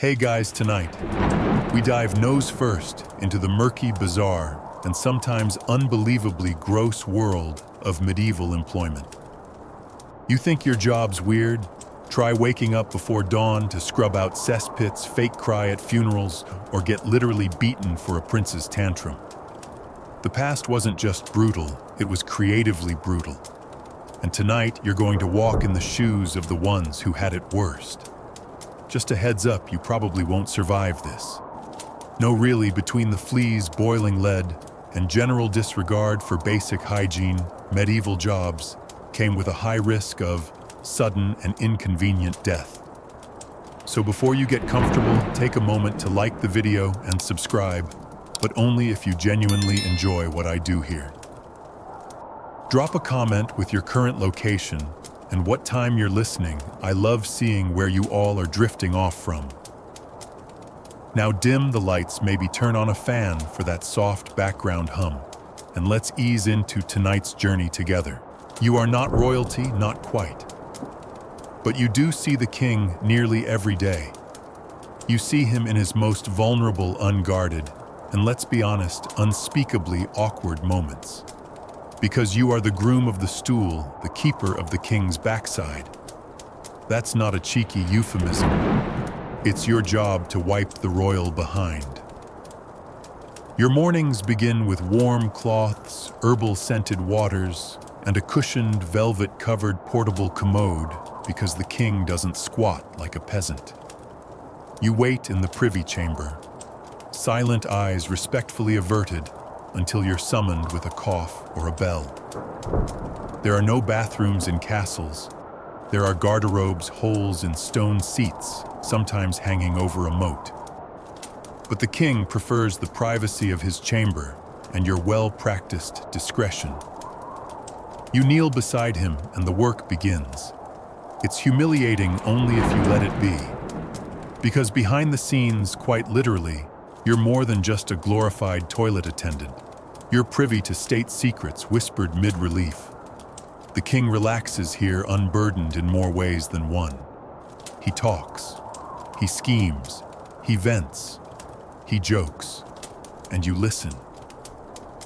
Hey guys, tonight, we dive nose first into the murky, bizarre, and sometimes unbelievably gross world of medieval employment. You think your job's weird? Try waking up before dawn to scrub out cesspits, fake cry at funerals, or get literally beaten for a prince's tantrum. The past wasn't just brutal, it was creatively brutal. And tonight, you're going to walk in the shoes of the ones who had it worst. Just a heads up, you probably won't survive this. No, really, between the fleas, boiling lead, and general disregard for basic hygiene, medieval jobs came with a high risk of sudden and inconvenient death. So before you get comfortable, take a moment to like the video and subscribe, but only if you genuinely enjoy what I do here. Drop a comment with your current location and what time you're listening. I love seeing where you all are drifting off from. Now dim the lights, maybe turn on a fan for that soft background hum, and let's ease into tonight's journey together. You are not royalty, not quite. But you do see the king nearly every day. You see him in his most vulnerable, unguarded, and let's be honest, unspeakably awkward moments. Because you are the groom of the stool, the keeper of the king's backside. That's not a cheeky euphemism. It's your job to wipe the royal behind. Your mornings begin with warm cloths, herbal-scented waters, and a cushioned, velvet-covered portable commode because the king doesn't squat like a peasant. You wait in the privy chamber, silent eyes respectfully averted, until you're summoned with a cough or a bell. There are no bathrooms in castles. There are garderobes, holes in stone seats, sometimes hanging over a moat. But the king prefers the privacy of his chamber and your well-practiced discretion. You kneel beside him and the work begins. It's humiliating only if you let it be. Because behind the scenes, quite literally, you're more than just a glorified toilet attendant. You're privy to state secrets whispered mid-relief. The king relaxes here, unburdened in more ways than one. He talks, he schemes, he vents, he jokes, and you listen.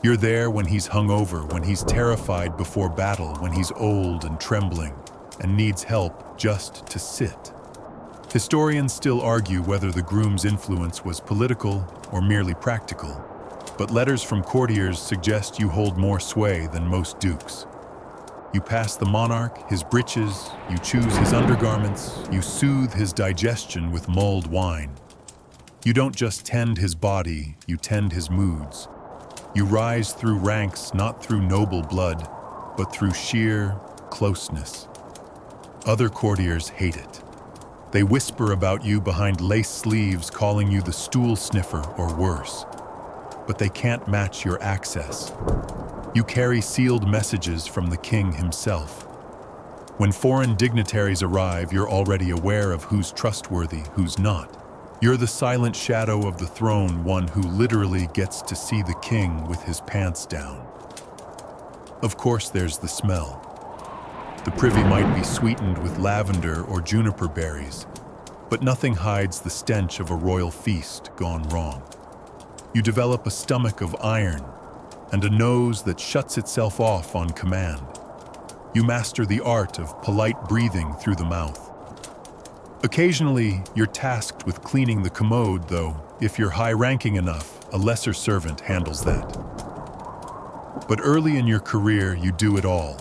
You're there when he's hungover, when he's terrified before battle, when he's old and trembling and needs help just to sit. Historians still argue whether the groom's influence was political or merely practical, but letters from courtiers suggest you hold more sway than most dukes. You pass the monarch, his breeches, you choose his undergarments, you soothe his digestion with mulled wine. You don't just tend his body, you tend his moods. You rise through ranks not through noble blood, but through sheer closeness. Other courtiers hate it. They whisper about you behind lace sleeves, calling you the stool sniffer or worse. But they can't match your access. You carry sealed messages from the king himself. When foreign dignitaries arrive, you're already aware of who's trustworthy, who's not. You're the silent shadow of the throne, one who literally gets to see the king with his pants down. Of course, there's the smell. The privy might be sweetened with lavender or juniper berries, but nothing hides the stench of a royal feast gone wrong. You develop a stomach of iron and a nose that shuts itself off on command. You master the art of polite breathing through the mouth. Occasionally, you're tasked with cleaning the commode, though, if you're high-ranking enough, a lesser servant handles that. But early in your career, you do it all.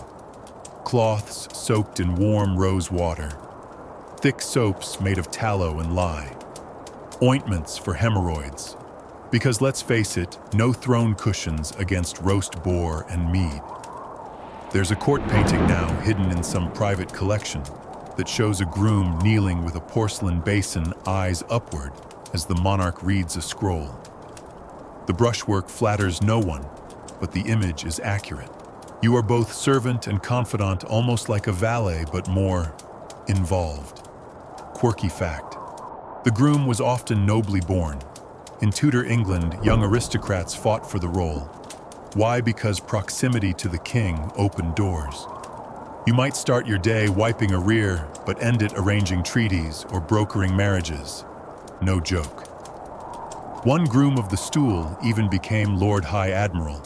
Cloths soaked in warm rose water, thick soaps made of tallow and lye, ointments for hemorrhoids, because let's face it, no throne cushions against roast boar and mead. There's a court painting now hidden in some private collection that shows a groom kneeling with a porcelain basin, eyes upward, as the monarch reads a scroll. The brushwork flatters no one, but the image is accurate. You are both servant and confidant, almost like a valet, but more involved. Quirky fact: the groom was often nobly born. In Tudor England, young aristocrats fought for the role. Why? Because proximity to the king opened doors. You might start your day wiping a rear, but end it arranging treaties or brokering marriages. no joke. One groom of the stool even became Lord High Admiral,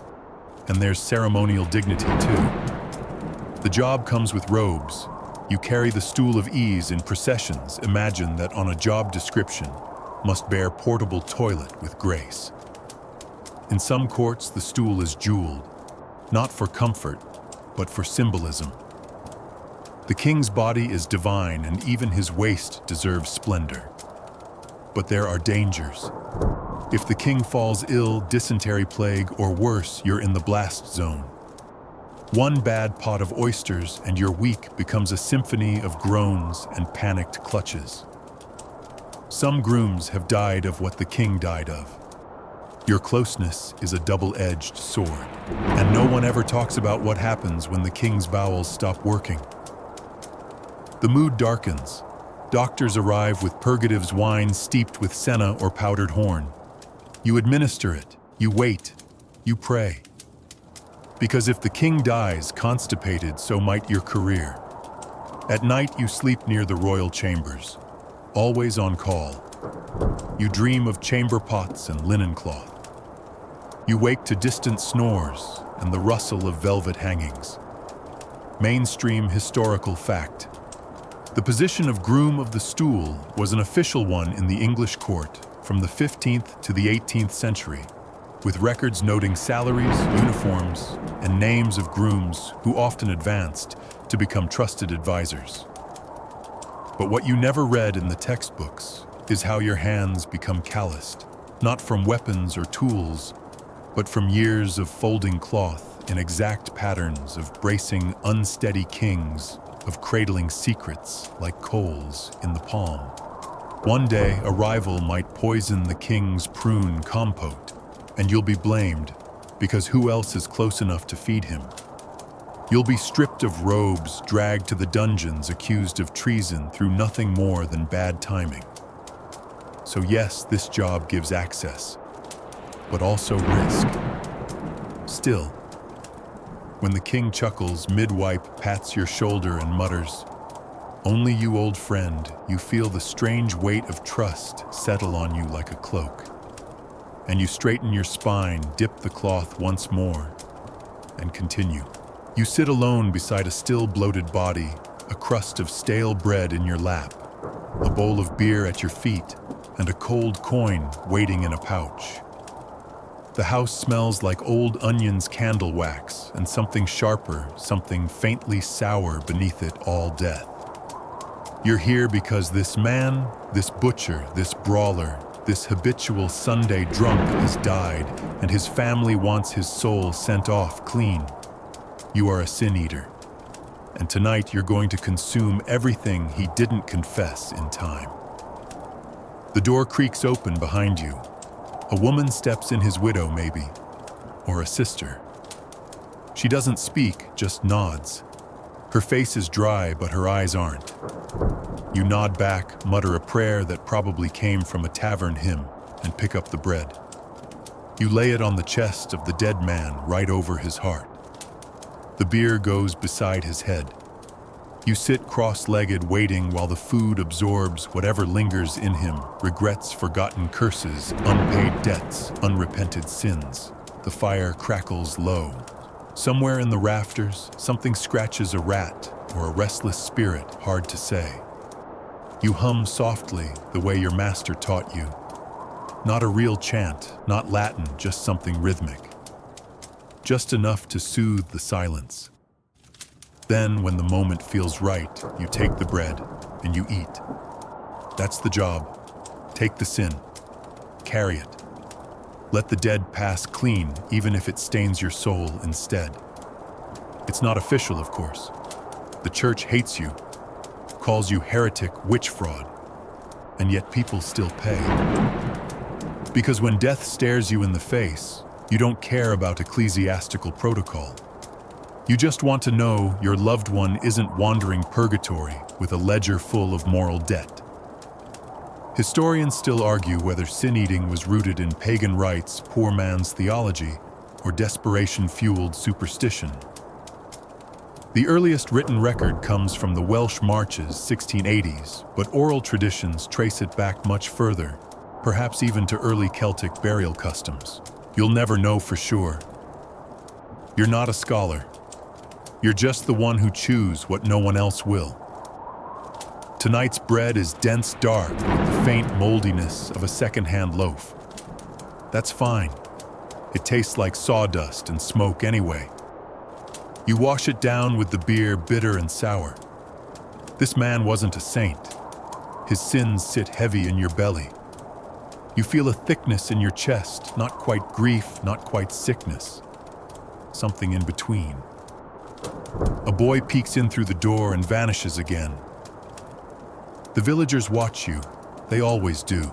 and there's ceremonial dignity too. The job comes with robes. You carry the stool of ease in processions. Imagine that on a job description must bear portable toilet with grace. In some courts, the stool is jeweled, not for comfort, but for symbolism. The king's body is divine, and even his waist deserves splendor. But there are dangers. If the king falls ill, dysentery, plague, or worse, you're in the blast zone. One bad pot of oysters and your week becomes a symphony of groans and panicked clutches. Some grooms have died of what the king died of. Your closeness is a double-edged sword, and no one ever talks about what happens when the king's bowels stop working. The mood darkens. Doctors arrive with purgatives, wine steeped with senna or powdered horn. You administer it, you wait, you pray. Because if the king dies constipated, so might your career. At night you sleep near the royal chambers, always on call. You dream of chamber pots and linen cloth. You wake to distant snores and the rustle of velvet hangings. Mainstream historical fact. The position of groom of the stool was an official one in the English court from the 15th to the 18th century, with records noting salaries, uniforms, and names of grooms who often advanced to become trusted advisors. But what you never read in the textbooks is how your hands become calloused, not from weapons or tools, but from years of folding cloth in exact patterns, of bracing unsteady kings, of cradling secrets like coals in the palm. One day, a rival might poison the king's prune compote, and you'll be blamed, because who else is close enough to feed him? You'll be stripped of robes, dragged to the dungeons, accused of treason through nothing more than bad timing. So yes, this job gives access, but also risk. Still, when the king chuckles, mid-wipe pats your shoulder and mutters, "Only you, old friend," you feel the strange weight of trust settle on you like a cloak. And you straighten your spine, dip the cloth once more, and continue. You sit alone beside a still bloated body, a crust of stale bread in your lap, a bowl of beer at your feet, and a cold coin waiting in a pouch. The house smells like old onions, candle wax, and something sharper, something faintly sour beneath it all death. You're here because this man, this butcher, this brawler, this habitual Sunday drunk has died, and his family wants his soul sent off clean. You are a sin eater, and tonight you're going to consume everything he didn't confess in time. The door creaks open behind you. A woman steps in, his widow maybe, or a sister. She doesn't speak, just nods. Her face is dry, but her eyes aren't. You nod back, mutter a prayer that probably came from a tavern hymn, and pick up the bread. You lay it on the chest of the dead man, right over his heart. The beer goes beside his head. You sit cross-legged, waiting while the food absorbs whatever lingers in him, regrets, forgotten curses, unpaid debts, unrepented sins. The fire crackles low. Somewhere in the rafters, something scratches a rat or a restless spirit, hard to say. You hum softly the way your master taught you. Not a real chant, not Latin, just something rhythmic. Just enough to soothe the silence. Then, when the moment feels right, you take the bread and you eat. That's the job. Take the sin. Carry it. Let the dead pass clean, even if it stains your soul instead. It's not official, of course. The church hates you, calls you heretic, witch fraud, and yet people still pay. Because when death stares you in the face, you don't care about ecclesiastical protocol. You just want to know your loved one isn't wandering purgatory with a ledger full of moral debt. Historians still argue whether sin-eating was rooted in pagan rites, poor man's theology, or desperation-fueled superstition. The earliest written record comes from the Welsh Marches, 1680s, but oral traditions trace it back much further, perhaps even to early Celtic burial customs. You'll never know for sure. You're not a scholar. You're just the one who chews what no one else will. Tonight's bread is dense dark with the faint moldiness of a second-hand loaf. That's fine. It tastes like sawdust and smoke anyway. You wash it down with the beer bitter and sour. This man wasn't a saint. His sins sit heavy in your belly. You feel a thickness in your chest, not quite grief, not quite sickness. Something in between. A boy peeks in through the door and vanishes again. The villagers watch you. They always do.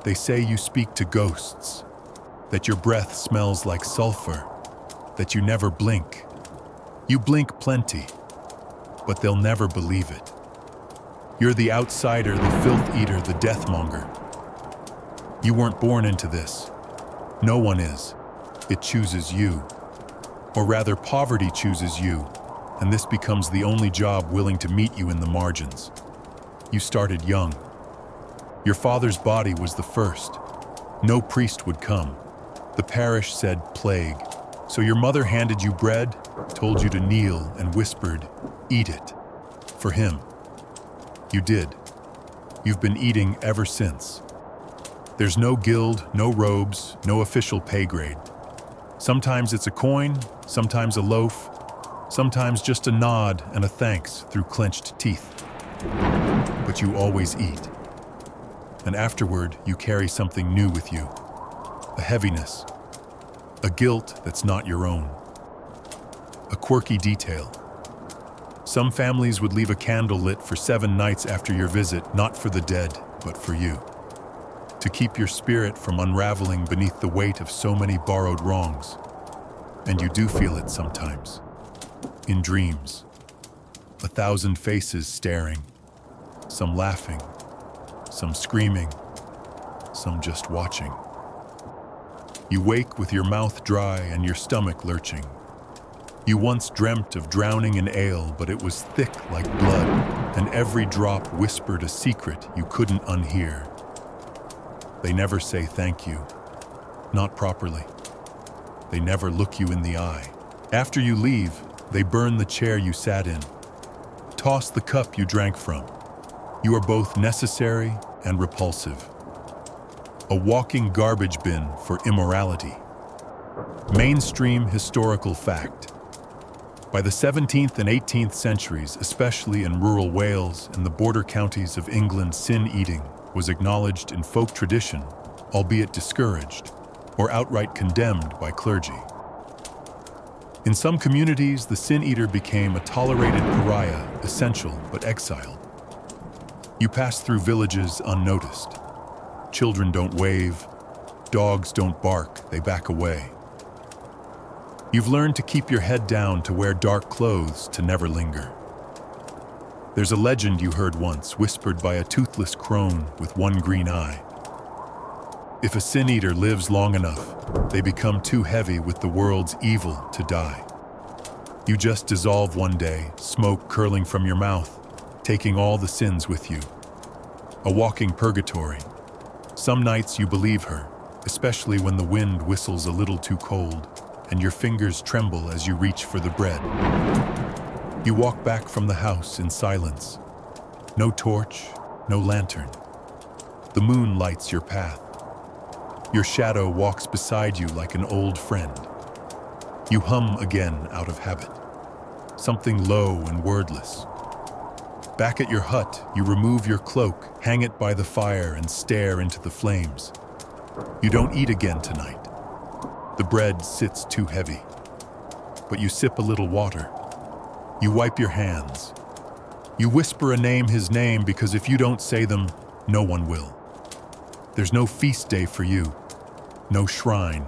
They say you speak to ghosts, that your breath smells like sulfur, that you never blink. You blink plenty, but they'll never believe it. You're the outsider, the filth eater, the deathmonger. You weren't born into this. No one is. It chooses you. Or rather, poverty chooses you, and this becomes the only job willing to meet you in the margins. You started young. Your father's body was the first. No priest would come. The parish said plague. So your mother handed you bread, told you to kneel, and whispered, "Eat it." For him. You did. You've been eating ever since. There's no guild, no robes, no official pay grade. Sometimes it's a coin, sometimes a loaf, sometimes just a nod and a thanks through clenched teeth. But you always eat. And afterward, you carry something new with you. A heaviness. A guilt that's not your own. A quirky detail. Some families would leave a candle lit for 7 nights after your visit, not for the dead, but for you. To keep your spirit from unraveling beneath the weight of so many borrowed wrongs. And you do feel it sometimes. In dreams. 1,000 faces staring. Some laughing. Some screaming. Some just watching. You wake with your mouth dry and your stomach lurching. You once dreamt of drowning in ale, but it was thick like blood, and every drop whispered a secret you couldn't unhear. They never say thank you. Not properly. They never look you in the eye. After you leave, they burn the chair you sat in. Toss the cup you drank from. You are both necessary and repulsive. A walking garbage bin for immorality. Mainstream historical fact. By the 17th and 18th centuries, especially in rural Wales and the border counties of England, sin-eating was acknowledged in folk tradition, albeit discouraged, or outright condemned by clergy. In some communities, the sin-eater became a tolerated pariah, essential but exiled. You pass through villages unnoticed. Children don't wave, dogs don't bark, they back away. You've learned to keep your head down, to wear dark clothes, to never linger. There's a legend you heard once, whispered by a toothless crone with one green eye. If a sin-eater lives long enough, they become too heavy with the world's evil to die. You just dissolve one day, smoke curling from your mouth, taking all the sins with you. A walking purgatory. Some nights you believe her, especially when the wind whistles a little too cold and your fingers tremble as you reach for the bread. You walk back from the house in silence. No torch, no lantern. The moon lights your path. Your shadow walks beside you like an old friend. You hum again out of habit. Something low and wordless. Back at your hut, you remove your cloak, hang it by the fire, and stare into the flames. You don't eat again tonight. The bread sits too heavy. But you sip a little water. You wipe your hands. You whisper a name, his name, because if you don't say them, no one will. There's no feast day for you. No shrine.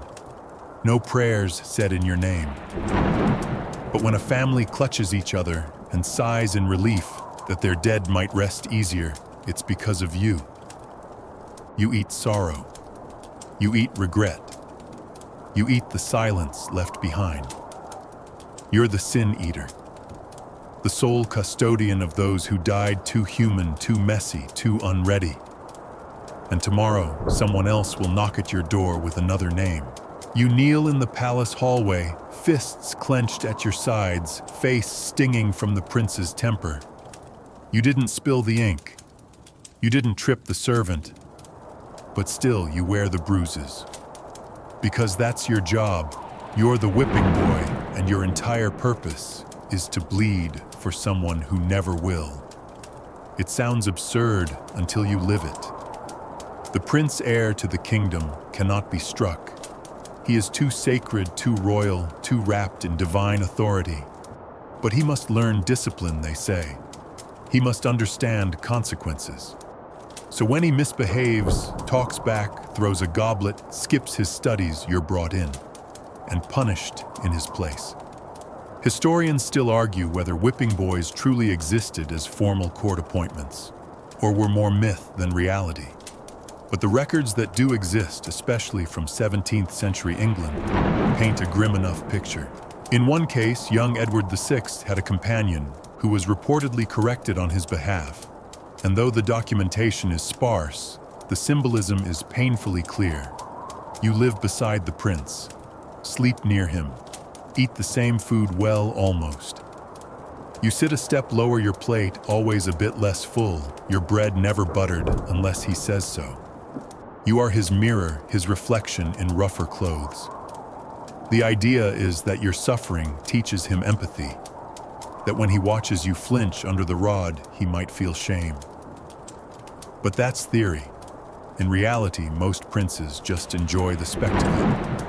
No prayers said in your name. But when a family clutches each other and sighs in relief that their dead might rest easier, it's because of you. You eat sorrow. You eat regret. You eat the silence left behind. You're the sin eater. the sole custodian of those who died too human, too messy, too unready. And tomorrow, someone else will knock at your door with another name. You kneel in the palace hallway, fists clenched at your sides, face stinging from the prince's temper. You didn't spill the ink. You didn't trip the servant. But still, you wear the bruises. Because that's your job. You're the whipping boy, and your entire purpose is to bleed for someone who never will. It sounds absurd until you live it. The prince heir to the kingdom cannot be struck. He is too sacred, too royal, too wrapped in divine authority. But he must learn discipline, they say. He must understand consequences. So when he misbehaves, talks back, throws a goblet, skips his studies, you're brought in and punished in his place. Historians still argue whether whipping boys truly existed as formal court appointments, or were more myth than reality. But the records that do exist, especially from 17th century England, paint a grim enough picture. In one case, young Edward VI had a companion who was reportedly corrected on his behalf. And though the documentation is sparse, the symbolism is painfully clear. You live beside the prince, sleep near him, eat the same food well almost. You sit a step lower, your plate always a bit less full, your bread never buttered unless he says so. You are his mirror, his reflection in rougher clothes. The idea is that your suffering teaches him empathy, that when he watches you flinch under the rod, he might feel shame. But that's theory. In reality, most princes just enjoy the spectacle.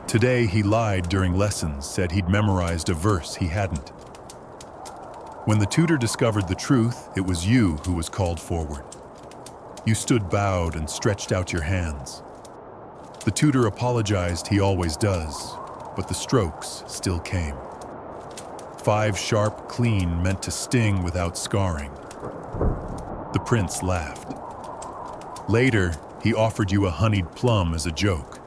Today, he lied during lessons, said he'd memorized a verse he hadn't. When the tutor discovered the truth, it was you who was called forward. You stood bowed and stretched out your hands. The tutor apologized, he always does, but the strokes still came. 5 sharp, clean, meant to sting without scarring. The prince laughed. Later, he offered you a honeyed plum as a joke.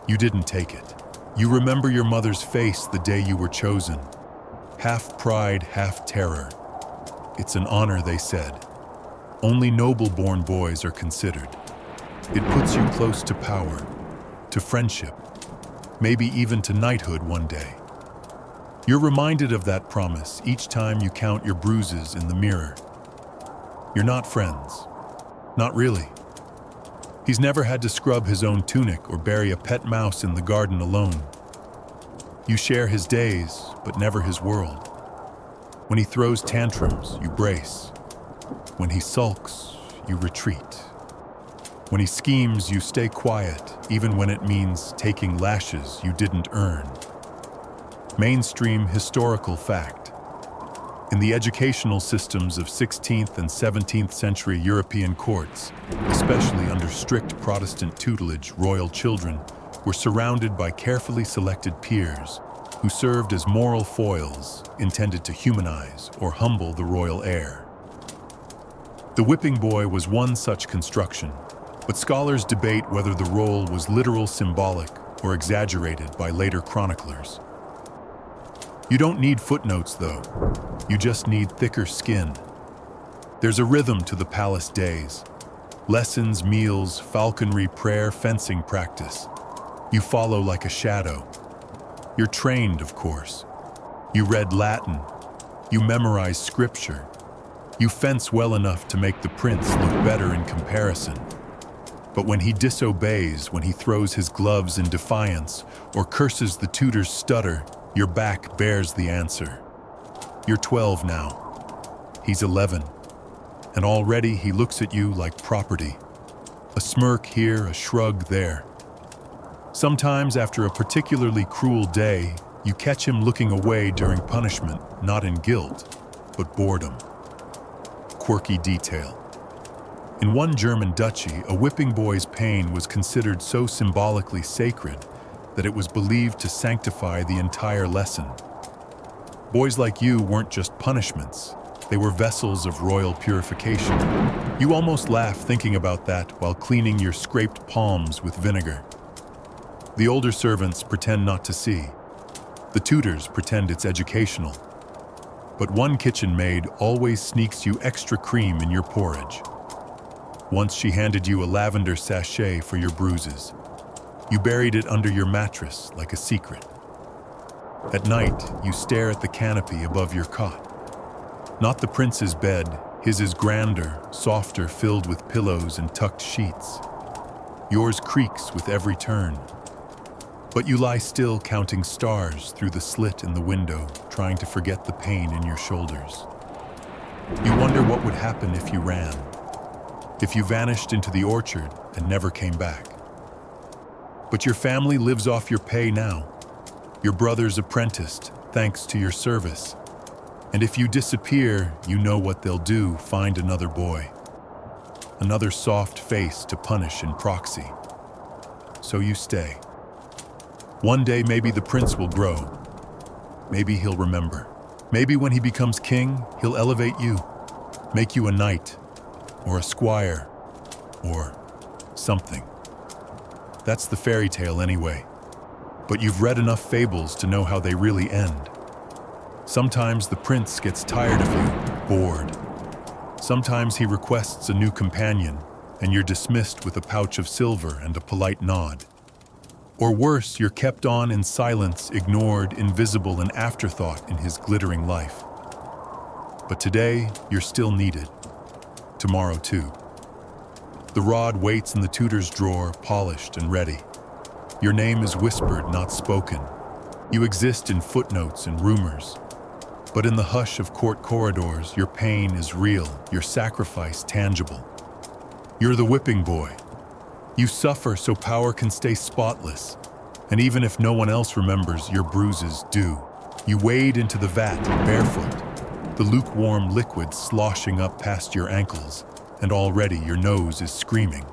You didn't take it. You remember your mother's face the day you were chosen. Half pride, half terror. It's an honor, they said. Only noble-born boys are considered. It puts you close to power, to friendship, maybe even to knighthood one day. You're reminded of that promise each time you count your bruises in the mirror. You're not friends. Not really. He's never had to scrub his own tunic or bury a pet mouse in the garden alone. You share his days, but never his world. When he throws tantrums, you brace. When he sulks, you retreat. When he schemes, you stay quiet, even when it means taking lashes you didn't earn. Mainstream historical fact. In the educational systems of 16th and 17th century European courts, especially under strict Protestant tutelage, royal children were surrounded by carefully selected peers who served as moral foils intended to humanize or humble the royal heir. The whipping boy was one such construction, but scholars debate whether the role was literal, symbolic, or exaggerated by later chroniclers. You don't need footnotes, though. You just need thicker skin. There's a rhythm to the palace days. Lessons, meals, falconry, prayer, fencing practice. You follow like a shadow. You're trained, of course. You read Latin. You memorize scripture. You fence well enough to make the prince look better in comparison. But when he disobeys, when he throws his gloves in defiance, or curses the tutor's stutter, your back bears the answer. You're 12 now. He's 11. And already he looks at you like property. A smirk here, a shrug there. Sometimes after a particularly cruel day, you catch him looking away during punishment, not in guilt, but boredom. Quirky detail. In one German duchy, a whipping boy's pain was considered so symbolically sacred that it was believed to sanctify the entire lesson. Boys like you weren't just punishments, they were vessels of royal purification. You almost laugh thinking about that while cleaning your scraped palms with vinegar. The older servants pretend not to see. The tutors pretend it's educational. But one kitchen maid always sneaks you extra cream in your porridge. Once she handed you a lavender sachet for your bruises. You buried it under your mattress like a secret. At night, you stare at the canopy above your cot. Not the prince's bed, his is grander, softer, filled with pillows and tucked sheets. Yours creaks with every turn. But you lie still counting stars through the slit in the window, trying to forget the pain in your shoulders. You wonder what would happen if you ran, if you vanished into the orchard and never came back. But your family lives off your pay now. Your brother's apprenticed, thanks to your service. And if you disappear, you know what they'll do, find another boy. Another soft face to punish in proxy. So you stay. One day maybe the prince will grow. Maybe he'll remember. Maybe when he becomes king, he'll elevate you, make you a knight, or a squire, or something. That's the fairy tale anyway. But you've read enough fables to know how they really end. Sometimes the prince gets tired of you, bored. Sometimes he requests a new companion, and you're dismissed with a pouch of silver and a polite nod. Or worse, you're kept on in silence, ignored, invisible, an afterthought in his glittering life. But today, you're still needed. Tomorrow, too. The rod waits in the tutor's drawer, polished and ready. Your name is whispered, not spoken. You exist in footnotes and rumors. But in the hush of court corridors, your pain is real, your sacrifice tangible. You're the whipping boy. You suffer so power can stay spotless. And even if no one else remembers, your bruises do. You wade into the vat, barefoot, the lukewarm liquid sloshing up past your ankles, and already your nose is screaming.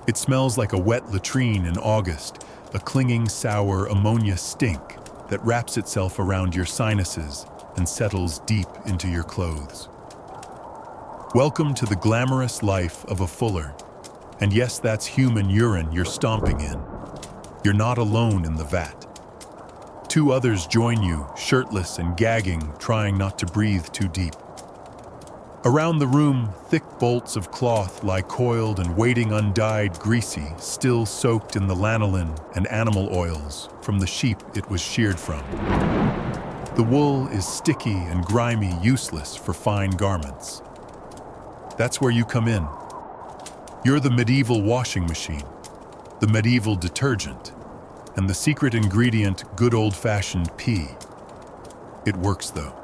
It smells like a wet latrine in August, a clinging, sour ammonia stink that wraps itself around your sinuses and settles deep into your clothes. Welcome to the glamorous life of a fuller. And yes, that's human urine you're stomping in. You're not alone in the vat. 2 others join you, shirtless and gagging, trying not to breathe too deep. Around the room, thick bolts of cloth lie coiled and waiting undyed, greasy, still soaked in the lanolin and animal oils from the sheep it was sheared from. The wool is sticky and grimy, useless for fine garments. That's where you come in. You're the medieval washing machine, the medieval detergent, and the secret ingredient, good old-fashioned pee. It works though.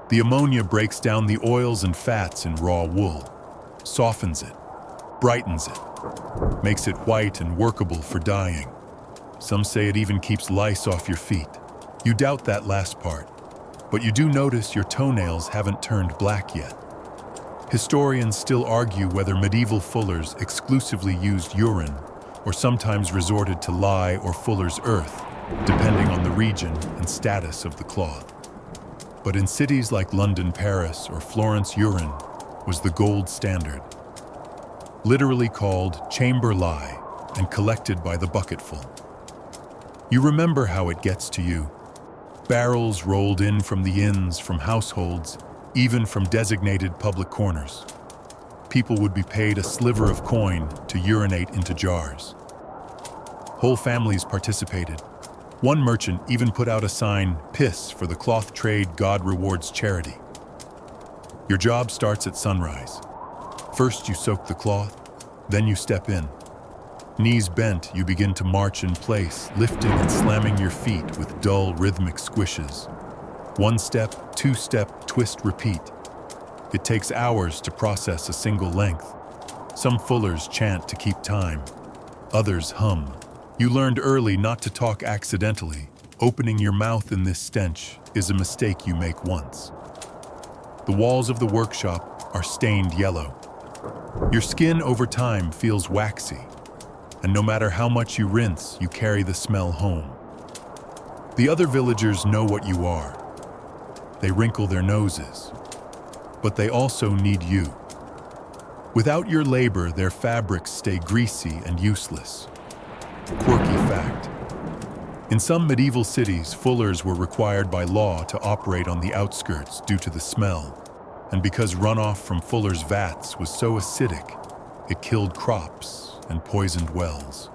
The ammonia breaks down the oils and fats in raw wool, softens it, brightens it, makes it white and workable for dyeing. Some say it even keeps lice off your feet. You doubt that last part, but you do notice your toenails haven't turned black yet. Historians still argue whether medieval fullers exclusively used urine or sometimes resorted to lye or fuller's earth, depending on the region and status of the cloth. But in cities like London, Paris, or Florence, urine was the gold standard, literally called chamber lye and collected by the bucketful. You remember how it gets to you. Barrels rolled in from the inns, from households, even from designated public corners. People would be paid a sliver of coin to urinate into jars. Whole families participated. One merchant even put out a sign, "Piss for the cloth trade, God rewards charity." Your job starts at sunrise. First you soak the cloth, then you step in. Knees bent, you begin to march in place, lifting and slamming your feet with dull, rhythmic squishes. 1 step, 2 step, twist, repeat. It takes hours to process a single length. Some fullers chant to keep time. Others hum. You learned early not to talk accidentally. Opening your mouth in this stench is a mistake you make once. The walls of the workshop are stained yellow. Your skin over time feels waxy, and no matter how much you rinse, you carry the smell home. The other villagers know what you are. They wrinkle their noses, but they also need you. Without your labor, their fabrics stay greasy and useless. Quirky fact. In some medieval cities, fullers were required by law to operate on the outskirts due to the smell, and because runoff from fullers' vats was so acidic, it killed crops and poisoned wells.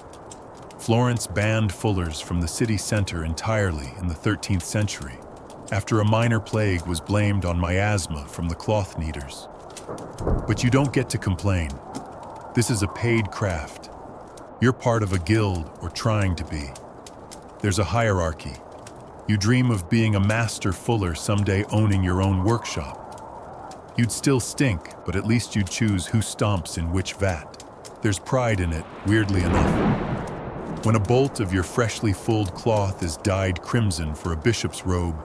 Florence banned fullers from the city center entirely in the 13th century, after a minor plague was blamed on miasma from the cloth kneaders. But you don't get to complain. This is a paid craft. You're part of a guild, or trying to be. There's a hierarchy. You dream of being a master fuller someday, owning your own workshop. You'd still stink, but at least you'd choose who stomps in which vat. There's pride in it, weirdly enough. When a bolt of your freshly fulled cloth is dyed crimson for a bishop's robe,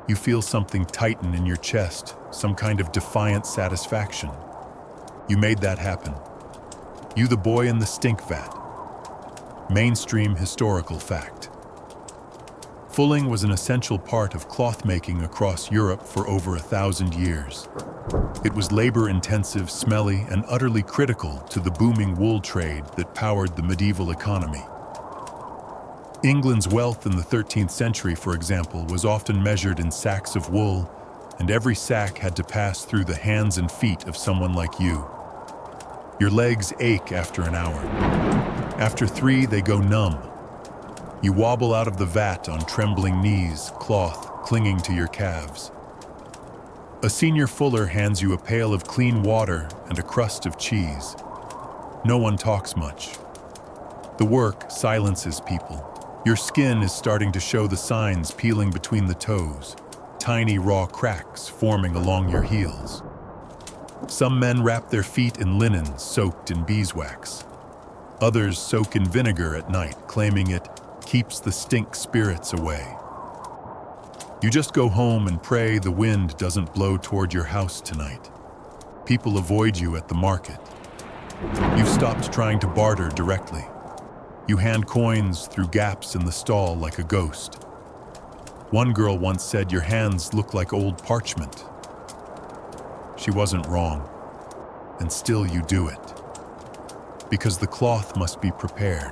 you feel something tighten in your chest, some kind of defiant satisfaction. You made that happen. You, the boy in the stink vat. Mainstream historical fact. Fulling was an essential part of cloth making across Europe for over 1,000 years. It was labor-intensive, smelly, and utterly critical to the booming wool trade that powered the medieval economy. England's wealth in the 13th century, for example, was often measured in sacks of wool, and every sack had to pass through the hands and feet of someone like you. Your legs ache after an hour. After 3, they go numb. You wobble out of the vat on trembling knees, cloth clinging to your calves. A senior fuller hands you a pail of clean water and a crust of cheese. No one talks much. The work silences people. Your skin is starting to show the signs peeling between the toes, tiny raw cracks forming along your heels. Some men wrap their feet in linen soaked in beeswax. Others soak in vinegar at night, claiming it keeps the stink spirits away. You just go home and pray the wind doesn't blow toward your house tonight. People avoid you at the market. You've stopped trying to barter directly. You hand coins through gaps in the stall like a ghost. One girl once said your hands look like old parchment. She wasn't wrong, and still you do it. Because the cloth must be prepared.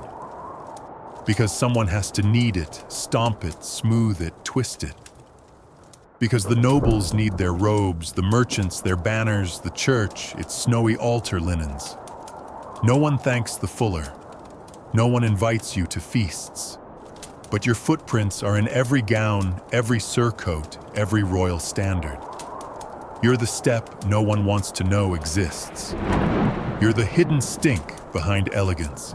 Because someone has to knead it, stomp it, smooth it, twist it. Because the nobles need their robes, the merchants their banners, the church its snowy altar linens. No one thanks the fuller. No one invites you to feasts. But your footprints are in every gown, every surcoat, every royal standard. You're the step no one wants to know exists. You're the hidden stink behind elegance.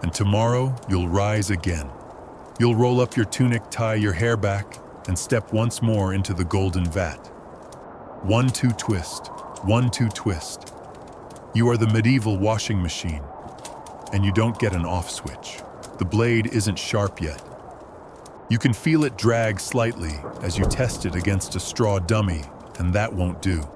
And tomorrow, you'll rise again. You'll roll up your tunic, tie your hair back, and step once more into the golden vat. 1-2 twist, 1-2 twist. You are the medieval washing machine, and you don't get an off switch. The blade isn't sharp yet. You can feel it drag slightly as you test it against a straw dummy, and that won't do.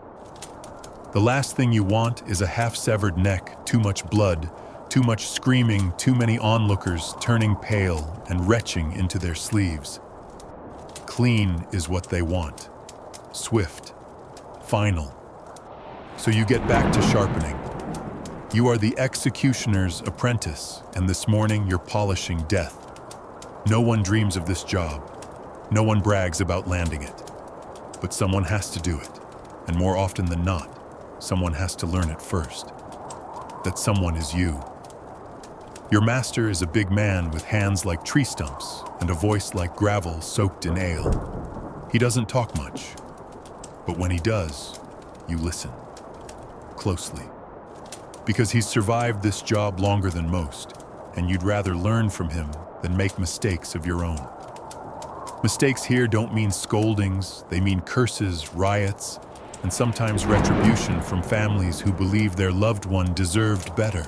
The last thing you want is a half-severed neck, too much blood, too much screaming, too many onlookers turning pale and retching into their sleeves. Clean is what they want. Swift. Final. So you get back to sharpening. You are the executioner's apprentice, and this morning you're polishing death. No one dreams of this job. No one brags about landing it. But someone has to do it, and more often than not, someone has to learn it first. That someone is you. Your master is a big man with hands like tree stumps and a voice like gravel soaked in ale. He doesn't talk much, but when he does, you listen. Closely. Because he's survived this job longer than most, and you'd rather learn from him than make mistakes of your own. Mistakes here don't mean scoldings, they mean curses, riots, and sometimes retribution from families who believe their loved one deserved better.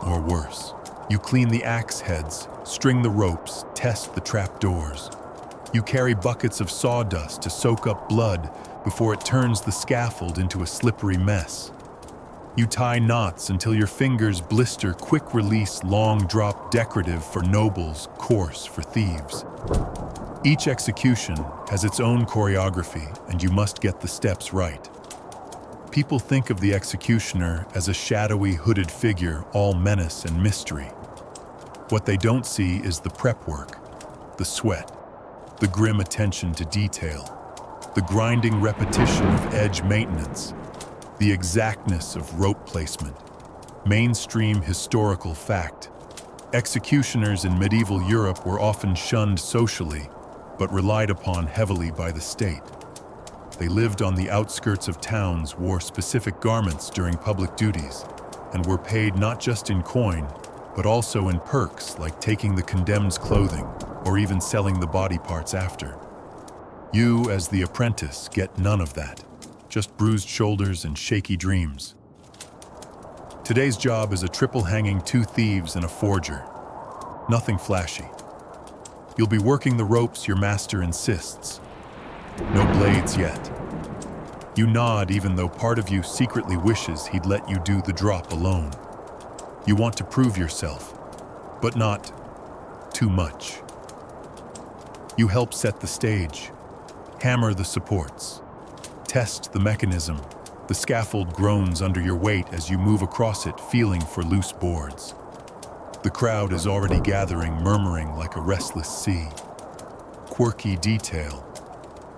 Or worse. You clean the axe heads, string the ropes, test the trap doors. You carry buckets of sawdust to soak up blood before it turns the scaffold into a slippery mess. You tie knots until your fingers blister, quick release, long drop, decorative for nobles, coarse for thieves. Each execution has its own choreography, and you must get the steps right. People think of the executioner as a shadowy, hooded figure, all menace and mystery. What they don't see is the prep work. the sweat, the grim attention to detail, the grinding repetition of edge maintenance, the exactness of rope placement. Mainstream historical fact. Executioners in medieval Europe were often shunned socially, but relied upon heavily by the state. They lived on the outskirts of towns, wore specific garments during public duties, and were paid not just in coin, but also in perks like taking the condemned's clothing or even selling the body parts after. You, as the apprentice, get none of that, just bruised shoulders and shaky dreams. Today's job is a triple hanging 2 thieves and a forger. Nothing flashy. You'll be working the ropes your master insists. No blades yet. You nod even though part of you secretly wishes he'd let you do the drop alone. You want to prove yourself, but not too much. You help set the stage, hammer the supports, test the mechanism. The scaffold groans under your weight as you move across it, feeling for loose boards. The crowd is already gathering, murmuring like a restless sea. Quirky detail.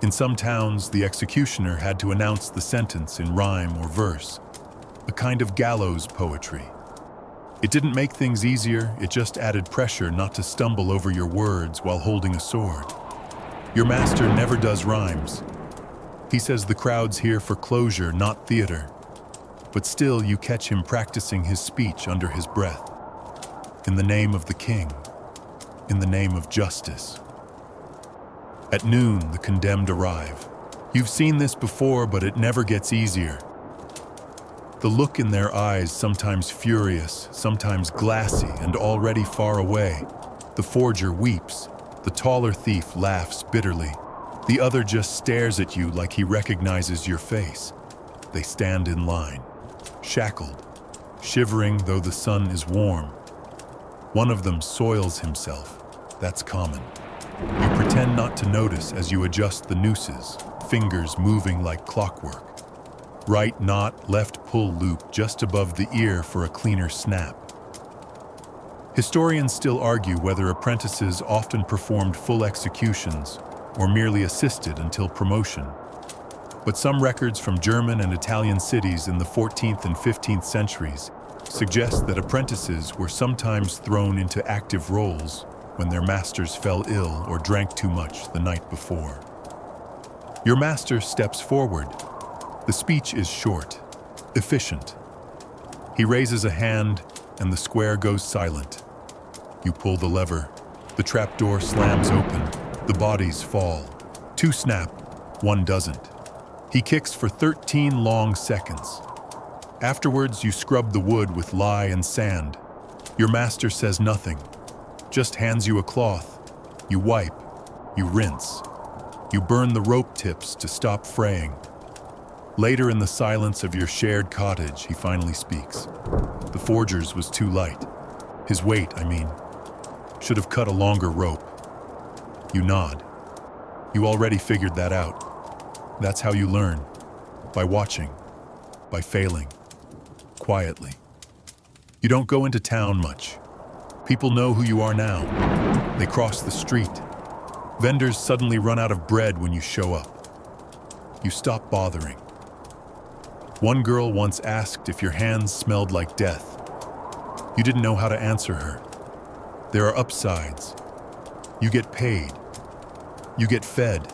In some towns, the executioner had to announce the sentence in rhyme or verse, a kind of gallows poetry. It didn't make things easier, it just added pressure not to stumble over your words while holding a sword. Your master never does rhymes. He says the crowd's here for closure, not theater. But still, you catch him practicing his speech under his breath. In the name of the king. In the name of justice. At noon, the condemned arrive. You've seen this before, but it never gets easier. The look in their eyes, sometimes furious, sometimes glassy, and already far away. The forger weeps. The taller thief laughs bitterly. The other just stares at you like he recognizes your face. They stand in line, shackled, shivering though the sun is warm. One of them soils himself. That's common. You pretend not to notice as you adjust the nooses, fingers moving like clockwork. Right knot, left pull loop just above the ear for a cleaner snap. Historians still argue whether apprentices often performed full executions or merely assisted until promotion. But some records from German and Italian cities in the 14th and 15th centuries suggest that apprentices were sometimes thrown into active roles when their masters fell ill or drank too much the night before. Your master steps forward. The speech is short, efficient. He raises a hand and the square goes silent. You pull the lever. The trapdoor slams open. The bodies fall. 2 snap, 1 doesn't. He kicks for 13 long seconds. Afterwards, you scrub the wood with lye and sand. Your master says nothing, just hands you a cloth. You wipe, you rinse. You burn the rope tips to stop fraying. Later in the silence of your shared cottage, he finally speaks. The forger's was too light. His weight, I mean. Should have cut a longer rope. You nod. You already figured that out. That's how you learn. By watching. By failing. Quietly. You don't go into town much. People know who you are now. They cross the street. Vendors suddenly run out of bread when you show up. You stop bothering. One girl once asked if your hands smelled like death. You didn't know how to answer her. There are upsides. You get paid. You get fed.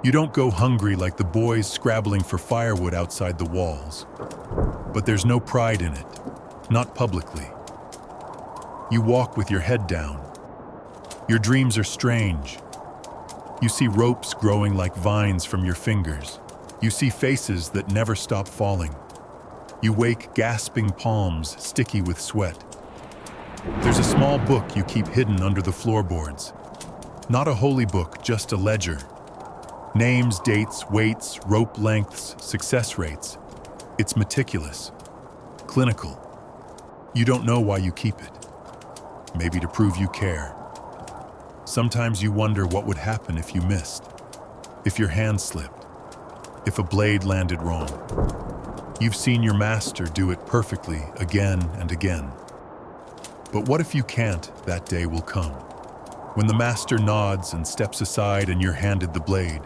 You don't go hungry like the boys scrabbling for firewood outside the walls. But there's no pride in it, not publicly. You walk with your head down. Your dreams are strange. You see ropes growing like vines from your fingers. You see faces that never stop falling. You wake gasping palms, sticky with sweat. There's a small book you keep hidden under the floorboards. Not a holy book, just a ledger. Names, dates, weights, rope lengths, success rates. It's meticulous, clinical. You don't know why you keep it. Maybe to prove you care. Sometimes you wonder what would happen if you missed, if your hand slipped, if a blade landed wrong. You've seen your master do it perfectly again and again. But what if you can't? That day will come. When the master nods and steps aside and you're handed the blade,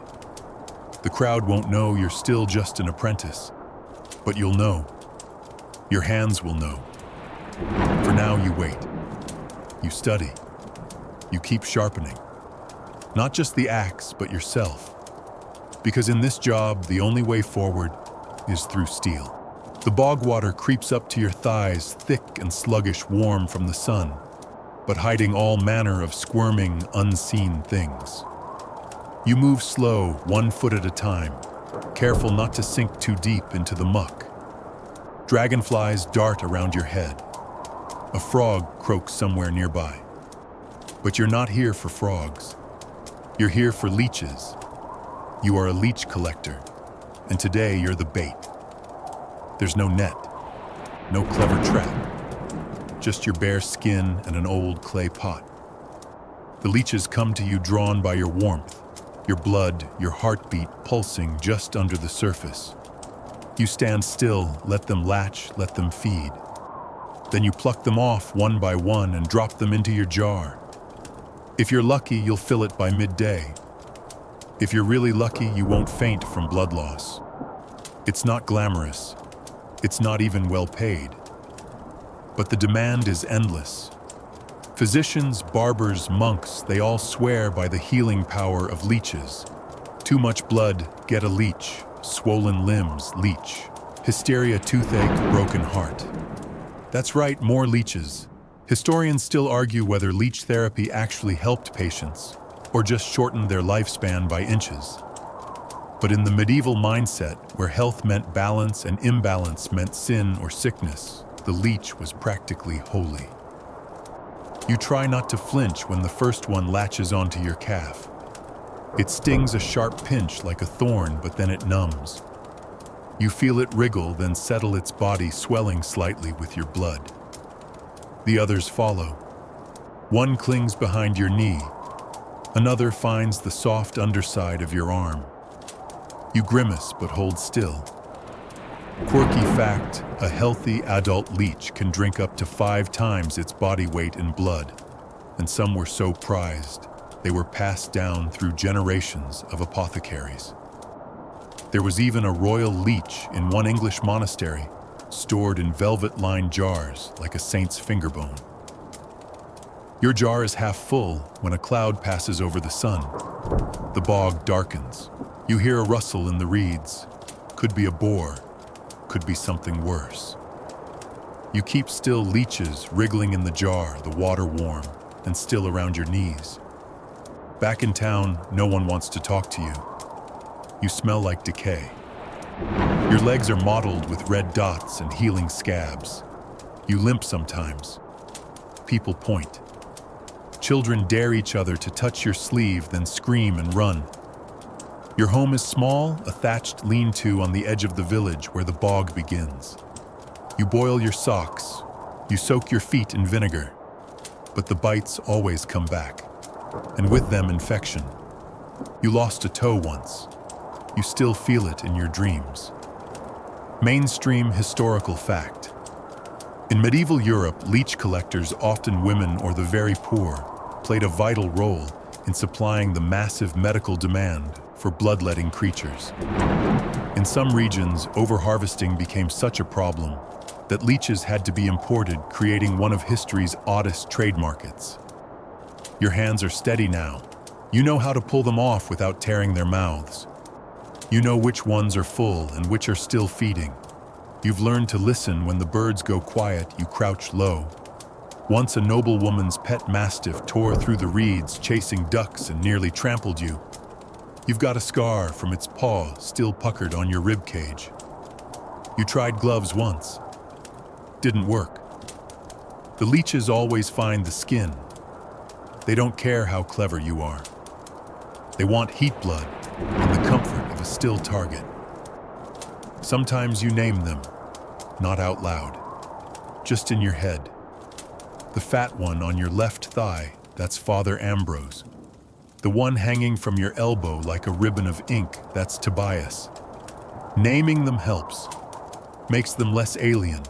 the crowd won't know you're still just an apprentice, but you'll know. Your hands will know. For now, you wait. You study. You keep sharpening. Not just the axe, but yourself. Because in this job, the only way forward is through steel. The bog water creeps up to your thighs, thick and sluggish, warm from the sun, but hiding all manner of squirming, unseen things. You move slow, 1 foot at a time, careful not to sink too deep into the muck. Dragonflies dart around your head. A frog croaks somewhere nearby. But you're not here for frogs. You're here for leeches. You are a leech collector, and today you're the bait. There's no net, no clever trap, just your bare skin and an old clay pot. The leeches come to you drawn by your warmth, your blood, your heartbeat pulsing just under the surface. You stand still, let them latch, let them feed. Then you pluck them off one by one and drop them into your jar. If you're lucky, you'll fill it by midday. If you're really lucky, you won't faint from blood loss. It's not glamorous. It's not even well paid. But the demand is endless. Physicians, barbers, monks, they all swear by the healing power of leeches. Too much blood, get a leech. Swollen limbs, leech. Hysteria, toothache, broken heart. That's right, more leeches. Historians still argue whether leech therapy actually helped patients or just shortened their lifespan by inches. But in the medieval mindset, where health meant balance and imbalance meant sin or sickness, the leech was practically holy. You try not to flinch when the first one latches onto your calf. It stings a sharp pinch like a thorn, but then it numbs. You feel it wriggle, then settle its body, swelling slightly with your blood. The others follow. One clings behind your knee. Another finds the soft underside of your arm. You grimace but hold still. Quirky fact, a healthy adult leech can drink up to 5 times its body weight in blood, and some were so prized, they were passed down through generations of apothecaries. There was even a royal leech in one English monastery, stored in velvet-lined jars like a saint's fingerbone. Your jar is half full when a cloud passes over the sun. The bog darkens. You hear a rustle in the reeds. Could be a boar, could be something worse. You keep still, leeches wriggling in the jar, the water warm and still around your knees. Back in town, no one wants to talk to you. You smell like decay. Your legs are mottled with red dots and healing scabs. You limp sometimes. People point. Children dare each other to touch your sleeve, then scream and run. Your home is small, a thatched lean-to on the edge of the village where the bog begins. You boil your socks. You soak your feet in vinegar. But the bites always come back, and with them infection. You lost a toe once. You still feel it in your dreams. Mainstream historical fact. In medieval Europe, leech collectors, often women or the very poor, played a vital role in supplying the massive medical demand for bloodletting creatures. In some regions, overharvesting became such a problem that leeches had to be imported, creating one of history's oddest trade markets. Your hands are steady now. You know how to pull them off without tearing their mouths. You know which ones are full and which are still feeding. You've learned to listen when the birds go quiet, you crouch low. Once a noblewoman's pet mastiff tore through the reeds chasing ducks and nearly trampled you. You've got a scar from its paw still puckered on your rib cage. You tried gloves once. Didn't work. The leeches always find the skin. They don't care how clever you are. They want heat blood and the comfort of a still target. Sometimes you name them, not out loud, just in your head. The fat one on your left thigh, that's Father Ambrose. The one hanging from your elbow like a ribbon of ink, that's Tobias. Naming them helps, makes them less alien,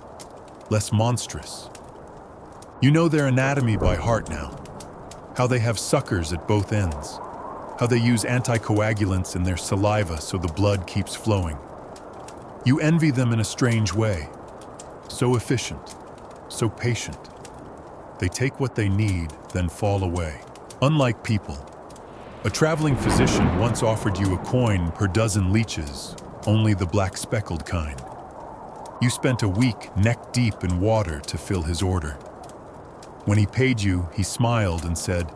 less monstrous. You know their anatomy by heart now. how they have suckers at both ends, how they use anticoagulants in their saliva so the blood keeps flowing. You envy them in a strange way. So efficient, so patient. They take what they need, then fall away. Unlike people, a traveling physician once offered you a coin per dozen leeches, only the black speckled kind. You spent a week neck-deep in water to fill his order. When he paid you, he smiled and said,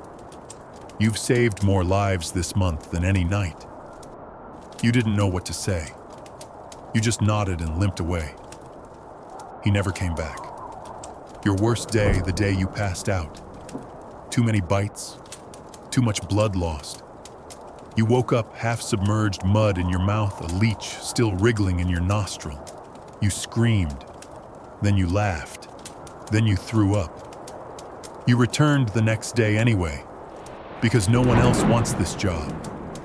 "You've saved more lives this month than any night." You didn't know what to say. You just nodded and limped away. He never came back. Your worst day, the day you passed out. Too many bites, too much blood lost. You woke up half-submerged, mud in your mouth, a leech still wriggling in your nostril. You screamed, then you laughed, then you threw up. You returned the next day anyway, because no one else wants this job,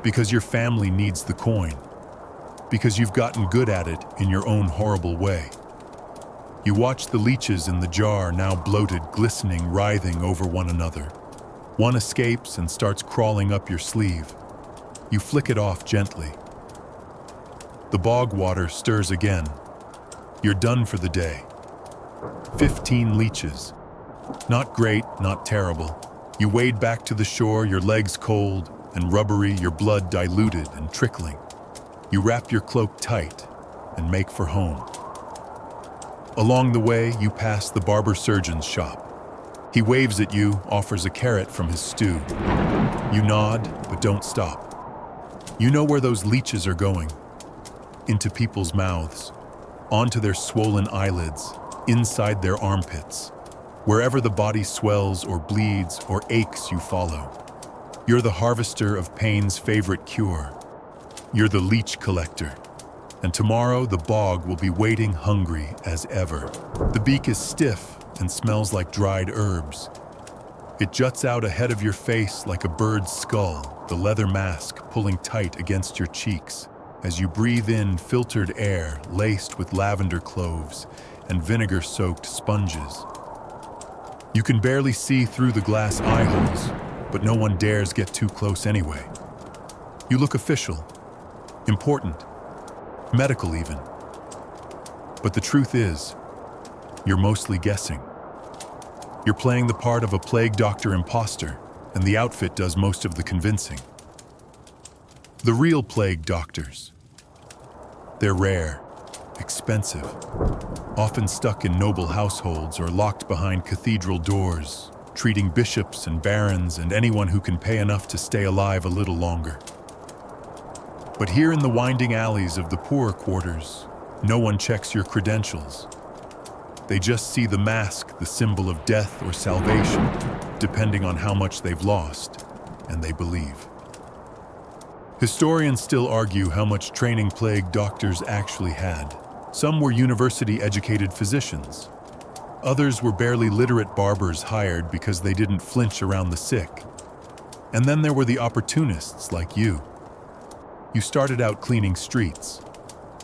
because your family needs the coin, because you've gotten good at it in your own horrible way. You watch the leeches in the jar, now bloated, glistening, writhing over one another. One escapes and starts crawling up your sleeve. You flick it off gently. The bog water stirs again. You're done for the day. 15 leeches. Not great, not terrible. You wade back to the shore, your legs cold and rubbery, your blood diluted and trickling. You wrap your cloak tight and make for home. Along the way, you pass the barber surgeon's shop. He waves at you, offers a carrot from his stew. You nod, but don't stop. You know where those leeches are going. Into people's mouths, onto their swollen eyelids, inside their armpits. Wherever the body swells or bleeds or aches, you follow. You're the harvester of pain's favorite cure. You're the leech collector. And tomorrow the bog will be waiting hungry as ever. The beak is stiff and smells like dried herbs. It juts out ahead of your face like a bird's skull, the leather mask pulling tight against your cheeks as you breathe in filtered air laced with lavender cloves and vinegar-soaked sponges. You can barely see through the glass eye holes, but no one dares get too close anyway. You look official, important, medical even. But the truth is, you're mostly guessing. You're playing the part of a plague doctor imposter, and the outfit does most of the convincing. The real plague doctors. They're rare, expensive, often stuck in noble households or locked behind cathedral doors, treating bishops and barons and anyone who can pay enough to stay alive a little longer. But here in the winding alleys of the poorer quarters, no one checks your credentials. They just see the mask, the symbol of death or salvation, depending on how much they've lost, and they believe. Historians still argue how much training plague doctors actually had. Some were university-educated physicians. Others were barely literate barbers hired because they didn't flinch around the sick. And then there were the opportunists like you. You started out cleaning streets,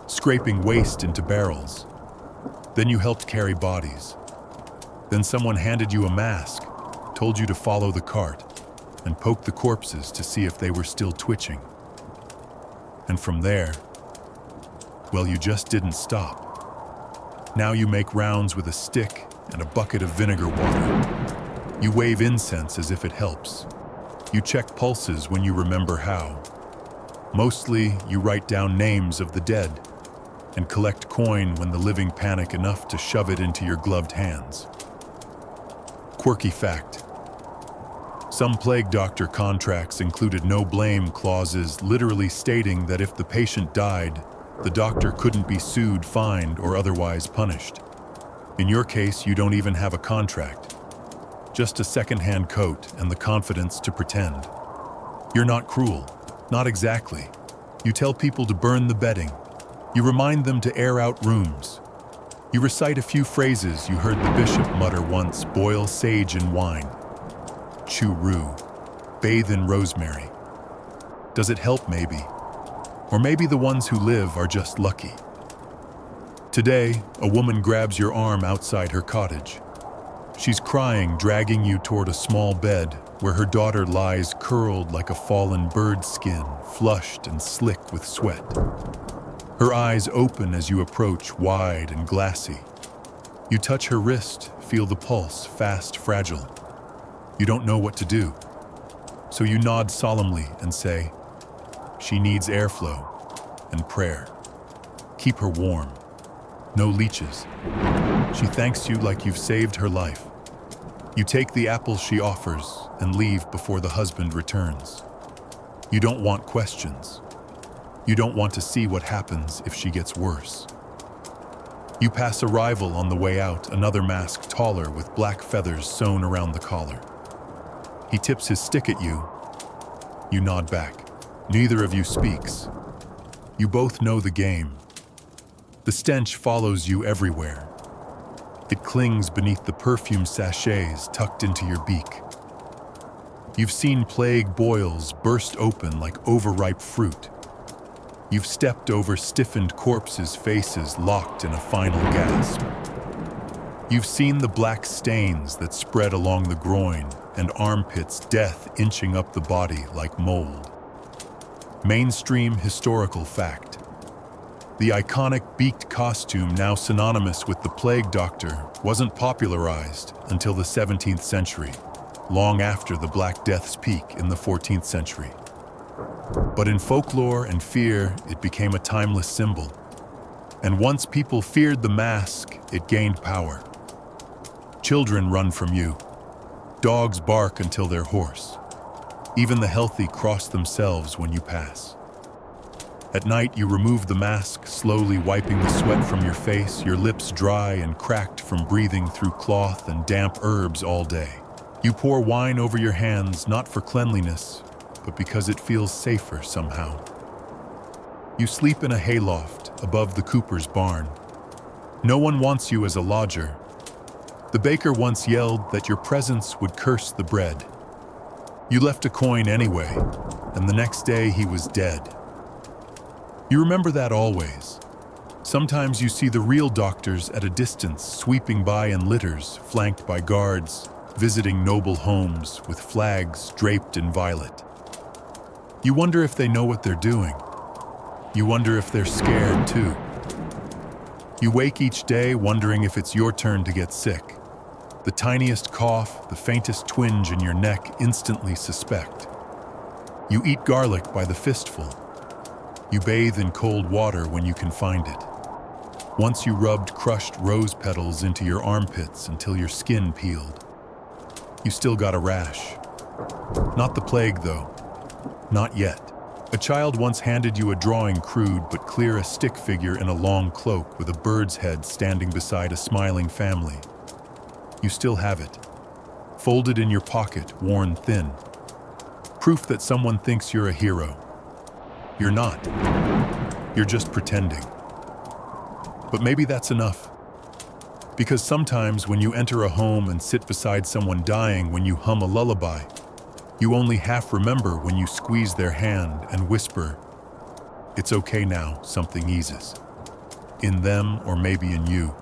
scraping waste into barrels. Then you helped carry bodies. Then someone handed you a mask, told you to follow the cart, and poke the corpses to see if they were still twitching. And from there, well, you just didn't stop. Now you make rounds with a stick and a bucket of vinegar water. You wave incense as if it helps. You check pulses when you remember how. Mostly, you write down names of the dead and collect coin when the living panic enough to shove it into your gloved hands. Quirky fact. Some plague doctor contracts included no-blame clauses, literally stating that if the patient died, the doctor couldn't be sued, fined, or otherwise punished. In your case, you don't even have a contract. Just a second-hand coat and the confidence to pretend. You're not cruel. Not exactly. You tell people to burn the bedding. You remind them to air out rooms. You recite a few phrases you heard the bishop mutter once: boil sage in wine, chew rue, bathe in rosemary. Does it help maybe? Or maybe the ones who live are just lucky. Today, a woman grabs your arm outside her cottage. She's crying, dragging you toward a small bed where her daughter lies curled like a fallen bird's skin, flushed and slick with sweat. Her eyes open as you approach, wide and glassy. You touch her wrist, feel the pulse, fast, fragile. You don't know what to do. So you nod solemnly and say, "She needs airflow and prayer. Keep her warm. No leeches." She thanks you like you've saved her life. You take the apple she offers and leave before the husband returns. You don't want questions. You don't want to see what happens if she gets worse. You pass a rival on the way out, another mask taller with black feathers sewn around the collar. He tips his stick at you. You nod back. Neither of you speaks. You both know the game. The stench follows you everywhere. It clings beneath the perfume sachets tucked into your beak. You've seen plague boils burst open like overripe fruit. You've stepped over stiffened corpses' faces locked in a final gasp. You've seen the black stains that spread along the groin and armpits, death inching up the body like mold. Mainstream historical fact. The iconic beaked costume, now synonymous with the plague doctor, wasn't popularized until the 17th century, long after the Black Death's peak in the 14th century. But in folklore and fear, it became a timeless symbol. And once people feared the mask, it gained power. Children run from you. Dogs bark until they're hoarse. Even the healthy cross themselves when you pass. At night, you remove the mask, slowly wiping the sweat from your face, your lips dry and cracked from breathing through cloth and damp herbs all day. You pour wine over your hands, not for cleanliness, but because it feels safer somehow. You sleep in a hayloft above the cooper's barn. No one wants you as a lodger. The baker once yelled that your presence would curse the bread. You left a coin anyway, and the next day he was dead. You remember that always. Sometimes you see the real doctors at a distance, sweeping by in litters, flanked by guards, visiting noble homes with flags draped in violet. You wonder if they know what they're doing. You wonder if they're scared too. You wake each day wondering if it's your turn to get sick. The tiniest cough, the faintest twinge in your neck, instantly suspect. You eat garlic by the fistful. You bathe in cold water when you can find it. Once you rubbed crushed rose petals into your armpits until your skin peeled. You still got a rash. Not the plague, though. Not yet. A child once handed you a drawing, crude but clear, a stick figure in a long cloak with a bird's head standing beside a smiling family. You still have it. Folded in your pocket, worn thin. Proof that someone thinks you're a hero. You're not. You're just pretending. But maybe that's enough. Because sometimes when you enter a home and sit beside someone dying, when you hum a lullaby, you only half remember when you squeeze their hand and whisper, "It's okay now," something eases. In them or maybe in you.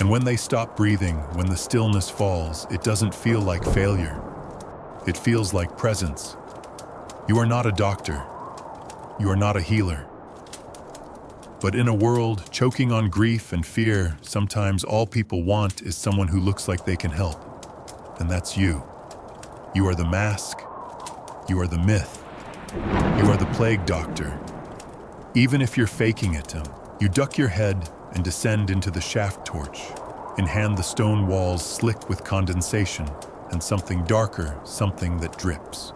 And when they stop breathing, when the stillness falls, it doesn't feel like failure. It feels like presence. You are not a doctor. You are not a healer. But in a world choking on grief and fear, sometimes all people want is someone who looks like they can help. And that's you. You are the mask. You are the myth. You are the plague doctor. Even if you're faking it, you duck your head and descend into the shaft torch. In hand, the stone walls slick with condensation, and something darker, something that drips.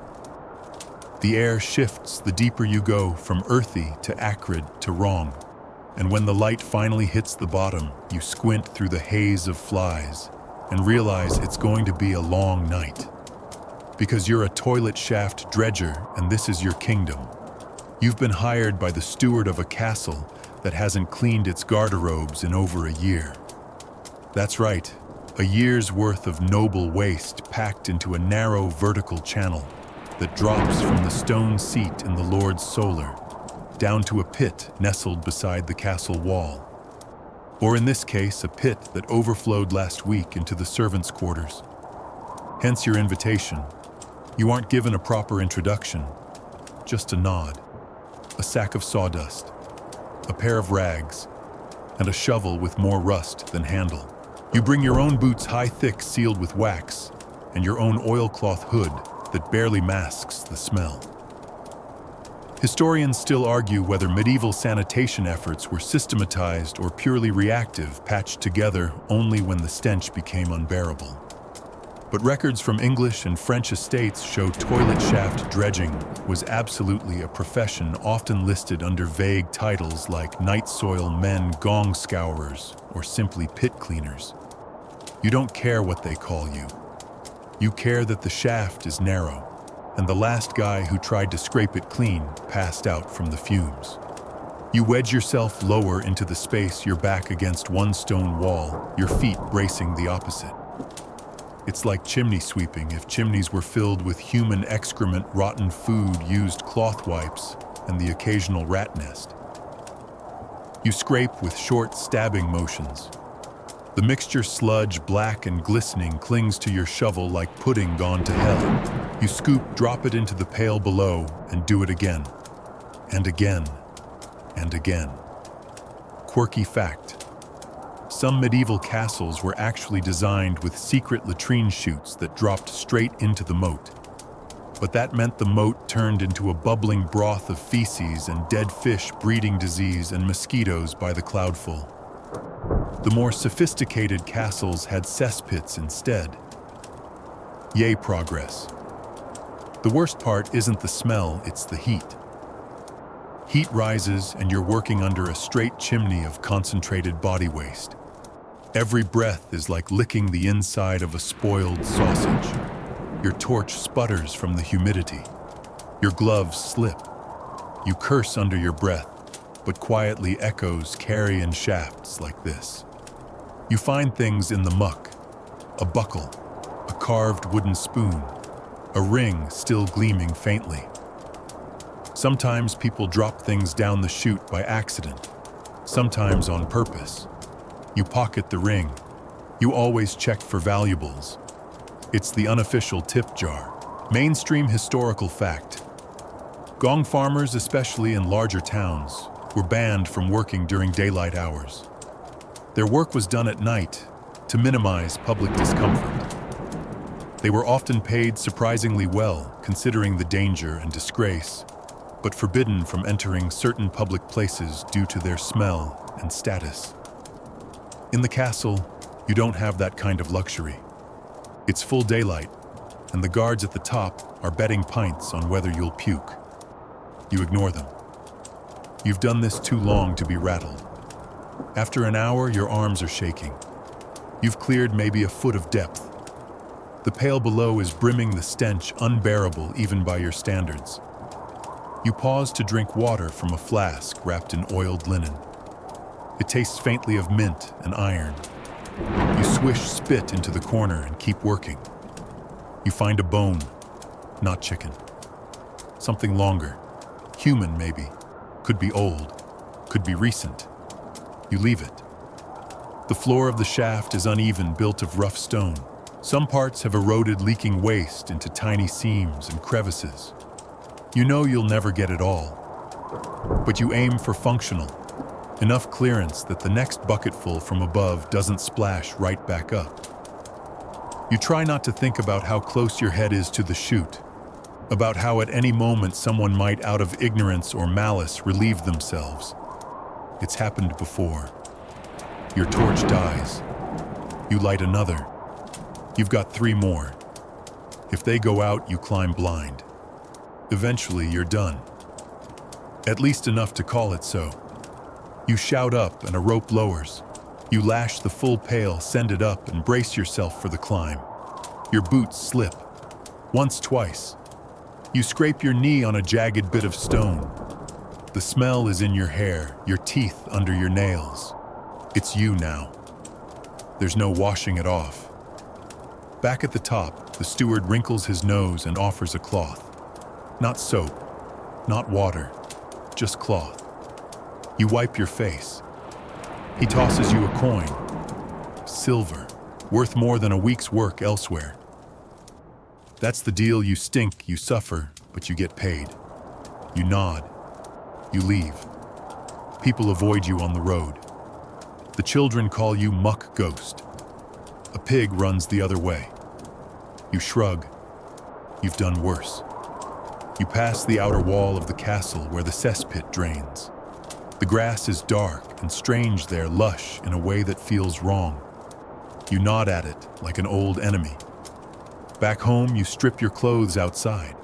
The air shifts the deeper you go, from earthy to acrid to wrong. And when the light finally hits the bottom, you squint through the haze of flies and realize it's going to be a long night. Because you're a toilet shaft dredger, and this is your kingdom. You've been hired by the steward of a castle that hasn't cleaned its garderobes in over a year. That's right, a year's worth of noble waste packed into a narrow vertical channel that drops from the stone seat in the Lord's solar down to a pit nestled beside the castle wall. Or in this case, a pit that overflowed last week into the servants' quarters. Hence your invitation. You aren't given a proper introduction, just a nod, a sack of sawdust, a pair of rags, and a shovel with more rust than handle. You bring your own boots high-thick sealed with wax, and your own oilcloth hood that barely masks the smell. Historians still argue whether medieval sanitation efforts were systematized or purely reactive, patched together only when the stench became unbearable. But records from English and French estates show toilet shaft dredging was absolutely a profession, often listed under vague titles like night soil men, gong scourers, or simply pit cleaners. You don't care what they call you. You care that the shaft is narrow, and the last guy who tried to scrape it clean passed out from the fumes. You wedge yourself lower into the space, your back against one stone wall, your feet bracing the opposite. It's like chimney sweeping if chimneys were filled with human excrement, rotten food, used cloth wipes, and the occasional rat nest. You scrape with short stabbing motions. The mixture, sludge, black and glistening, clings to your shovel like pudding gone to hell. You scoop, drop it into the pail below, and do it again, and again, and again. Quirky fact: some medieval castles were actually designed with secret latrine chutes that dropped straight into the moat. But that meant the moat turned into a bubbling broth of feces and dead fish, breeding disease and mosquitoes by the cloudful. The more sophisticated castles had cesspits instead. Yay, progress. The worst part isn't the smell, it's the heat. Heat rises and you're working under a straight chimney of concentrated body waste. Every breath is like licking the inside of a spoiled sausage. Your torch sputters from the humidity. Your gloves slip. You curse under your breath, but quietly echoes carry in shafts like this. You find things in the muck: a buckle, a carved wooden spoon, a ring still gleaming faintly. Sometimes people drop things down the chute by accident, sometimes on purpose. You pocket the ring. You always check for valuables. It's the unofficial tip jar. Mainstream historical fact: gong farmers, especially in larger towns, were banned from working during daylight hours. Their work was done at night to minimize public discomfort. They were often paid surprisingly well, considering the danger and disgrace, but forbidden from entering certain public places due to their smell and status. In the castle, you don't have that kind of luxury. It's full daylight, and the guards at the top are betting pints on whether you'll puke. You ignore them. You've done this too long to be rattled. After an hour, your arms are shaking. You've cleared maybe a foot of depth. The pail below is brimming, the stench unbearable even by your standards. You pause to drink water from a flask wrapped in oiled linen. It tastes faintly of mint and iron. You swish spit into the corner and keep working. You find a bone, not chicken. Something longer, human maybe, could be old, could be recent. You leave it. The floor of the shaft is uneven, built of rough stone. Some parts have eroded, leaking waste into tiny seams and crevices. You know you'll never get it all, but you aim for functional, enough clearance that the next bucketful from above doesn't splash right back up. You try not to think about how close your head is to the chute, about how at any moment someone might, out of ignorance or malice, relieve themselves. It's happened before. Your torch dies. You light another. You've got 3 more. If they go out, you climb blind. Eventually, you're done. At least enough to call it so. You shout up and a rope lowers. You lash the full pail, send it up, and brace yourself for the climb. Your boots slip. Once, twice. You scrape your knee on a jagged bit of stone. The smell is in your hair, your teeth under your nails. It's you now. There's no washing it off. Back at the top, the steward wrinkles his nose and offers a cloth. Not soap, not water, just cloth. You wipe your face. He tosses you a coin. Silver, worth more than a week's work elsewhere. That's the deal. You stink, you suffer, but you get paid. You nod. You leave. People avoid you on the road. The children call you muck ghost. A pig runs the other way. You shrug. You've done worse. You pass the outer wall of the castle where the cesspit drains. The grass is dark and strange there, lush in a way that feels wrong. You nod at it like an old enemy. Back home, you strip your clothes outside.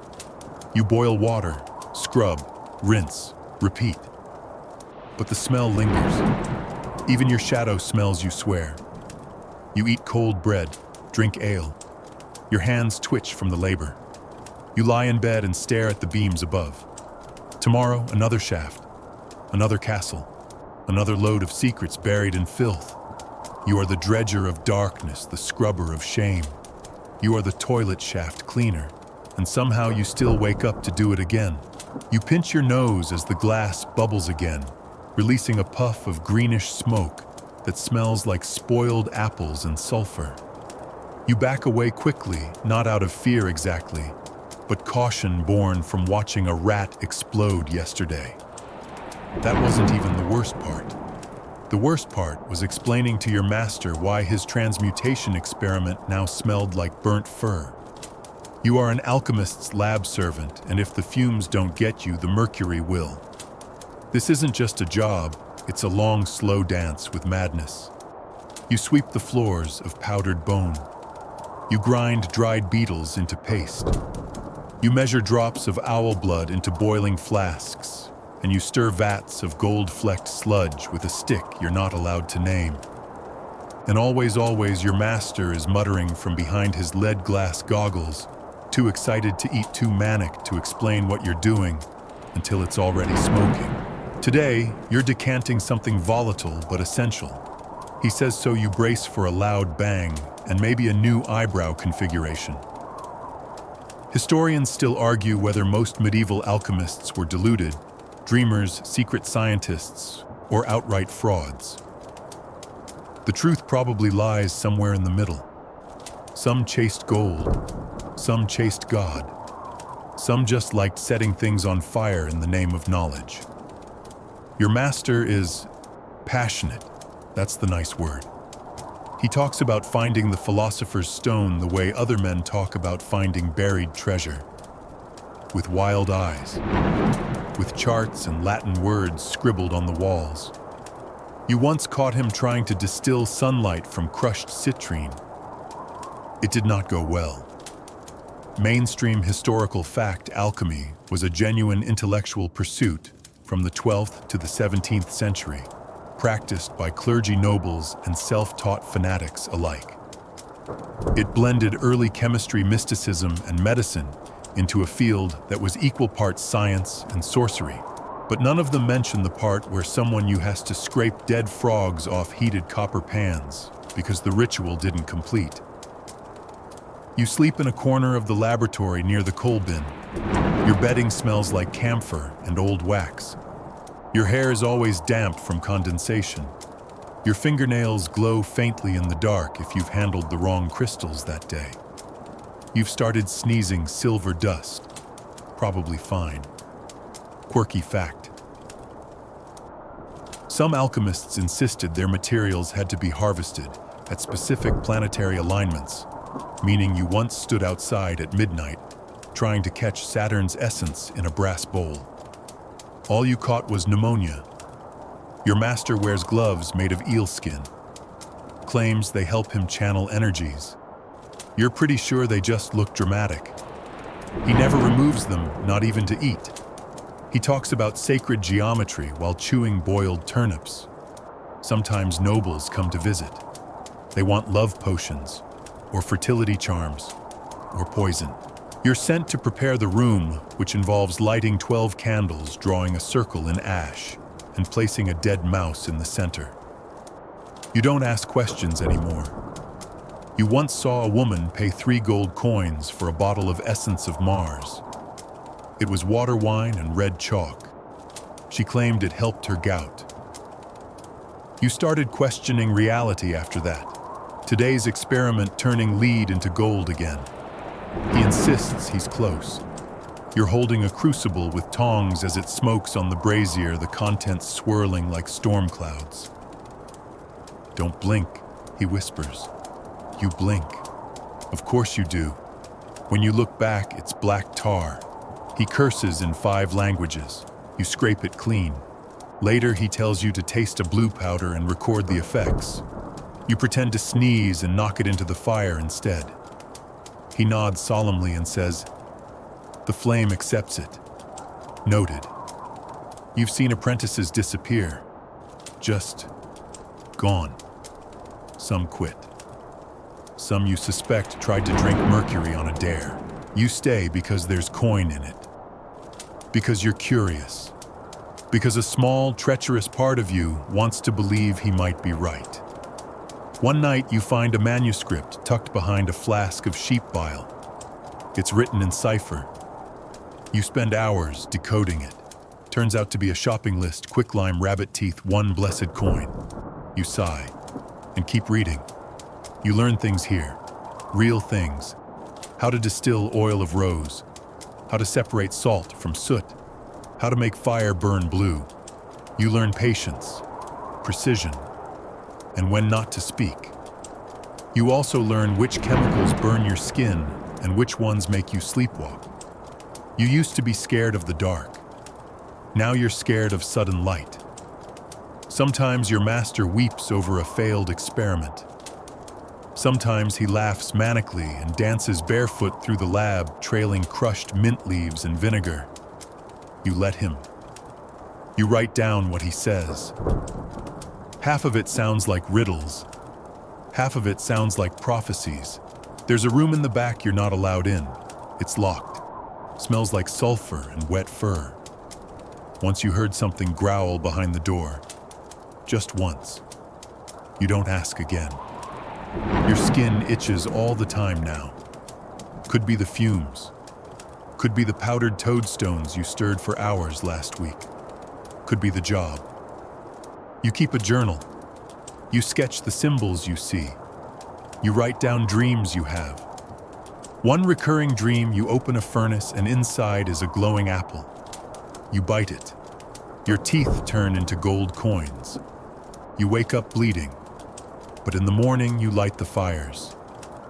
You boil water, scrub, rinse, repeat. But the smell lingers. Even your shadow smells, you swear. You eat cold bread, drink ale. Your hands twitch from the labor. You lie in bed and stare at the beams above. Tomorrow, another shaft, another castle, another load of secrets buried in filth. You are the dredger of darkness, the scrubber of shame. You are the toilet shaft cleaner, and somehow you still wake up to do it again. You pinch your nose as the glass bubbles again, releasing a puff of greenish smoke that smells like spoiled apples and sulfur. You back away quickly, not out of fear exactly, but caution born from watching a rat explode yesterday. That wasn't even the worst part. The worst part was explaining to your master why his transmutation experiment now smelled like burnt fur. You are an alchemist's lab servant, and if the fumes don't get you, the mercury will. This isn't just a job, it's a long, slow dance with madness. You sweep the floors of powdered bone. You grind dried beetles into paste. You measure drops of owl blood into boiling flasks, and you stir vats of gold-flecked sludge with a stick you're not allowed to name. And always, your master is muttering from behind his lead glass goggles, too excited to eat, too manic to explain what you're doing until it's already smoking. Today, you're decanting something volatile but essential. He says so. You brace for a loud bang and maybe a new eyebrow configuration. Historians still argue whether most medieval alchemists were deluded, dreamers, secret scientists, or outright frauds. The truth probably lies somewhere in the middle. Some chased gold, some chased God, some just liked setting things on fire in the name of knowledge. Your master is passionate. That's the nice word. He talks about finding the philosopher's stone the way other men talk about finding buried treasure. With wild eyes, with charts and Latin words scribbled on the walls. You once caught him trying to distill sunlight from crushed citrine. It did not go well. Mainstream historical fact, alchemy was a genuine intellectual pursuit from the 12th to the 17th century, practiced by clergy nobles and self-taught fanatics alike. It blended early chemistry, mysticism, and medicine into a field that was equal parts science and sorcery. But none of them mention the part where someone you has to scrape dead frogs off heated copper pans because the ritual didn't complete. You sleep in a corner of the laboratory near the coal bin. Your bedding smells like camphor and old wax. Your hair is always damp from condensation. Your fingernails glow faintly in the dark if you've handled the wrong crystals that day. You've started sneezing silver dust. Probably fine. Quirky fact. Some alchemists insisted their materials had to be harvested at specific planetary alignments, meaning you once stood outside at midnight trying to catch Saturn's essence in a brass bowl. All you caught was pneumonia. Your master wears gloves made of eel skin. Claims they help him channel energies. You're pretty sure they just look dramatic. He never removes them, not even to eat. He talks about sacred geometry while chewing boiled turnips. Sometimes nobles come to visit. They want love potions, or fertility charms, or poison. You're sent to prepare the room, which involves lighting 12 candles, drawing a circle in ash, and placing a dead mouse in the center. You don't ask questions anymore. You once saw a woman pay 3 gold coins for a bottle of essence of Mars. It was water wine and red chalk. She claimed it helped her gout. You started questioning reality after that. Today's experiment turning lead into gold again. He insists he's close. You're holding a crucible with tongs as it smokes on the brazier, the contents swirling like storm clouds. "Don't blink," he whispers. You blink. Of course you do. When you look back, it's black tar. He curses in 5 languages. You scrape it clean. Later, he tells you to taste a blue powder and record the effects. You pretend to sneeze and knock it into the fire instead. He nods solemnly and says, "The flame accepts it." Noted. You've seen apprentices disappear. Just gone. Some quit. Some you suspect tried to drink mercury on a dare. You stay because there's coin in it. Because you're curious. Because a small, treacherous part of you wants to believe he might be right. One night you find a manuscript tucked behind a flask of sheep bile. It's written in cipher. You spend hours decoding it. Turns out to be a shopping list, quicklime, rabbit teeth, 1 blessed coin. You sigh and keep reading. You learn things here, real things. How to distill oil of rose, how to separate salt from soot, how to make fire burn blue. You learn patience, precision, and when not to speak. You also learn which chemicals burn your skin and which ones make you sleepwalk. You used to be scared of the dark. Now you're scared of sudden light. Sometimes your master weeps over a failed experiment. Sometimes he laughs manically and dances barefoot through the lab, trailing crushed mint leaves and vinegar. You let him. You write down what he says. Half of it sounds like riddles. Half of it sounds like prophecies. There's a room in the back you're not allowed in. It's locked. Smells like sulfur and wet fur. Once you heard something growl behind the door. Just once. You don't ask again. Your skin itches all the time now. Could be the fumes. Could be the powdered toadstones you stirred for hours last week. Could be the job. You keep a journal. You sketch the symbols you see. You write down dreams you have. One recurring dream, you open a furnace and inside is a glowing apple. You bite it. Your teeth turn into gold coins. You wake up bleeding. But in the morning, you light the fires.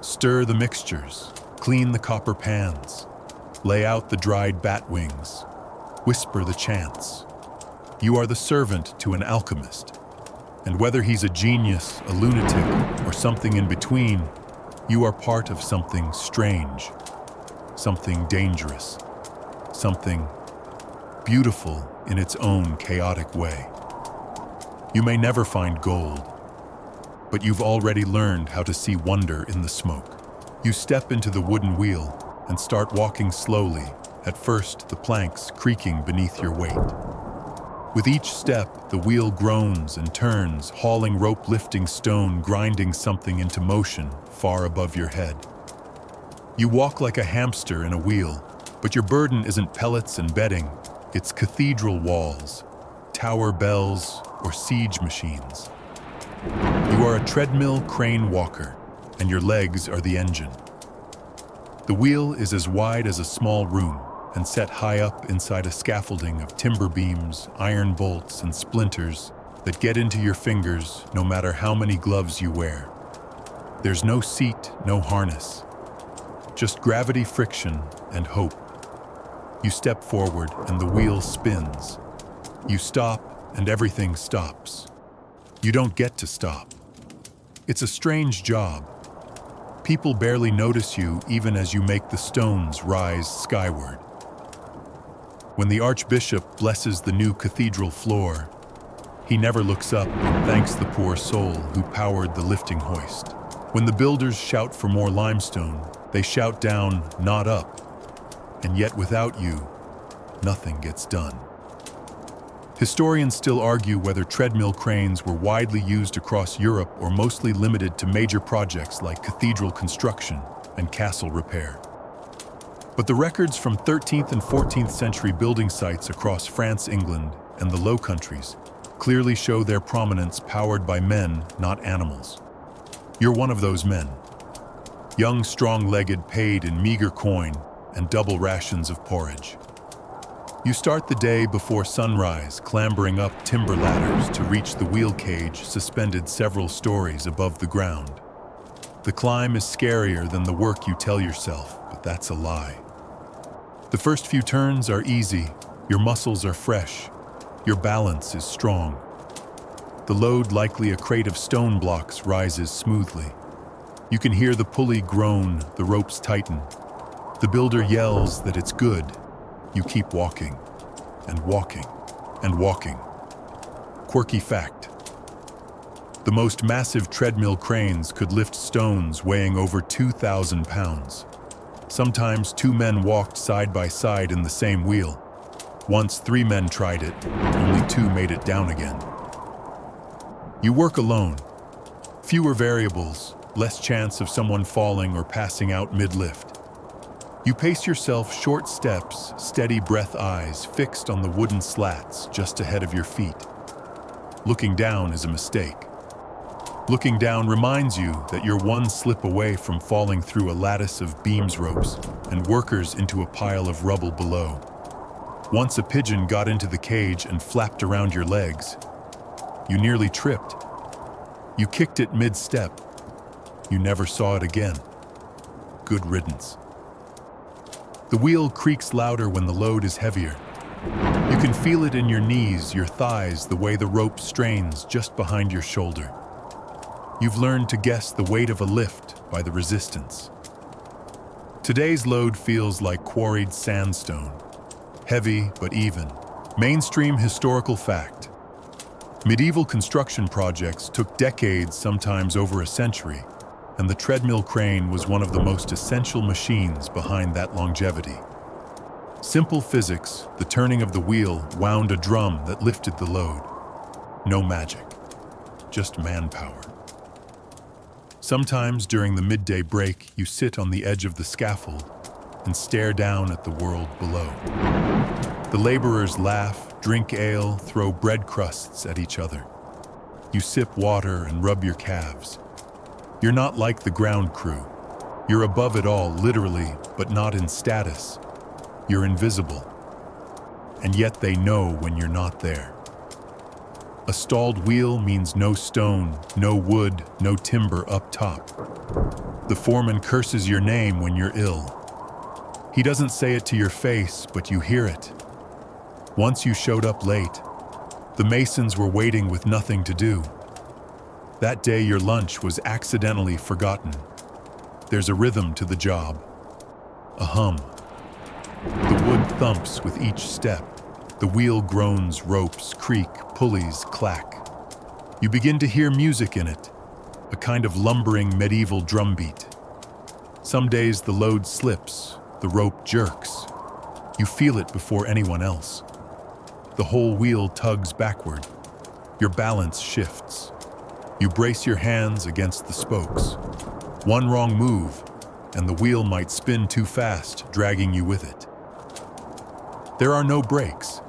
Stir the mixtures. Clean the copper pans. Lay out the dried bat wings. Whisper the chants. You are the servant to an alchemist. And whether he's a genius, a lunatic, or something in between, you are part of something strange, something dangerous, something beautiful in its own chaotic way. You may never find gold, but you've already learned how to see wonder in the smoke. You step into the wooden wheel and start walking slowly, at first the planks creaking beneath your weight. With each step, the wheel groans and turns, hauling rope, lifting stone, grinding something into motion far above your head. You walk like a hamster in a wheel, but your burden isn't pellets and bedding, it's cathedral walls, tower bells, or siege machines. You are a treadmill crane walker, and your legs are the engine. The wheel is as wide as a small room, and set high up inside a scaffolding of timber beams, iron bolts, and splinters that get into your fingers no matter how many gloves you wear. There's no seat, no harness, just gravity, friction, and hope. You step forward and the wheel spins. You stop and everything stops. You don't get to stop. It's a strange job. People barely notice you even as you make the stones rise skyward. When the Archbishop blesses the new cathedral floor, he never looks up and thanks the poor soul who powered the lifting hoist. When the builders shout for more limestone, they shout down, not up. And yet without you, nothing gets done. Historians still argue whether treadmill cranes were widely used across Europe or mostly limited to major projects like cathedral construction and castle repair. But the records from 13th and 14th century building sites across France, England, and the Low Countries clearly show their prominence powered by men, not animals. You're one of those men. Young, strong-legged paid in meager coin and double rations of porridge. You start the day before sunrise, clambering up timber ladders to reach the wheel cage suspended several stories above the ground. The climb is scarier than the work you tell yourself, but that's a lie. The first few turns are easy, your muscles are fresh, your balance is strong. The load, likely a crate of stone blocks, rises smoothly. You can hear the pulley groan, the ropes tighten. The builder yells that it's good. You keep walking, and walking, and walking. Quirky fact: the most massive treadmill cranes could lift stones weighing over 2,000 pounds. Sometimes 2 men walked side by side in the same wheel. Once 3 men tried it, only 2 made it down again. You work alone. Fewer variables, less chance of someone falling or passing out mid-lift. You pace yourself short steps, steady breath, eyes fixed on the wooden slats just ahead of your feet. Looking down is a mistake. Looking down reminds you that you're one slip away from falling through a lattice of beams, ropes, and workers into a pile of rubble below. Once a pigeon got into the cage and flapped around your legs. You nearly tripped. You kicked it mid-step. You never saw it again. Good riddance. The wheel creaks louder when the load is heavier. You can feel it in your knees, your thighs, the way the rope strains just behind your shoulder. You've learned to guess the weight of a lift by the resistance. Today's load feels like quarried sandstone. Heavy but even. Mainstream historical fact. Medieval construction projects took decades, sometimes over a century, and the treadmill crane was one of the most essential machines behind that longevity. Simple physics, the turning of the wheel wound a drum that lifted the load. No magic, just manpower. Sometimes during the midday break, you sit on the edge of the scaffold and stare down at the world below. The laborers laugh, drink ale, throw bread crusts at each other. You sip water and rub your calves. You're not like the ground crew. You're above it all, literally, but not in status. You're invisible. And yet they know when you're not there. A stalled wheel means no stone, no wood, no timber up top. The foreman curses your name when you're ill. He doesn't say it to your face, but you hear it. Once you showed up late. The masons were waiting with nothing to do. That day your lunch was accidentally forgotten. There's a rhythm to the job. A hum. The wood thumps with each step. The wheel groans, ropes creak, pulleys clack. You begin to hear music in it, a kind of lumbering medieval drumbeat. Some days the load slips, the rope jerks. You feel it before anyone else. The whole wheel tugs backward. Your balance shifts. You brace your hands against the spokes. One wrong move, and the wheel might spin too fast, dragging you with it. There are no brakes.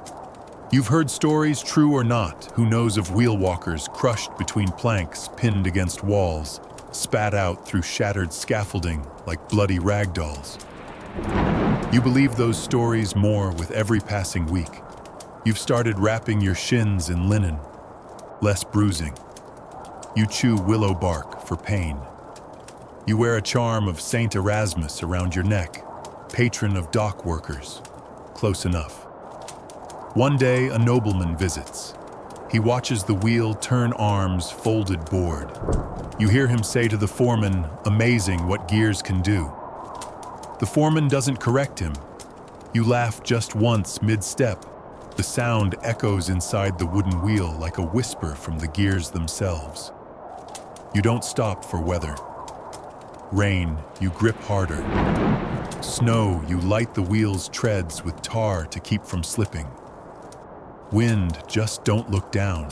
You've heard stories, true or not, who knows of wheel walkers crushed between planks, pinned against walls, spat out through shattered scaffolding like bloody rag dolls. You believe those stories more with every passing week. You've started wrapping your shins in linen. Less bruising. You chew willow bark for pain. You wear a charm of Saint Erasmus around your neck, patron of dock workers. Close enough. One day, a nobleman visits. He watches the wheel turn arms, folded board. You hear him say to the foreman, "Amazing what gears can do." The foreman doesn't correct him. You laugh just once mid-step. The sound echoes inside the wooden wheel like a whisper from the gears themselves. You don't stop for weather. Rain, you grip harder. Snow, you light the wheel's treads with tar to keep from slipping. Wind, just don't look down.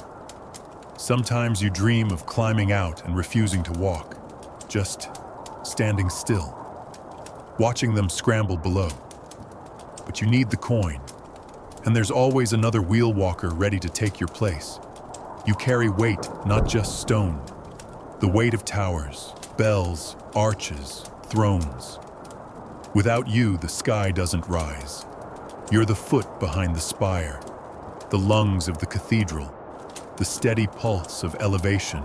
Sometimes you dream of climbing out and refusing to walk, just standing still, watching them scramble below. But you need the coin, and there's always another wheel walker ready to take your place. You carry weight, not just stone. The weight of towers, bells, arches, thrones. Without you, the sky doesn't rise. You're the foot behind the spire, the lungs of the cathedral, the steady pulse of elevation.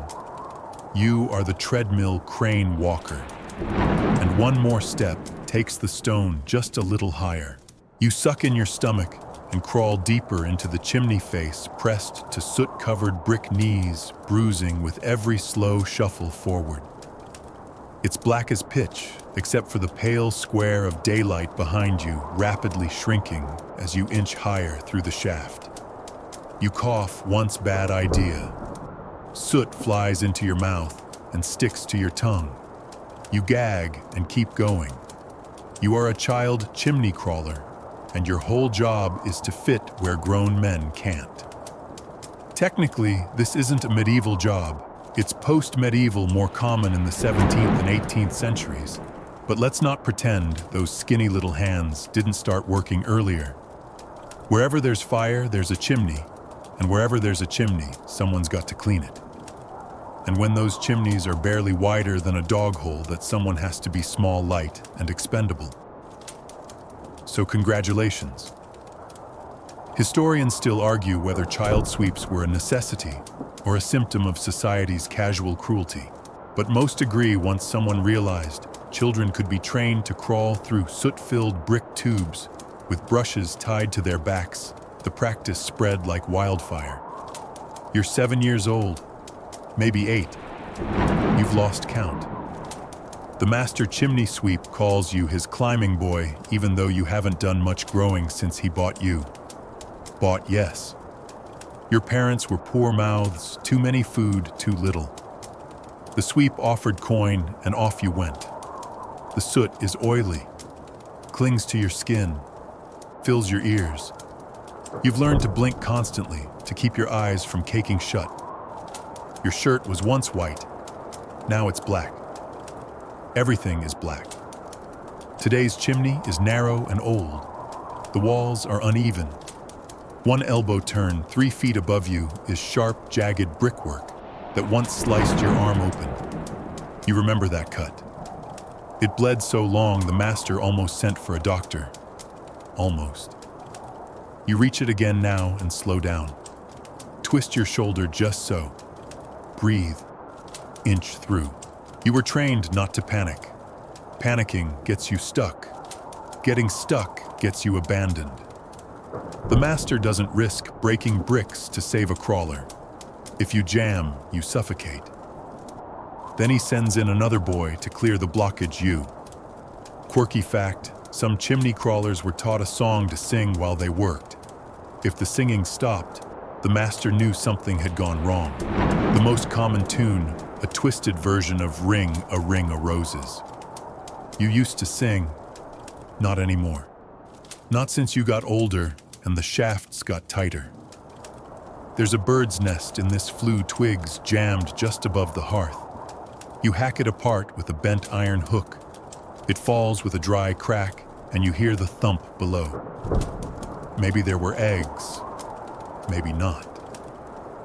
You are the treadmill crane walker. And one more step takes the stone just a little higher. You suck in your stomach and crawl deeper into the chimney face, pressed to soot-covered brick knees, bruising with every slow shuffle forward. It's black as pitch, except for the pale square of daylight behind you, rapidly shrinking as you inch higher through the shaft. You cough once bad idea. Soot flies into your mouth and sticks to your tongue. You gag and keep going. You are a child chimney crawler, and your whole job is to fit where grown men can't. Technically, this isn't a medieval job. It's post-medieval, more common in the 17th and 18th centuries. But let's not pretend those skinny little hands didn't start working earlier. Wherever there's fire, there's a chimney. And wherever there's a chimney, someone's got to clean it. And when those chimneys are barely wider than a dog hole, that someone has to be small, light, and expendable. So congratulations. Historians still argue whether child sweeps were a necessity or a symptom of society's casual cruelty. But most agree once someone realized children could be trained to crawl through soot-filled brick tubes with brushes tied to their backs, the practice spread like wildfire. You're 7 years old, maybe 8. You've lost count. The master chimney sweep calls you his climbing boy, even though you haven't done much growing since he bought you. Bought, yes. Your parents were poor mouths, too many food, too little. The sweep offered coin, and off you went. The soot is oily, clings to your skin, fills your ears. You've learned to blink constantly to keep your eyes from caking shut. Your shirt was once white, now it's black. Everything is black. Today's chimney is narrow and old. The walls are uneven. One elbow turn 3 feet above you is sharp, jagged brickwork that once sliced your arm open. You remember that cut. It bled so long the master almost sent for a doctor. Almost. You reach it again now and slow down. Twist your shoulder just so. Breathe. Inch through. You were trained not to panic. Panicking gets you stuck. Getting stuck gets you abandoned. The master doesn't risk breaking bricks to save a crawler. If you jam, you suffocate. Then he sends in another boy to clear the blockage you. Quirky fact, some chimney crawlers were taught a song to sing while they worked. If the singing stopped, the master knew something had gone wrong. The most common tune, a twisted version of Ring a Ring of Roses. You used to sing, not anymore. Not since you got older and the shafts got tighter. There's a bird's nest in this flue twigs jammed just above the hearth. You hack it apart with a bent iron hook. It falls with a dry crack and you hear the thump below. Maybe there were eggs, maybe not.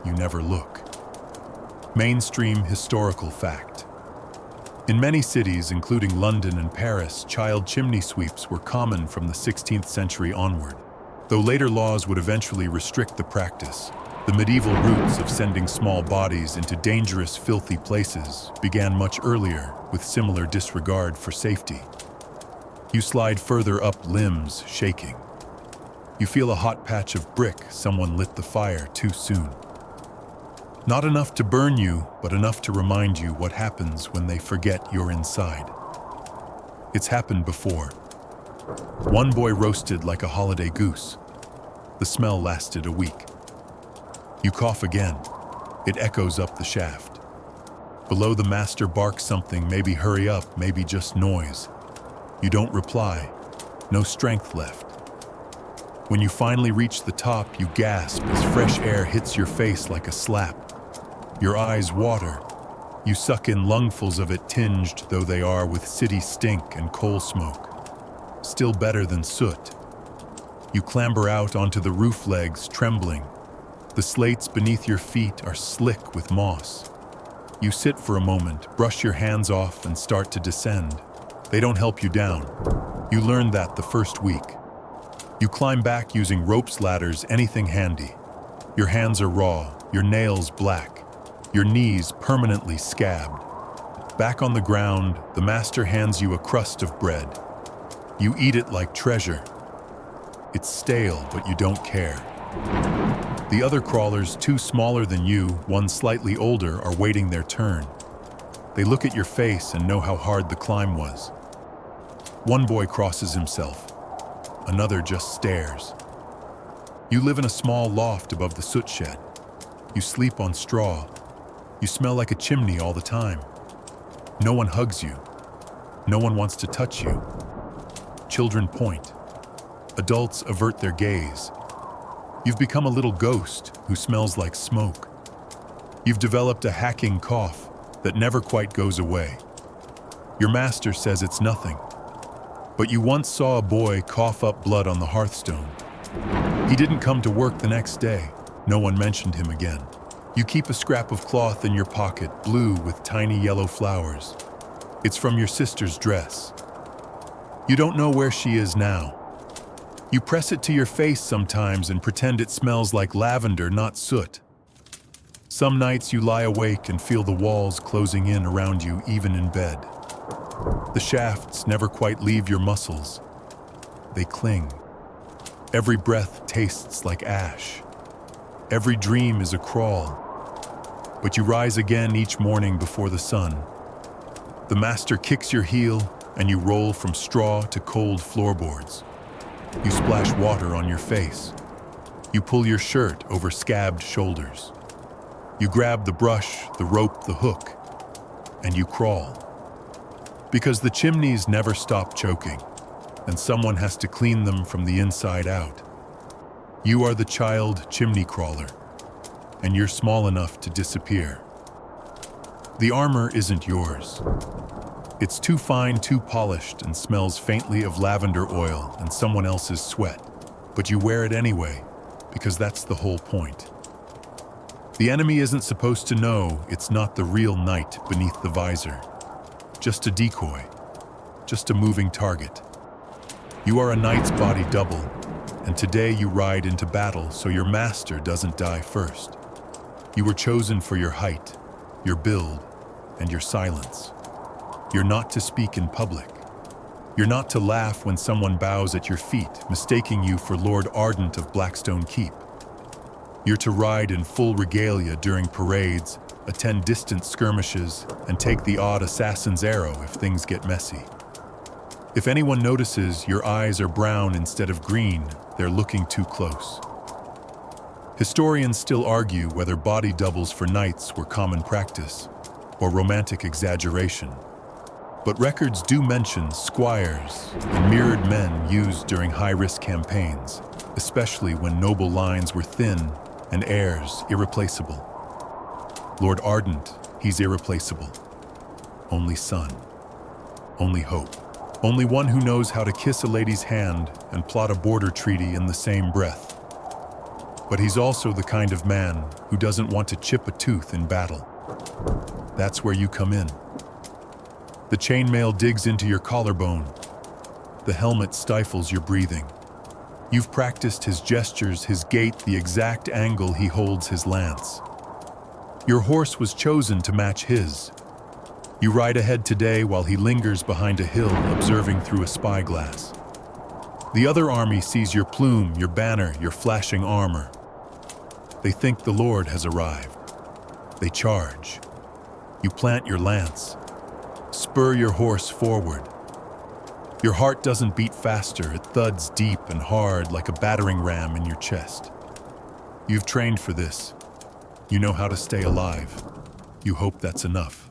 You never look. Mainstream historical fact. In many cities, including London and Paris, child chimney sweeps were common from the 16th century onward. Though later laws would eventually restrict the practice, the medieval roots of sending small bodies into dangerous, filthy places began much earlier with similar disregard for safety. You slide further up, limbs shaking. You feel a hot patch of brick, someone lit the fire too soon. Not enough to burn you, but enough to remind you what happens when they forget you're inside. It's happened before. One boy roasted like a holiday goose. The smell lasted a week. You cough again. It echoes up the shaft. Below, the master barks something, maybe hurry up, maybe just noise. You don't reply. No strength left. When you finally reach the top, you gasp as fresh air hits your face like a slap. Your eyes water. You suck in lungfuls of it, tinged though they are with city stink and coal smoke. Still better than soot. You clamber out onto the roof legs, trembling. The slates beneath your feet are slick with moss. You sit for a moment, brush your hands off, and start to descend. They don't help you down. You learn that the first week. You climb back using ropes, ladders, anything handy. Your hands are raw, your nails black, your knees permanently scabbed. Back on the ground, the master hands you a crust of bread. You eat it like treasure. It's stale, but you don't care. The other crawlers, two smaller than you, one slightly older, are waiting their turn. They look at your face and know how hard the climb was. One boy crosses himself. Another just stares. You live in a small loft above the soot shed. You sleep on straw. You smell like a chimney all the time. No one hugs you. No one wants to touch you. Children point. Adults avert their gaze. You've become a little ghost who smells like smoke. You've developed a hacking cough that never quite goes away. Your master says it's nothing, but you once saw a boy cough up blood on the hearthstone. He didn't come to work the next day. No one mentioned him again. You keep a scrap of cloth in your pocket, blue with tiny yellow flowers. It's from your sister's dress. You don't know where she is now. You press it to your face sometimes and pretend it smells like lavender, not soot. Some nights you lie awake and feel the walls closing in around you, even in bed. The shafts never quite leave your muscles. They cling. Every breath tastes like ash. Every dream is a crawl. But you rise again each morning before the sun. The master kicks your heel and you roll from straw to cold floorboards. You splash water on your face. You pull your shirt over scabbed shoulders. You grab the brush, the rope, the hook, and you crawl. Because the chimneys never stop choking, and someone has to clean them from the inside out. You are the child chimney crawler, and you're small enough to disappear. The armor isn't yours. It's too fine, too polished, and smells faintly of lavender oil and someone else's sweat. But you wear it anyway, because that's the whole point. The enemy isn't supposed to know it's not the real knight beneath the visor. Just a decoy. Just a moving target. You are a knight's body double, and today you ride into battle so your master doesn't die first. You were chosen for your height, your build, and your silence. You're not to speak in public. You're not to laugh when someone bows at your feet, mistaking you for Lord Ardent of Blackstone Keep. You're to ride in full regalia during parades, attend distant skirmishes, and take the odd assassin's arrow if things get messy. If anyone notices your eyes are brown instead of green, they're looking too close. Historians still argue whether body doubles for knights were common practice or romantic exaggeration. But records do mention squires and mirrored men used during high-risk campaigns, especially when noble lines were thin and heirs irreplaceable. Lord Ardent, he's irreplaceable. Only son. Only hope. Only one who knows how to kiss a lady's hand and plot a border treaty in the same breath. But he's also the kind of man who doesn't want to chip a tooth in battle. That's where you come in. The chainmail digs into your collarbone. The helmet stifles your breathing. You've practiced his gestures, his gait, the exact angle he holds his lance. Your horse was chosen to match his. You ride ahead today while he lingers behind a hill, observing through a spyglass. The other army sees your plume, your banner, your flashing armor. They think the Lord has arrived. They charge. You plant your lance. Spur your horse forward. Your heart doesn't beat faster, it thuds deep and hard like a battering ram in your chest. You've trained for this. You know how to stay alive. You hope that's enough.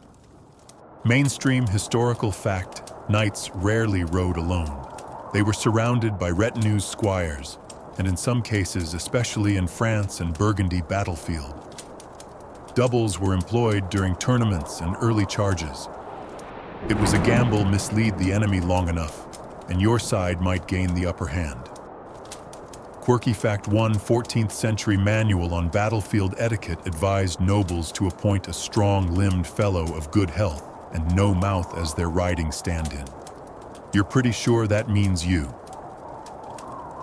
Mainstream historical fact, knights rarely rode alone. They were surrounded by retinues, squires, and in some cases, especially in France and Burgundy battlefield. Doubles were employed during tournaments and early charges. It was a gamble mislead the enemy long enough, and your side might gain the upper hand. Quirky Fact 1 14th century manual on battlefield etiquette advised nobles to appoint a strong-limbed fellow of good health and no mouth as their riding stand-in. You're pretty sure that means you.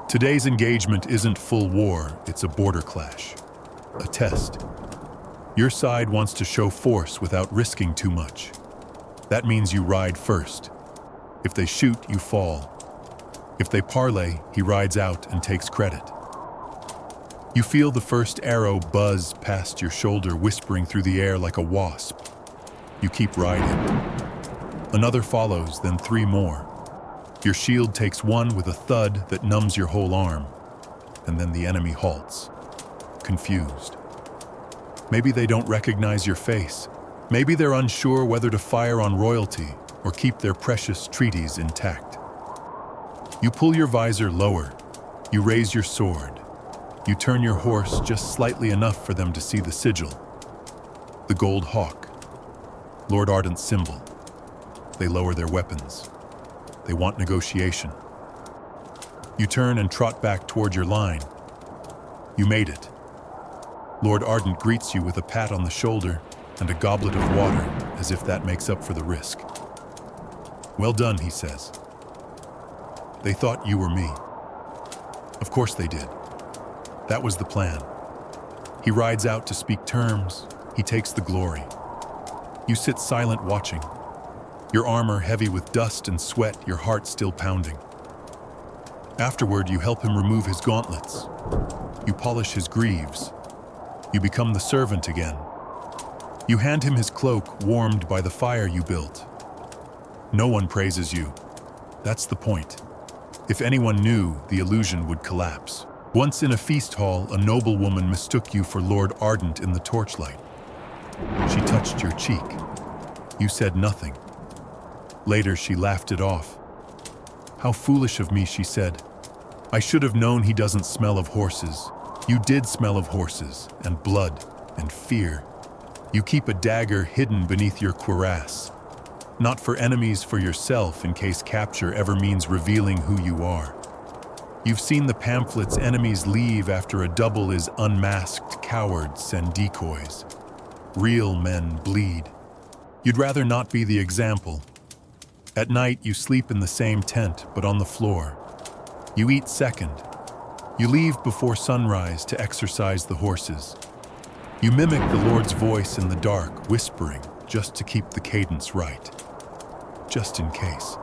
Today's engagement isn't full war, it's a border clash. A test. Your side wants to show force without risking too much. That means you ride first. If they shoot, you fall. If they parley, he rides out and takes credit. You feel the first arrow buzz past your shoulder, whispering through the air like a wasp. You keep riding. Another follows, then 3 more. Your shield takes one with a thud that numbs your whole arm, and then the enemy halts, confused. Maybe they don't recognize your face. Maybe they're unsure whether to fire on royalty or keep their precious treaties intact. You pull your visor lower. You raise your sword. You turn your horse just slightly enough for them to see the sigil. The gold hawk. Lord Ardent's symbol. They lower their weapons. They want negotiation. You turn and trot back toward your line. You made it. Lord Ardent greets you with a pat on the shoulder and a goblet of water, as if that makes up for the risk. Well done, he says. They thought you were me. Of course they did. That was the plan. He rides out to speak terms. He takes the glory. You sit silent watching. Your armor heavy with dust and sweat, your heart still pounding. Afterward, you help him remove his gauntlets. You polish his greaves. You become the servant again. You hand him his cloak, warmed by the fire you built. No one praises you. That's the point. If anyone knew, the illusion would collapse. Once in a feast hall, a noblewoman mistook you for Lord Ardent in the torchlight. She touched your cheek. You said nothing. Later, she laughed it off. How foolish of me, she said. I should have known he doesn't smell of horses. You did smell of horses, and blood, and fear. You keep a dagger hidden beneath your cuirass. Not for enemies, for yourself, in case capture ever means revealing who you are. You've seen the pamphlets enemies leave after a double is unmasked cowards and decoys. Real men bleed. You'd rather not be the example. At night, you sleep in the same tent, but on the floor. You eat second. You leave before sunrise to exercise the horses. You mimic the Lord's voice in the dark, whispering, just to keep the cadence right. Just in case.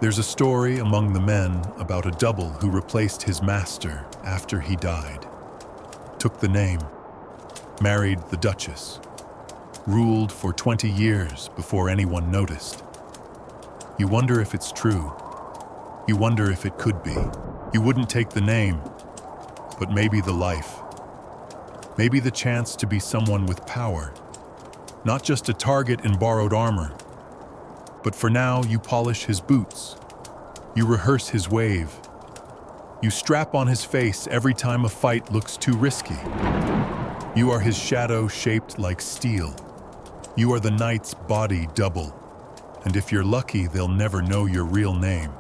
There's a story among the men about a double who replaced his master after he died. Took the name, married the Duchess, ruled for 20 years before anyone noticed. You wonder if it's true. You wonder if it could be. You wouldn't take the name, but maybe the life. Maybe the chance to be someone with power. Not just a target in borrowed armor. But for now, you polish his boots. You rehearse his wave. You strap on his face every time a fight looks too risky. You are his shadow shaped like steel. You are the knight's body double. And if you're lucky, they'll never know your real name.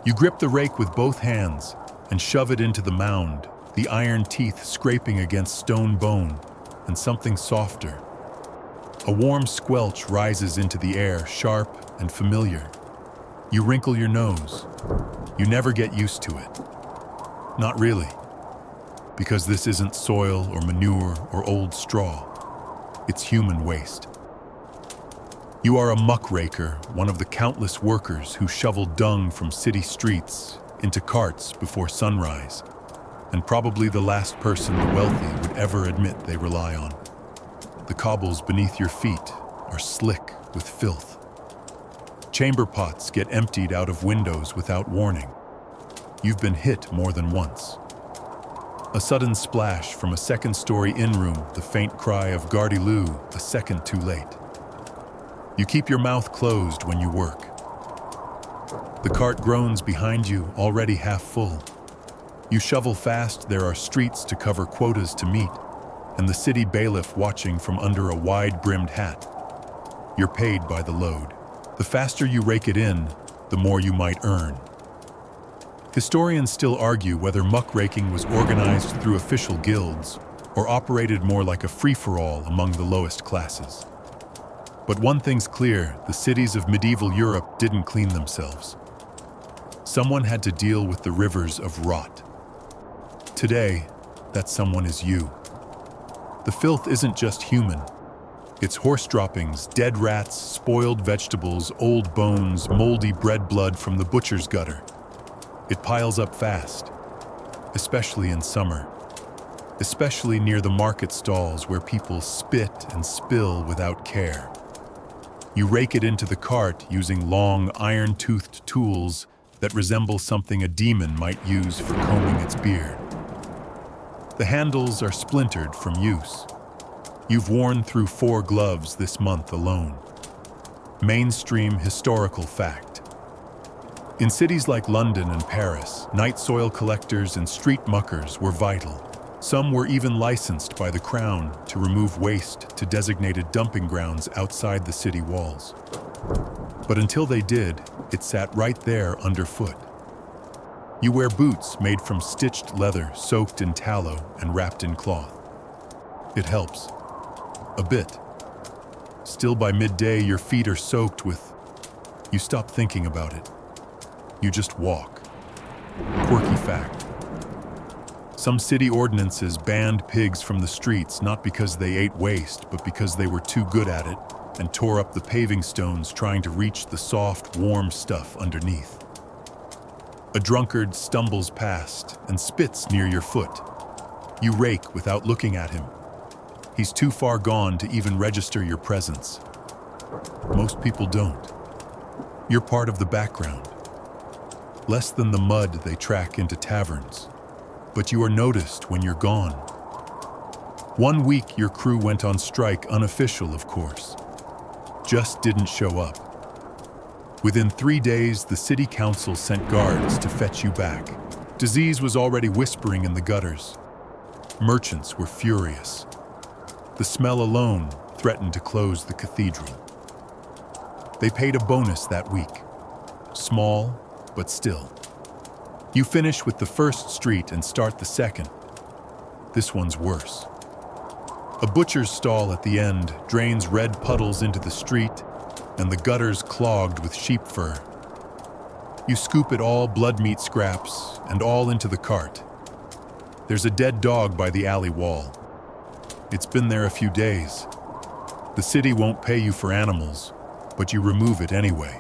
You grip the rake with both hands and shove it into the mound, the iron teeth scraping against stone bone and something softer. A warm squelch rises into the air, sharp and familiar. You wrinkle your nose. You never get used to it. Not really. Because this isn't soil or manure or old straw. It's human waste. You are a muckraker, one of the countless workers who shovel dung from city streets into carts before sunrise, and probably the last person the wealthy would ever admit they rely on. The cobbles beneath your feet are slick with filth. Chamber pots get emptied out of windows without warning. You've been hit more than once. A sudden splash from a second-story in-room, the faint cry of Gardyloo a second too late. You keep your mouth closed when you work. The cart groans behind you, already half full. You shovel fast, there are streets to cover, quotas to meet, and the city bailiff watching from under a wide-brimmed hat. You're paid by the load. The faster you rake it in, the more you might earn. Historians still argue whether muckraking was organized through official guilds or operated more like a free-for-all among the lowest classes. But one thing's clear, the cities of medieval Europe didn't clean themselves. Someone had to deal with the rivers of rot. Today, that someone is you. The filth isn't just human. It's horse droppings, dead rats, spoiled vegetables, old bones, moldy bread blood from the butcher's gutter. It piles up fast, especially in summer, especially near the market stalls where people spit and spill without care. You rake it into the cart using long, iron-toothed tools that resemble something a demon might use for combing its beard. The handles are splintered from use. You've worn through 4 gloves this month alone. Mainstream historical fact. In cities like London and Paris, night soil collectors and street muckers were vital. Some were even licensed by the Crown to remove waste to designated dumping grounds outside the city walls. But until they did, it sat right there underfoot. You wear boots made from stitched leather soaked in tallow and wrapped in cloth. It helps. A bit. Still by midday, your feet are soaked with... You stop thinking about it. You just walk. Quirky fact. Some city ordinances banned pigs from the streets not because they ate waste, but because they were too good at it and tore up the paving stones trying to reach the soft, warm stuff underneath. A drunkard stumbles past and spits near your foot. You rake without looking at him. He's too far gone to even register your presence. Most people don't. You're part of the background. Less than the mud they track into taverns. But you are noticed when you're gone. One week your crew went on strike, unofficial of course. Just didn't show up. Within 3 days, the city council sent guards to fetch you back. Disease was already whispering in the gutters. Merchants were furious. The smell alone threatened to close the cathedral. They paid a bonus that week. Small, but still. You finish with the first street and start the second. This one's worse. A butcher's stall at the end drains red puddles into the street, and the gutters clogged with sheep fur. You scoop it all, blood meat scraps, and all into the cart. There's a dead dog by the alley wall. It's been there a few days. The city won't pay you for animals, but you remove it anyway.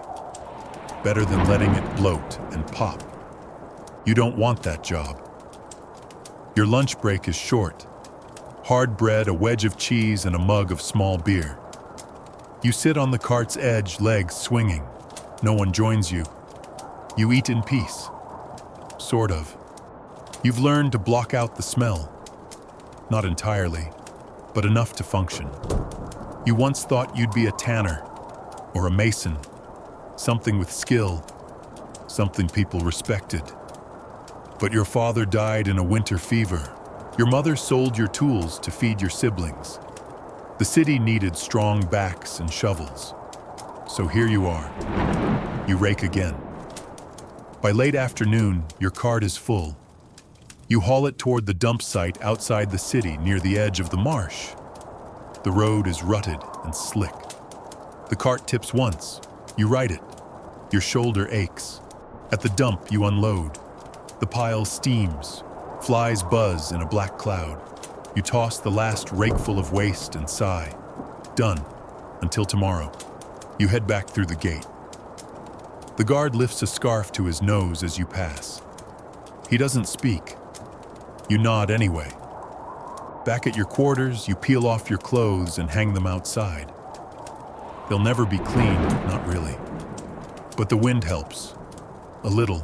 Better than letting it bloat and pop. You don't want that job. Your lunch break is short. Hard bread, a wedge of cheese, and a mug of small beer. You sit on the cart's edge, legs swinging. No one joins you. You eat in peace. Sort of. You've learned to block out the smell. Not entirely, but enough to function. You once thought you'd be a tanner or a mason, something with skill, something people respected. But your father died in a winter fever. Your mother sold your tools to feed your siblings. The city needed strong backs and shovels. So here you are. You rake again. By late afternoon, your cart is full. You haul it toward the dump site outside the city near the edge of the marsh. The road is rutted and slick. The cart tips once. You right it. Your shoulder aches. At the dump, you unload. The pile steams. Flies buzz in a black cloud. You toss the last rakeful of waste and sigh. Done. Until tomorrow. You head back through the gate. The guard lifts a scarf to his nose as you pass. He doesn't speak. You nod anyway. Back at your quarters, you peel off your clothes and hang them outside. They'll never be cleaned, not really. But the wind helps. A little.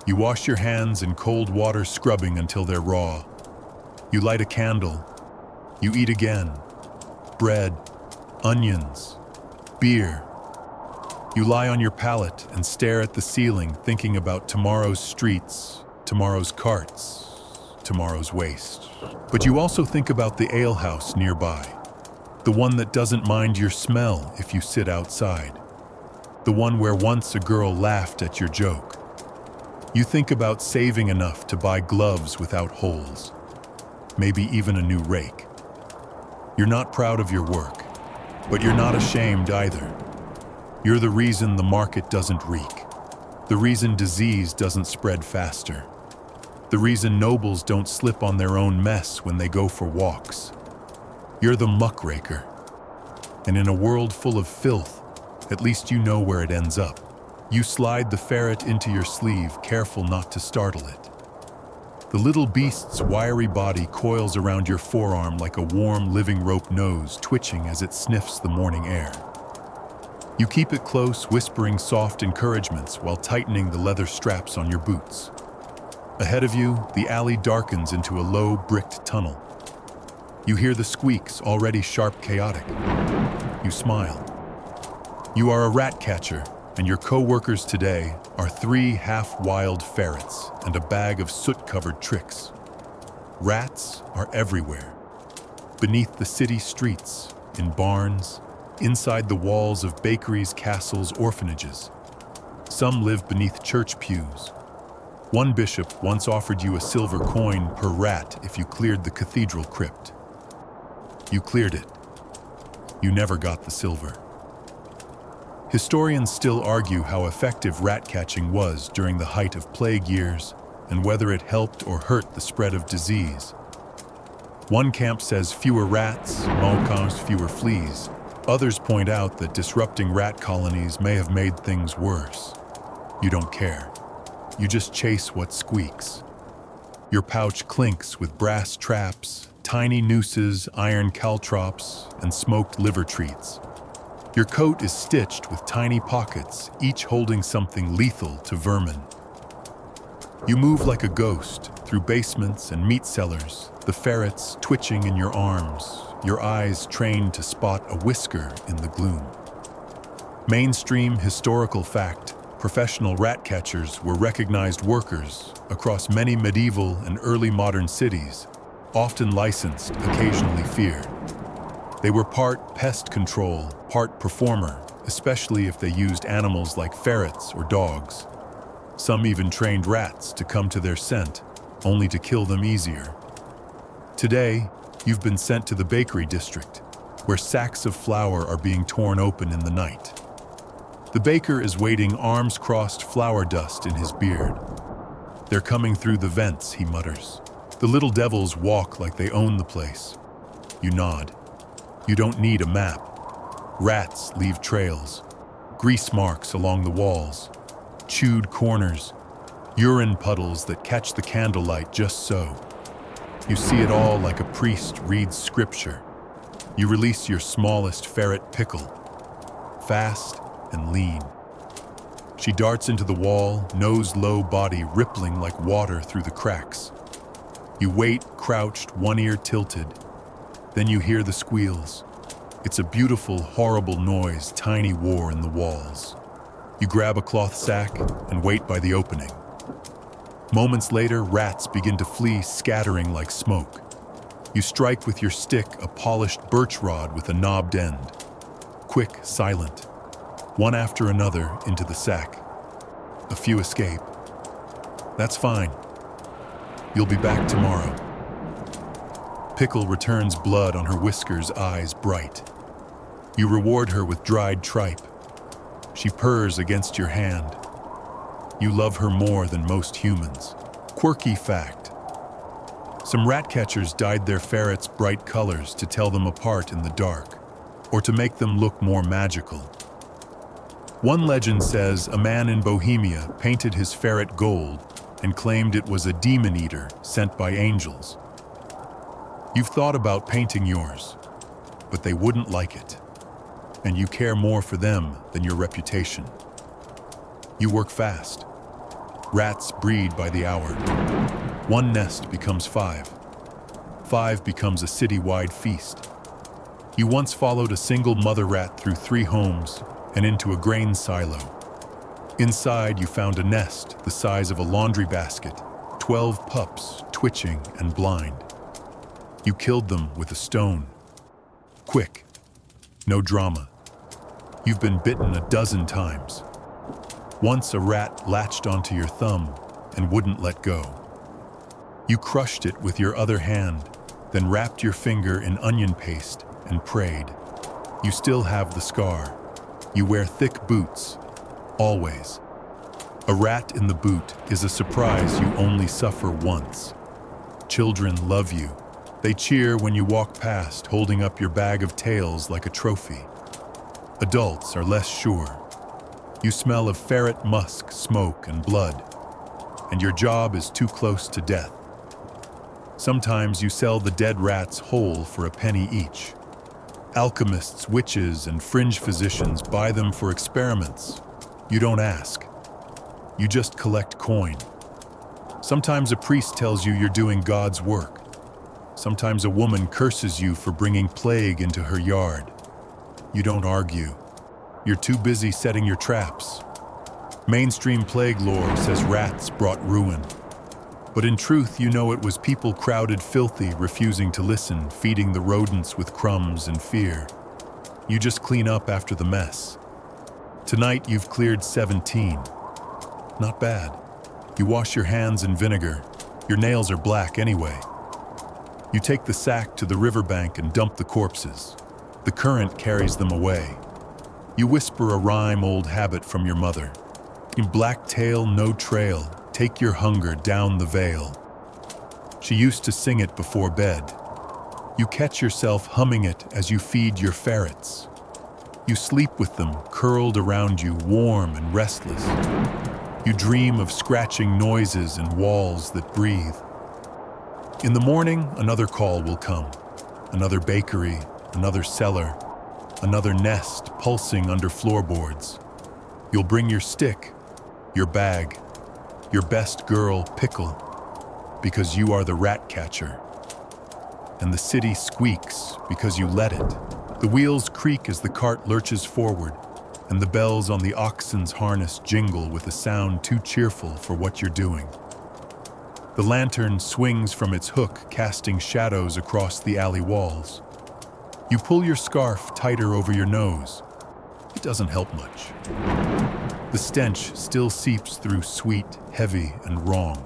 You wash your hands in cold water, scrubbing until they're raw. You light a candle. You eat again. Bread, onions, beer. You lie on your pallet and stare at the ceiling, thinking about tomorrow's streets, tomorrow's carts, tomorrow's waste. But you also think about the alehouse nearby, the one that doesn't mind your smell if you sit outside, the one where once a girl laughed at your joke. You think about saving enough to buy gloves without holes, maybe even a new rake. You're not proud of your work. But you're not ashamed either. You're the reason the market doesn't reek. The reason disease doesn't spread faster. The reason nobles don't slip on their own mess when they go for walks. You're the muckraker. And in a world full of filth, at least you know where it ends up. You slide the ferret into your sleeve, careful not to startle it. The little beast's wiry body coils around your forearm like a warm, living rope nose twitching as it sniffs the morning air. You keep it close, whispering soft encouragements while tightening the leather straps on your boots. Ahead of you, the alley darkens into a low, bricked tunnel. You hear the squeaks, already sharp, chaotic. You smile. You are a rat catcher, and your co-workers today are 3 half-wild ferrets and a bag of soot-covered tricks. Rats are everywhere. Beneath the city streets, in barns, inside the walls of bakeries, castles, orphanages. Some live beneath church pews. One bishop once offered you a silver coin per rat if you cleared the cathedral crypt. You cleared it. You never got the silver. Historians still argue how effective rat catching was during the height of plague years and whether it helped or hurt the spread of disease. One camp says fewer rats, malcounts, fewer fleas. Others point out that disrupting rat colonies may have made things worse. You don't care. You just chase what squeaks. Your pouch clinks with brass traps, tiny nooses, iron caltrops, and smoked liver treats. Your coat is stitched with tiny pockets, each holding something lethal to vermin. You move like a ghost through basements and meat cellars, the ferrets twitching in your arms, your eyes trained to spot a whisker in the gloom. Mainstream historical fact: professional rat catchers were recognized workers across many medieval and early modern cities, often licensed, occasionally feared. They were part pest control, part performer, especially if they used animals like ferrets or dogs. Some even trained rats to come to their scent, only to kill them easier. Today, you've been sent to the bakery district, where sacks of flour are being torn open in the night. The baker is waiting, arms crossed, flour dust in his beard. "They're coming through the vents," he mutters. The little devils walk like they own the place. You nod. You don't need a map. Rats leave trails, grease marks along the walls, chewed corners, urine puddles that catch the candlelight just so. You see it all like a priest reads scripture. You release your smallest ferret, Pickle, fast and lean. She darts into the wall, nose low, body rippling like water through the cracks. You wait, crouched, one ear tilted. Then you hear the squeals. It's a beautiful, horrible noise, tiny war in the walls. You grab a cloth sack and wait by the opening. Moments later, rats begin to flee, scattering like smoke. You strike with your stick a polished birch rod with a knobbed end. Quick, silent. One after another into the sack. A few escape. That's fine. You'll be back tomorrow. Pickle returns, blood on her whiskers, eyes bright. You reward her with dried tripe. She purrs against your hand. You love her more than most humans. Quirky fact: some rat catchers dyed their ferrets bright colors to tell them apart in the dark, or to make them look more magical. One legend says a man in Bohemia painted his ferret gold and claimed it was a demon eater sent by angels. You've thought about painting yours, but they wouldn't like it, and you care more for them than your reputation. You work fast. Rats breed by the hour. One nest becomes 5. 5 becomes a city-wide feast. You once followed a single mother rat through 3 homes and into a grain silo. Inside, you found a nest the size of a laundry basket, 12 pups twitching and blind. You killed them with a stone. Quick. No drama. You've been bitten a dozen times. Once a rat latched onto your thumb and wouldn't let go. You crushed it with your other hand, then wrapped your finger in onion paste and prayed. You still have the scar. You wear thick boots, always. A rat in the boot is a surprise you only suffer once. Children love you. They cheer when you walk past, holding up your bag of tails like a trophy. Adults are less sure. You smell of ferret musk, smoke, and blood, and your job is too close to death. Sometimes you sell the dead rats whole for a penny each. Alchemists, witches, and fringe physicians buy them for experiments. You don't ask. You just collect coin. Sometimes a priest tells you you're doing God's work. Sometimes a woman curses you for bringing plague into her yard. You don't argue. You're too busy setting your traps. Mainstream plague lore says rats brought ruin. But in truth, you know it was people crowded filthy, refusing to listen, feeding the rodents with crumbs and fear. You just clean up after the mess. Tonight you've cleared 17. Not bad. You wash your hands in vinegar. Your nails are black anyway. You take the sack to the riverbank and dump the corpses. The current carries them away. You whisper a rhyme, old habit from your mother. In black tail, no trail, take your hunger down the vale. She used to sing it before bed. You catch yourself humming it as you feed your ferrets. You sleep with them curled around you, warm and restless. You dream of scratching noises and walls that breathe. In the morning, another call will come. Another bakery, another cellar, another nest pulsing under floorboards. You'll bring your stick, your bag, your best girl, Pickle, because you are the rat catcher. And the city squeaks because you let it. The wheels creak as the cart lurches forward, and the bells on the oxen's harness jingle with a sound too cheerful for what you're doing. The lantern swings from its hook, casting shadows across the alley walls. You pull your scarf tighter over your nose. It doesn't help much. The stench still seeps through, sweet, heavy, and wrong.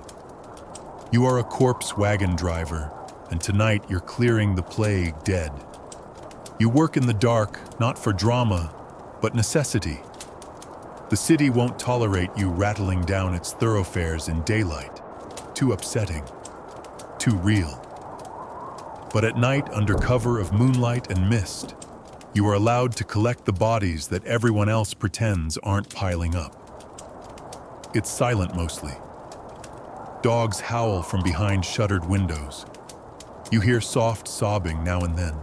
You are a corpse wagon driver, and tonight you're clearing the plague dead. You work in the dark, not for drama, but necessity. The city won't tolerate you rattling down its thoroughfares in daylight. Too upsetting, too real. But at night, under cover of moonlight and mist, you are allowed to collect the bodies that everyone else pretends aren't piling up. It's silent mostly. Dogs howl from behind shuttered windows. You hear soft sobbing now and then.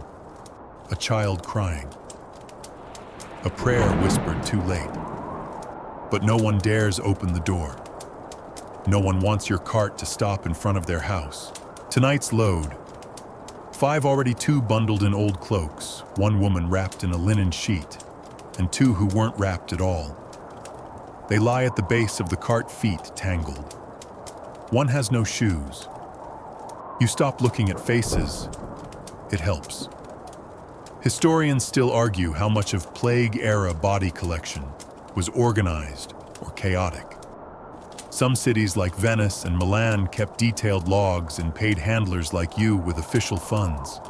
A child crying. A prayer whispered too late. But no one dares open the door. No one wants your cart to stop in front of their house. Tonight's load. 5 already, 2 bundled in old cloaks, 1 woman wrapped in a linen sheet, and 2 who weren't wrapped at all. They lie at the base of the cart, feet tangled. 1 has no shoes. You stop looking at faces. It helps. Historians still argue how much of plague-era body collection was organized or chaotic. Some cities like Venice and Milan kept detailed logs and paid handlers like you with official funds.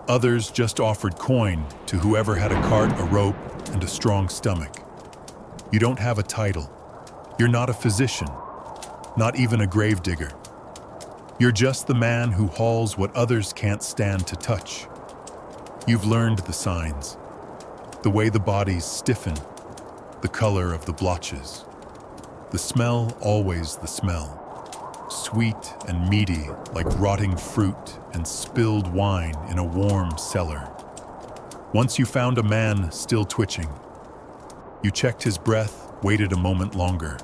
Others just offered coin to whoever had a cart, a rope, and a strong stomach. You don't have a title. You're not a physician, not even a gravedigger. You're just the man who hauls what others can't stand to touch. You've learned the signs, the way the bodies stiffen, the color of the blotches. The smell, always the smell. Sweet and meaty, like rotting fruit and spilled wine in a warm cellar. Once you found a man still twitching. You checked his breath, waited a moment longer.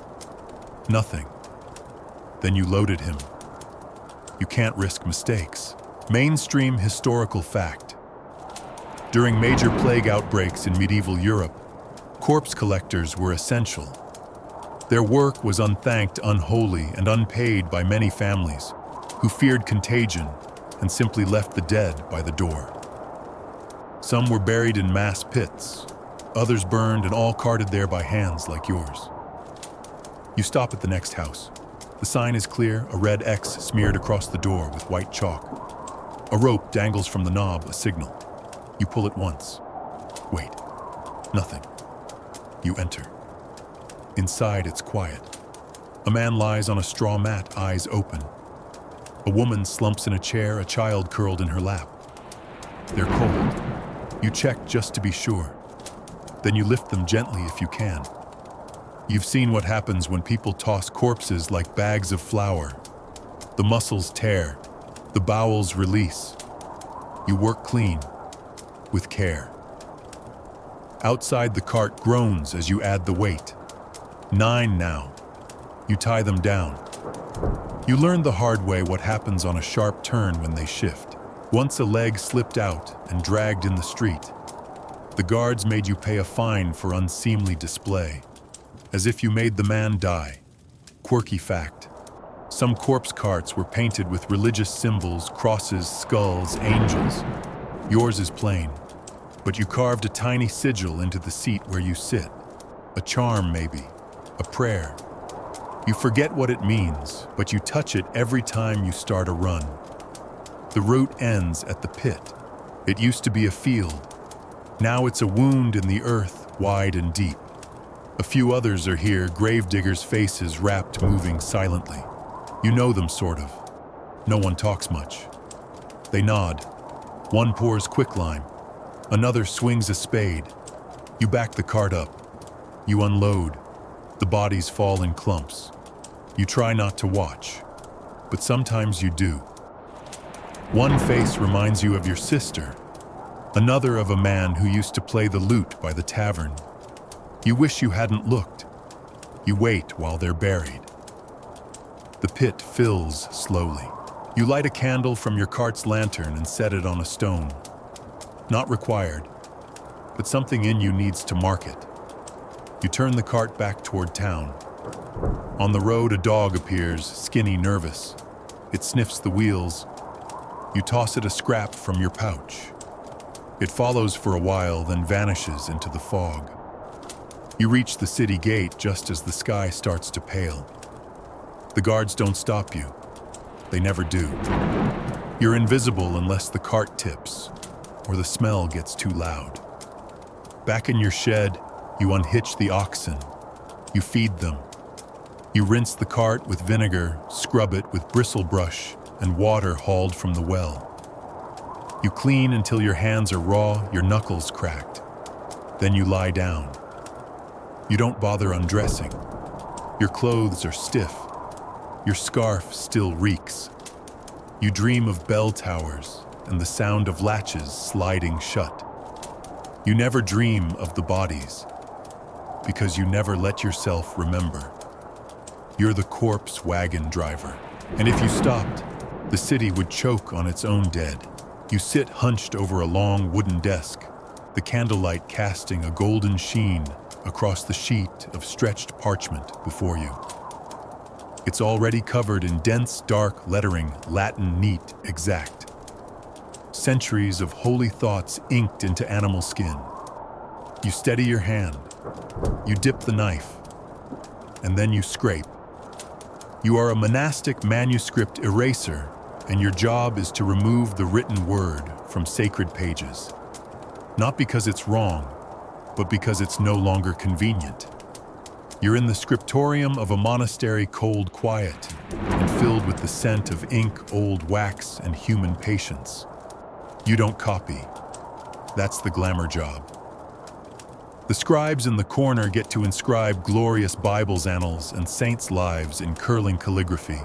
Nothing. Then you loaded him. You can't risk mistakes. Mainstream historical fact. During major plague outbreaks in medieval Europe, corpse collectors were essential. Their work was unthanked, unholy, and unpaid by many families who feared contagion and simply left the dead by the door. Some were buried in mass pits, others burned, and all carted there by hands like yours. You stop at the next house. The sign is clear, a red X smeared across the door with white chalk. A rope dangles from the knob, a signal. You pull it once. Wait. Nothing. You enter. Inside, it's quiet. A man lies on a straw mat, eyes open. A woman slumps in a chair, a child curled in her lap. They're cold. You check just to be sure. Then you lift them gently if you can. You've seen what happens when people toss corpses like bags of flour. The muscles tear, the bowels release. You work clean, with care. Outside, the cart groans as you add the weight. 9 now. You tie them down. You learn the hard way what happens on a sharp turn when they shift. Once a leg slipped out and dragged in the street. The guards made you pay a fine for unseemly display, as if you made the man die. Quirky fact. Some corpse carts were painted with religious symbols, crosses, skulls, angels. Yours is plain, but you carved a tiny sigil into the seat where you sit. A charm, maybe. A prayer. You forget what it means, but you touch it every time you start a run. The route ends at the pit. It used to be a field. Now it's a wound in the earth, wide and deep. A few others are here, gravediggers' faces wrapped, moving silently. You know them, sort of. No one talks much. They nod. One pours quicklime. Another swings a spade. You back the cart up. You unload. The bodies fall in clumps. You try not to watch, but sometimes you do. One face reminds you of your sister, another of a man who used to play the lute by the tavern. You wish you hadn't looked. You wait while they're buried. The pit fills slowly. You light a candle from your cart's lantern and set it on a stone. Not required, but something in you needs to mark it. You turn the cart back toward town. On the road, a dog appears, skinny, nervous. It sniffs the wheels. You toss it a scrap from your pouch. It follows for a while, then vanishes into the fog. You reach the city gate just as the sky starts to pale. The guards don't stop you. They never do. You're invisible unless the cart tips or the smell gets too loud. Back in your shed, you unhitch the oxen. You feed them. You rinse the cart with vinegar, scrub it with bristle brush and water hauled from the well. You clean until your hands are raw, your knuckles cracked. Then you lie down. You don't bother undressing. Your clothes are stiff. Your scarf still reeks. You dream of bell towers and the sound of latches sliding shut. You never dream of the bodies because you never let yourself remember. You're the corpse wagon driver. And if you stopped, the city would choke on its own dead. You sit hunched over a long wooden desk, the candlelight casting a golden sheen across the sheet of stretched parchment before you. It's already covered in dense, dark lettering, Latin, neat, exact. Centuries of holy thoughts inked into animal skin. You steady your hand. You dip the knife. And then you scrape. You are a monastic manuscript eraser, and your job is to remove the written word from sacred pages. Not because it's wrong, but because it's no longer convenient. You're in the scriptorium of a monastery, cold, quiet, and filled with the scent of ink, old wax, and human patience. You don't copy. That's the glamour job. The scribes in the corner get to inscribe glorious Bible's annals and saints' lives in curling calligraphy.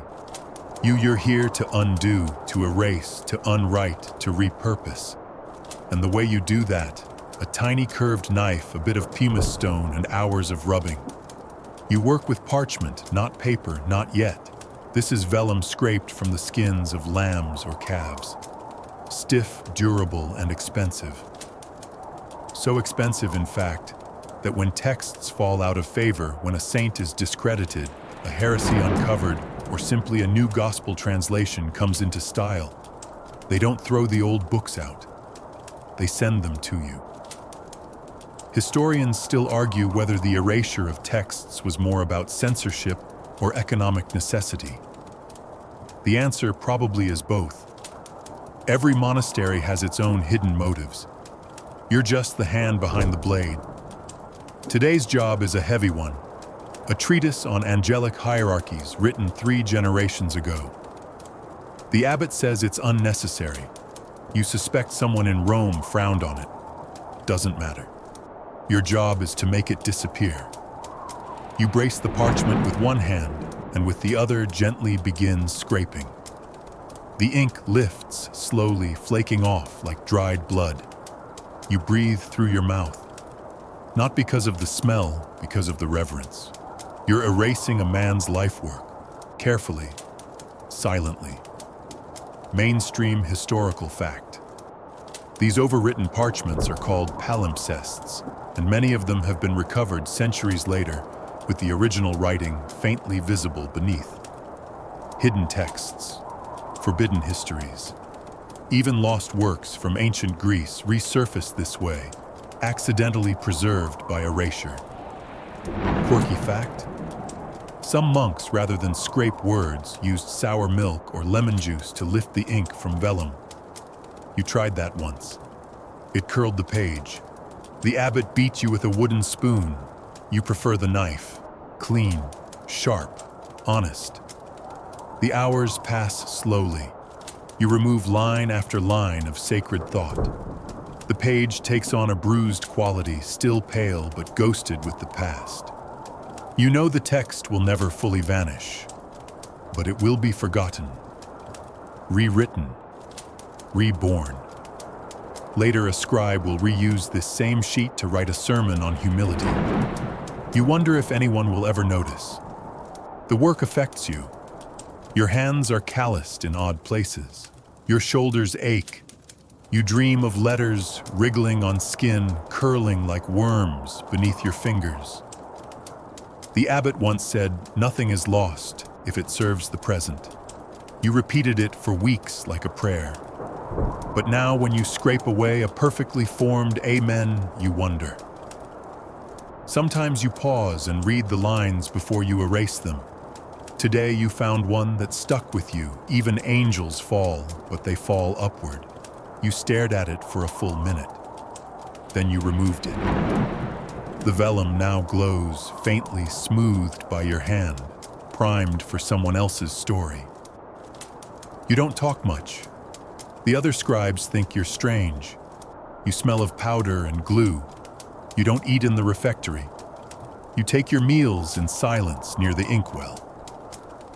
You're here to undo, to erase, to unwrite, to repurpose. And the way you do that, a tiny curved knife, a bit of pumice stone, and hours of rubbing. You work with parchment, not paper, not yet. This is vellum scraped from the skins of lambs or calves. Stiff, durable, and expensive. So expensive, in fact, that when texts fall out of favor, when a saint is discredited, a heresy uncovered, or simply a new gospel translation comes into style, they don't throw the old books out. They send them to you. Historians still argue whether the erasure of texts was more about censorship or economic necessity. The answer probably is both. Every monastery has its own hidden motives. You're just the hand behind the blade. Today's job is a heavy one, a treatise on angelic hierarchies written 3 generations ago. The abbot says it's unnecessary. You suspect someone in Rome frowned on it. Doesn't matter. Your job is to make it disappear. You brace the parchment with one hand and with the other gently begin scraping. The ink lifts slowly, flaking off like dried blood. You breathe through your mouth, not because of the smell, because of the reverence. You're erasing a man's life work, carefully, silently. Mainstream historical fact. These overwritten parchments are called palimpsests, and many of them have been recovered centuries later with the original writing faintly visible beneath. Hidden texts, forbidden histories. Even lost works from ancient Greece resurface this way, accidentally preserved by erasure. Quirky fact? Some monks, rather than scrape words, used sour milk or lemon juice to lift the ink from vellum. You tried that once. It curled the page. The abbot beat you with a wooden spoon. You prefer the knife. Clean, sharp, honest. The hours pass slowly. You remove line after line of sacred thought. The page takes on a bruised quality, still pale but ghosted with the past. You know the text will never fully vanish, but it will be forgotten, rewritten, reborn. Later, a scribe will reuse this same sheet to write a sermon on humility. You wonder if anyone will ever notice. The work affects you. Your hands are calloused in odd places. Your shoulders ache. You dream of letters wriggling on skin, curling like worms beneath your fingers. The abbot once said, "Nothing is lost if it serves the present." You repeated it for weeks like a prayer. But now when you scrape away a perfectly formed amen, you wonder. Sometimes you pause and read the lines before you erase them. Today you found one that stuck with you. Even angels fall, but they fall upward. You stared at it for a full minute. Then you removed it. The vellum now glows, faintly smoothed by your hand, primed for someone else's story. You don't talk much. The other scribes think you're strange. You smell of powder and glue. You don't eat in the refectory. You take your meals in silence near the inkwell.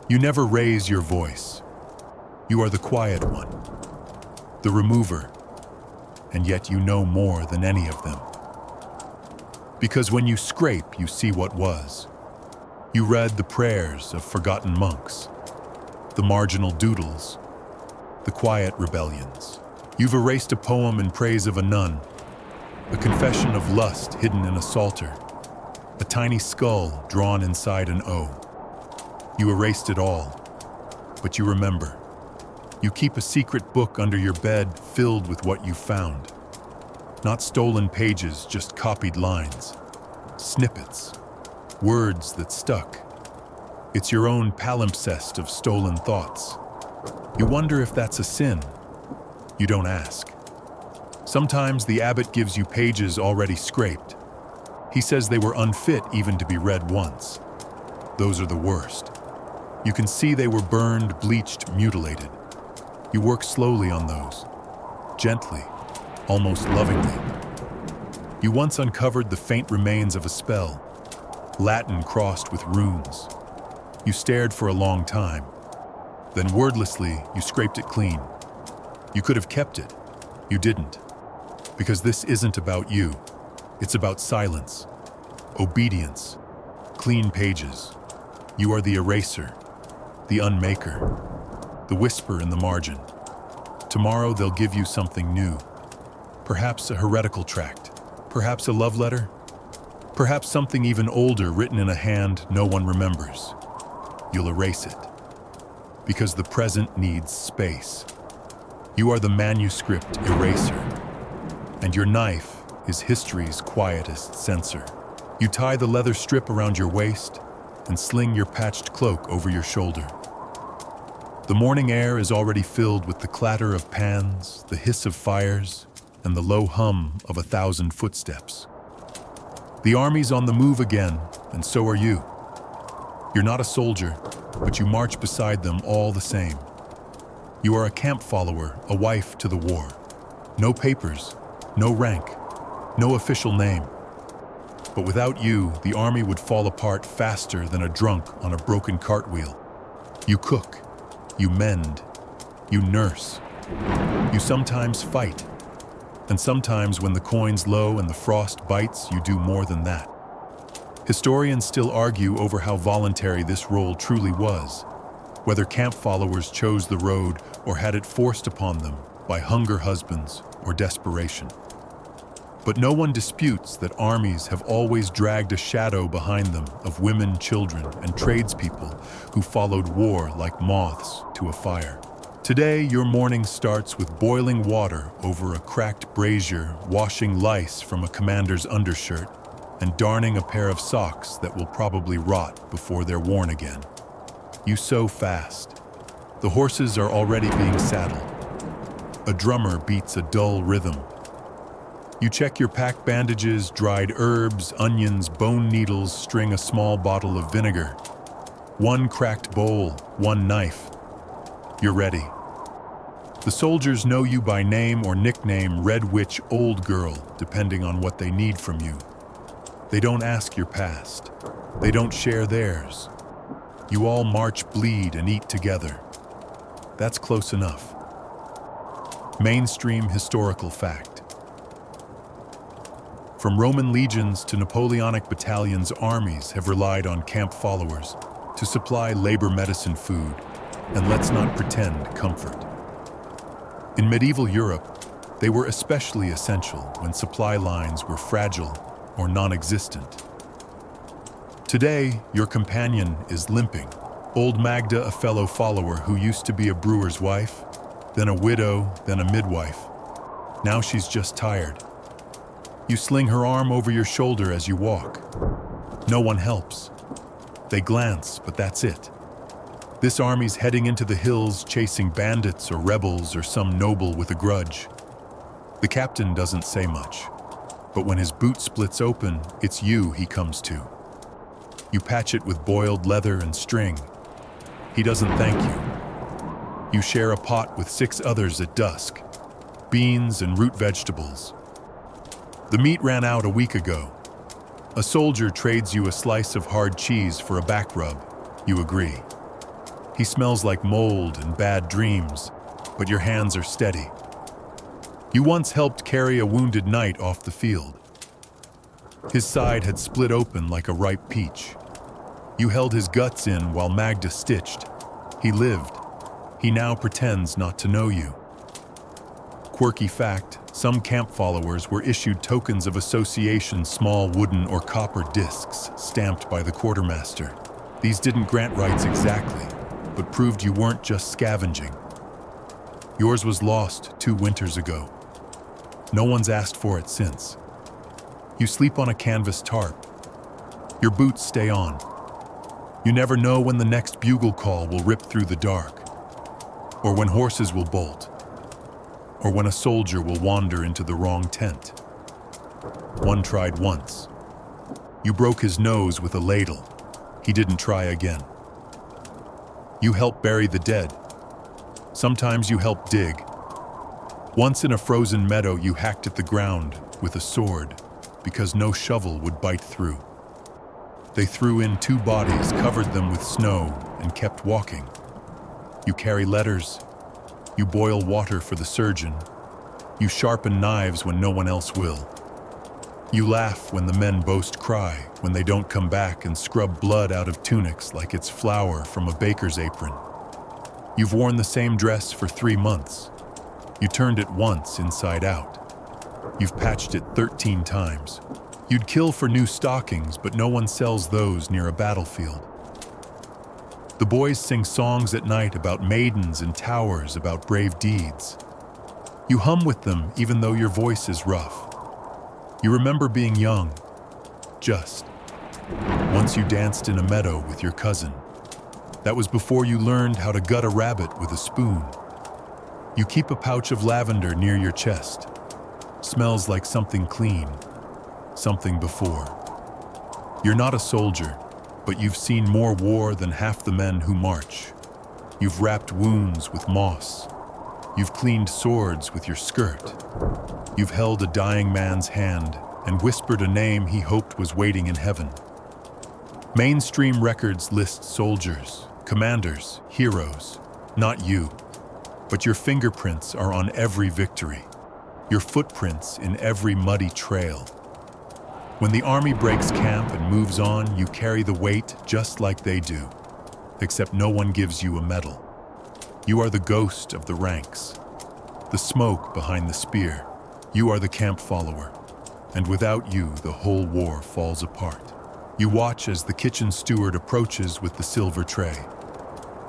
You never raise your voice. You are the quiet one, the remover, and yet you know more than any of them. Because when you scrape, you see what was. You read the prayers of forgotten monks, the marginal doodles, the quiet rebellions. You've erased a poem in praise of a nun, a confession of lust hidden in a psalter, a tiny skull drawn inside an O. You erased it all, but you remember. You keep a secret book under your bed filled with what you found. Not stolen pages, just copied lines, snippets, words that stuck. It's your own palimpsest of stolen thoughts. You wonder if that's a sin. You don't ask. Sometimes the abbot gives you pages already scraped. He says they were unfit even to be read once. Those are the worst. You can see they were burned, bleached, mutilated. You work slowly on those, gently, almost lovingly. You once uncovered the faint remains of a spell, Latin crossed with runes. You stared for a long time. Then wordlessly, you scraped it clean. You could have kept it. You didn't. Because this isn't about you. It's about silence, obedience, clean pages. You are the eraser, the unmaker, the whisper in the margin. Tomorrow they'll give you something new. Perhaps a heretical tract, perhaps a love letter, perhaps something even older written in a hand no one remembers. You'll erase it. Because the present needs space. You are the manuscript eraser, and your knife is history's quietest censor. You tie the leather strip around your waist and sling your patched cloak over your shoulder. The morning air is already filled with the clatter of pans, the hiss of fires, and the low hum of 1,000 footsteps. The army's on the move again, and so are you. You're not a soldier, but you march beside them all the same. You are a camp follower, a wife to the war. No papers, no rank, no official name. But without you, the army would fall apart faster than a drunk on a broken cartwheel. You cook, you mend, you nurse. You sometimes fight. And sometimes when the coin's low and the frost bites, you do more than that. Historians still argue over how voluntary this role truly was, whether camp followers chose the road or had it forced upon them by hunger husbands or desperation. But no one disputes that armies have always dragged a shadow behind them of women, children, and tradespeople who followed war like moths to a fire. Today, your morning starts with boiling water over a cracked brazier, washing lice from a commander's undershirt, and darning a pair of socks that will probably rot before they're worn again. You sew fast. The horses are already being saddled. A drummer beats a dull rhythm. You check your pack bandages, dried herbs, onions, bone needles, string a small bottle of vinegar. One cracked bowl, one knife. You're ready. The soldiers know you by name or nickname, Red Witch, Old Girl, depending on what they need from you. They don't ask your past. They don't share theirs. You all march, bleed, and eat together. That's close enough. Mainstream historical fact. From Roman legions to Napoleonic battalions, armies have relied on camp followers to supply labor medicine food, and let's not pretend comfort. In medieval Europe, they were especially essential when supply lines were fragile or non-existent. Today, your companion is limping. Old Magda, a fellow follower who used to be a brewer's wife, then a widow, then a midwife. Now she's just tired. You sling her arm over your shoulder as you walk. No one helps. They glance, but that's it. This army's heading into the hills, chasing bandits or rebels or some noble with a grudge. The captain doesn't say much, but when his boot splits open, it's you he comes to. You patch it with boiled leather and string. He doesn't thank you. You share a pot with 6 others at dusk, beans and root vegetables. The meat ran out a week ago. A soldier trades you a slice of hard cheese for a back rub. You agree. He smells like mold and bad dreams, but your hands are steady. You once helped carry a wounded knight off the field. His side had split open like a ripe peach. You held his guts in while Magda stitched. He lived. He now pretends not to know you. Quirky fact, some camp followers were issued tokens of association, small wooden or copper discs stamped by the quartermaster. These didn't grant rights exactly, but proved you weren't just scavenging. Yours was lost 2 winters ago. No one's asked for it since. You sleep on a canvas tarp. Your boots stay on. You never know when the next bugle call will rip through the dark, or when horses will bolt, or when a soldier will wander into the wrong tent. One tried once. You broke his nose with a ladle. He didn't try again. You help bury the dead. Sometimes you help dig. Once in a frozen meadow, you hacked at the ground with a sword because no shovel would bite through. They threw in 2 bodies, covered them with snow, and kept walking. You carry letters. You boil water for the surgeon. You sharpen knives when no one else will. You laugh when the men boast cry, when they don't come back and scrub blood out of tunics like it's flour from a baker's apron. You've worn the same dress for 3 months. You turned it once inside out. You've patched it 13 times. You'd kill for new stockings, but no one sells those near a battlefield. The boys sing songs at night about maidens and towers, about brave deeds. You hum with them even though your voice is rough. You remember being young, just. Once you danced in a meadow with your cousin. That was before you learned how to gut a rabbit with a spoon. You keep a pouch of lavender near your chest. Smells like something clean, something before. You're not a soldier, but you've seen more war than half the men who march. You've wrapped wounds with moss. You've cleaned swords with your skirt. You've held a dying man's hand and whispered a name he hoped was waiting in heaven. Mainstream records list soldiers, commanders, heroes, not you. But your fingerprints are on every victory, your footprints in every muddy trail. When the army breaks camp and moves on, you carry the weight just like they do, except no one gives you a medal. You are the ghost of the ranks, the smoke behind the spear. You are the camp follower, and without you, the whole war falls apart. You watch as the kitchen steward approaches with the silver tray.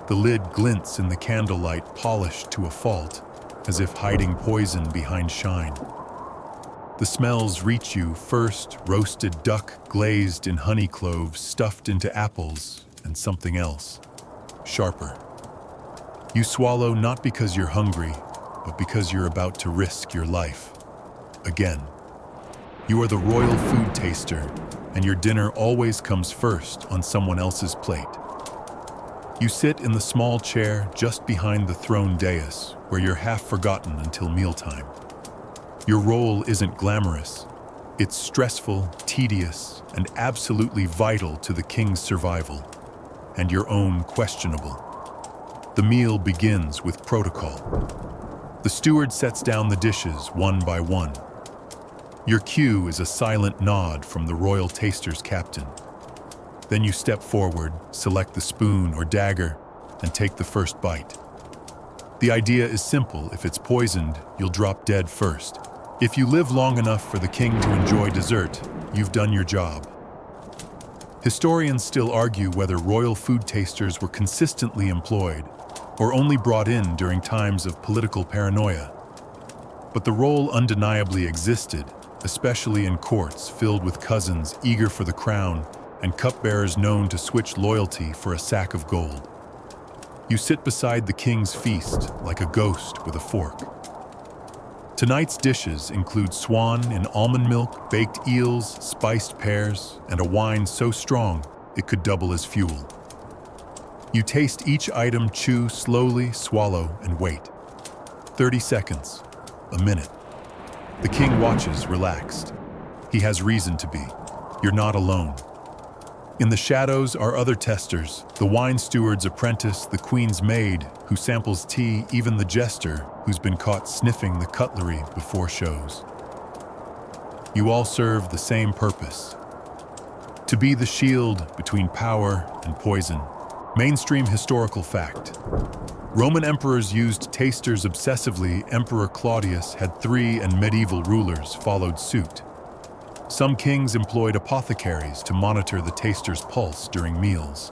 The lid glints in the candlelight, polished to a fault, as if hiding poison behind shine. The smells reach you first: roasted duck glazed in honey cloves, stuffed into apples, and something else, sharper. You swallow not because you're hungry, but because you're about to risk your life. Again. You are the royal food taster, and your dinner always comes first on someone else's plate. You sit in the small chair just behind the throne dais, where you're half forgotten until mealtime. Your role isn't glamorous. It's stressful, tedious, and absolutely vital to the king's survival, and your own questionable. The meal begins with protocol. The steward sets down the dishes one by one. Your cue is a silent nod from the royal taster's captain. Then you step forward, select the spoon or dagger, and take the first bite. The idea is simple: if it's poisoned, you'll drop dead first. If you live long enough for the king to enjoy dessert, you've done your job. Historians still argue whether royal food tasters were consistently employed or only brought in during times of political paranoia. But the role undeniably existed, especially in courts filled with cousins eager for the crown and cupbearers known to switch loyalty for a sack of gold. You sit beside the king's feast like a ghost with a fork. Tonight's dishes include swan in almond milk, baked eels, spiced pears, and a wine so strong it could double as fuel. You taste each item, chew slowly, swallow, and wait. 30 seconds, a minute. The king watches, relaxed. He has reason to be. You're not alone. In the shadows are other testers, the wine steward's apprentice, the queen's maid, who samples tea, even the jester, who's been caught sniffing the cutlery before shows. You all serve the same purpose: to be the shield between power and poison. Mainstream historical fact. Roman emperors used tasters obsessively. Emperor Claudius had 3, and medieval rulers followed suit. Some kings employed apothecaries to monitor the taster's pulse during meals.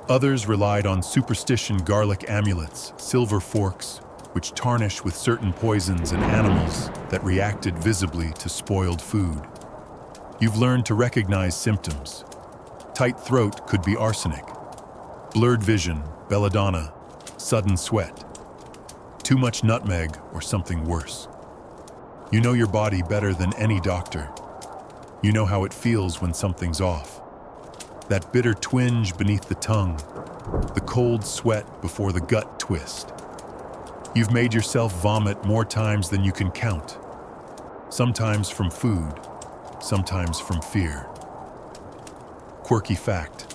Others relied on superstition: garlic amulets, silver forks, which tarnish with certain poisons, and animals that reacted visibly to spoiled food. You've learned to recognize symptoms. Tight throat could be arsenic. Blurred vision, belladonna. Sudden sweat. Too much nutmeg, or something worse. You know your body better than any doctor. You know how it feels when something's off. That bitter twinge beneath the tongue, the cold sweat before the gut twist. You've made yourself vomit more times than you can count. Sometimes from food, sometimes from fear. Quirky fact.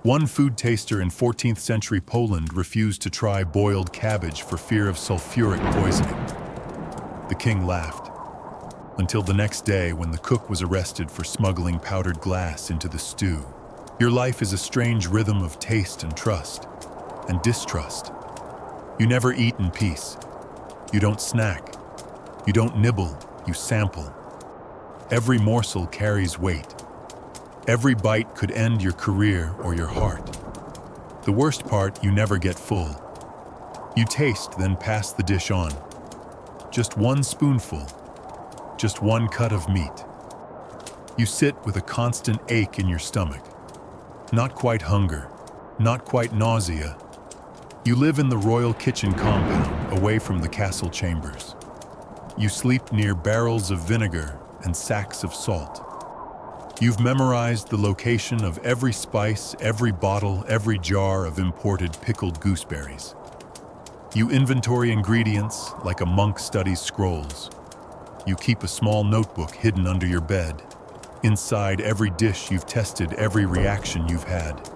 One food taster in 14th century Poland refused to try boiled cabbage for fear of sulfuric poisoning. The king laughed, until the next day when the cook was arrested for smuggling powdered glass into the stew. Your life is a strange rhythm of taste and trust, and distrust. You never eat in peace. You don't snack. You don't nibble, you sample. Every morsel carries weight. Every bite could end your career or your heart. The worst part, you never get full. You taste, then pass the dish on. Just one spoonful, just one cut of meat. You sit with a constant ache in your stomach. Not quite hunger, not quite nausea. You live in the royal kitchen compound, away from the castle chambers. You sleep near barrels of vinegar and sacks of salt. You've memorized the location of every spice, every bottle, every jar of imported pickled gooseberries. You inventory ingredients like a monk studies scrolls. You keep a small notebook hidden under your bed. Inside every dish you've tested, every reaction you've had.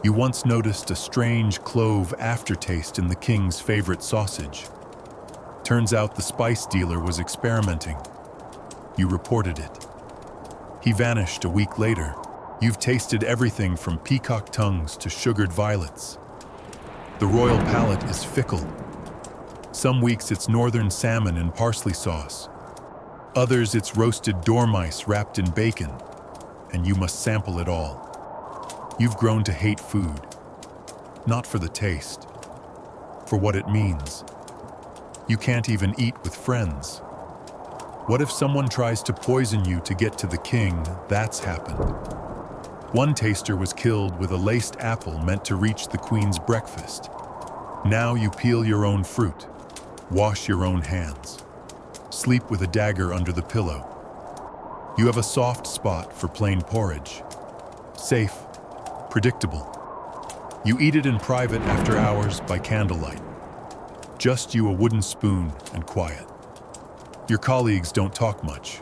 You once noticed a strange clove aftertaste in the king's favorite sausage. Turns out the spice dealer was experimenting. You reported it. He vanished a week later. You've tasted everything from peacock tongues to sugared violets. The royal palate is fickle. Some weeks it's northern salmon and parsley sauce. Others it's roasted dormice wrapped in bacon, and you must sample it all. You've grown to hate food, not for the taste, for what it means. You can't even eat with friends. What if someone tries to poison you to get to the king? That's happened. One taster was killed with a laced apple meant to reach the queen's breakfast. Now you peel your own fruit, wash your own hands, sleep with a dagger under the pillow. You have a soft spot for plain porridge. Safe, predictable. You eat it in private after hours by candlelight. Just you, a wooden spoon, and quiet. Your colleagues don't talk much.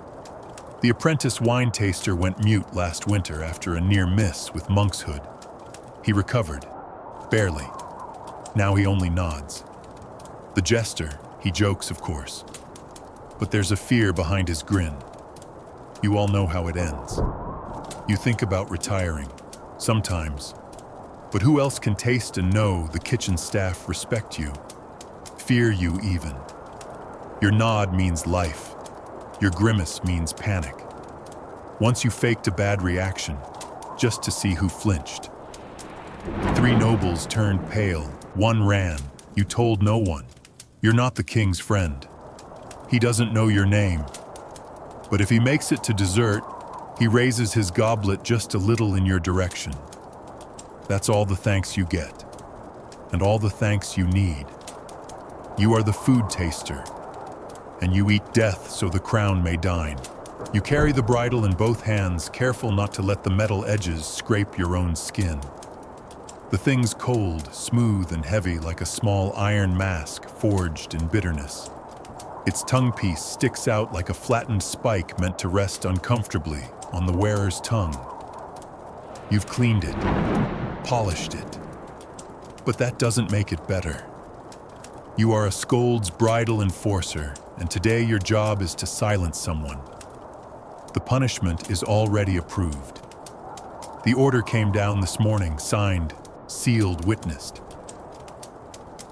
The apprentice wine taster went mute last winter after a near miss with monkshood. He recovered, barely. Now he only nods. The jester, he jokes, of course. But there's a fear behind his grin. You all know how it ends. You think about retiring, sometimes. But who else can taste and know the kitchen staff respect you, fear you even? Your nod means life. Your grimace means panic. Once you faked a bad reaction, just to see who flinched. 3 nobles turned pale, 1 ran. You told no one. You're not the king's friend. He doesn't know your name. But if he makes it to dessert, he raises his goblet just a little in your direction. That's all the thanks you get, and all the thanks you need. You are the food taster, and you eat death so the crown may dine. You carry the bridle in both hands, careful not to let the metal edges scrape your own skin. The thing's cold, smooth, and heavy like a small iron mask forged in bitterness. Its tongue piece sticks out like a flattened spike meant to rest uncomfortably on the wearer's tongue. You've cleaned it, polished it, but that doesn't make it better. You are a scold's bridal enforcer, and today your job is to silence someone. The punishment is already approved. The order came down this morning, signed, sealed, witnessed.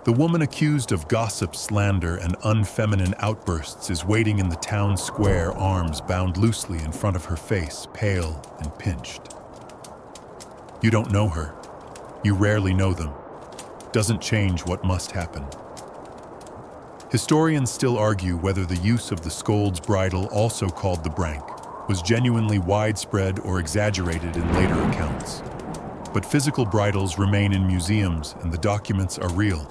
The woman accused of gossip, slander, and unfeminine outbursts is waiting in the town square, arms bound loosely in front of her face, pale and pinched. You don't know her. You rarely know them. Doesn't change what must happen. Historians still argue whether the use of the scold's bridle, also called the brank, was genuinely widespread or exaggerated in later accounts. But physical bridles remain in museums, and the documents are real.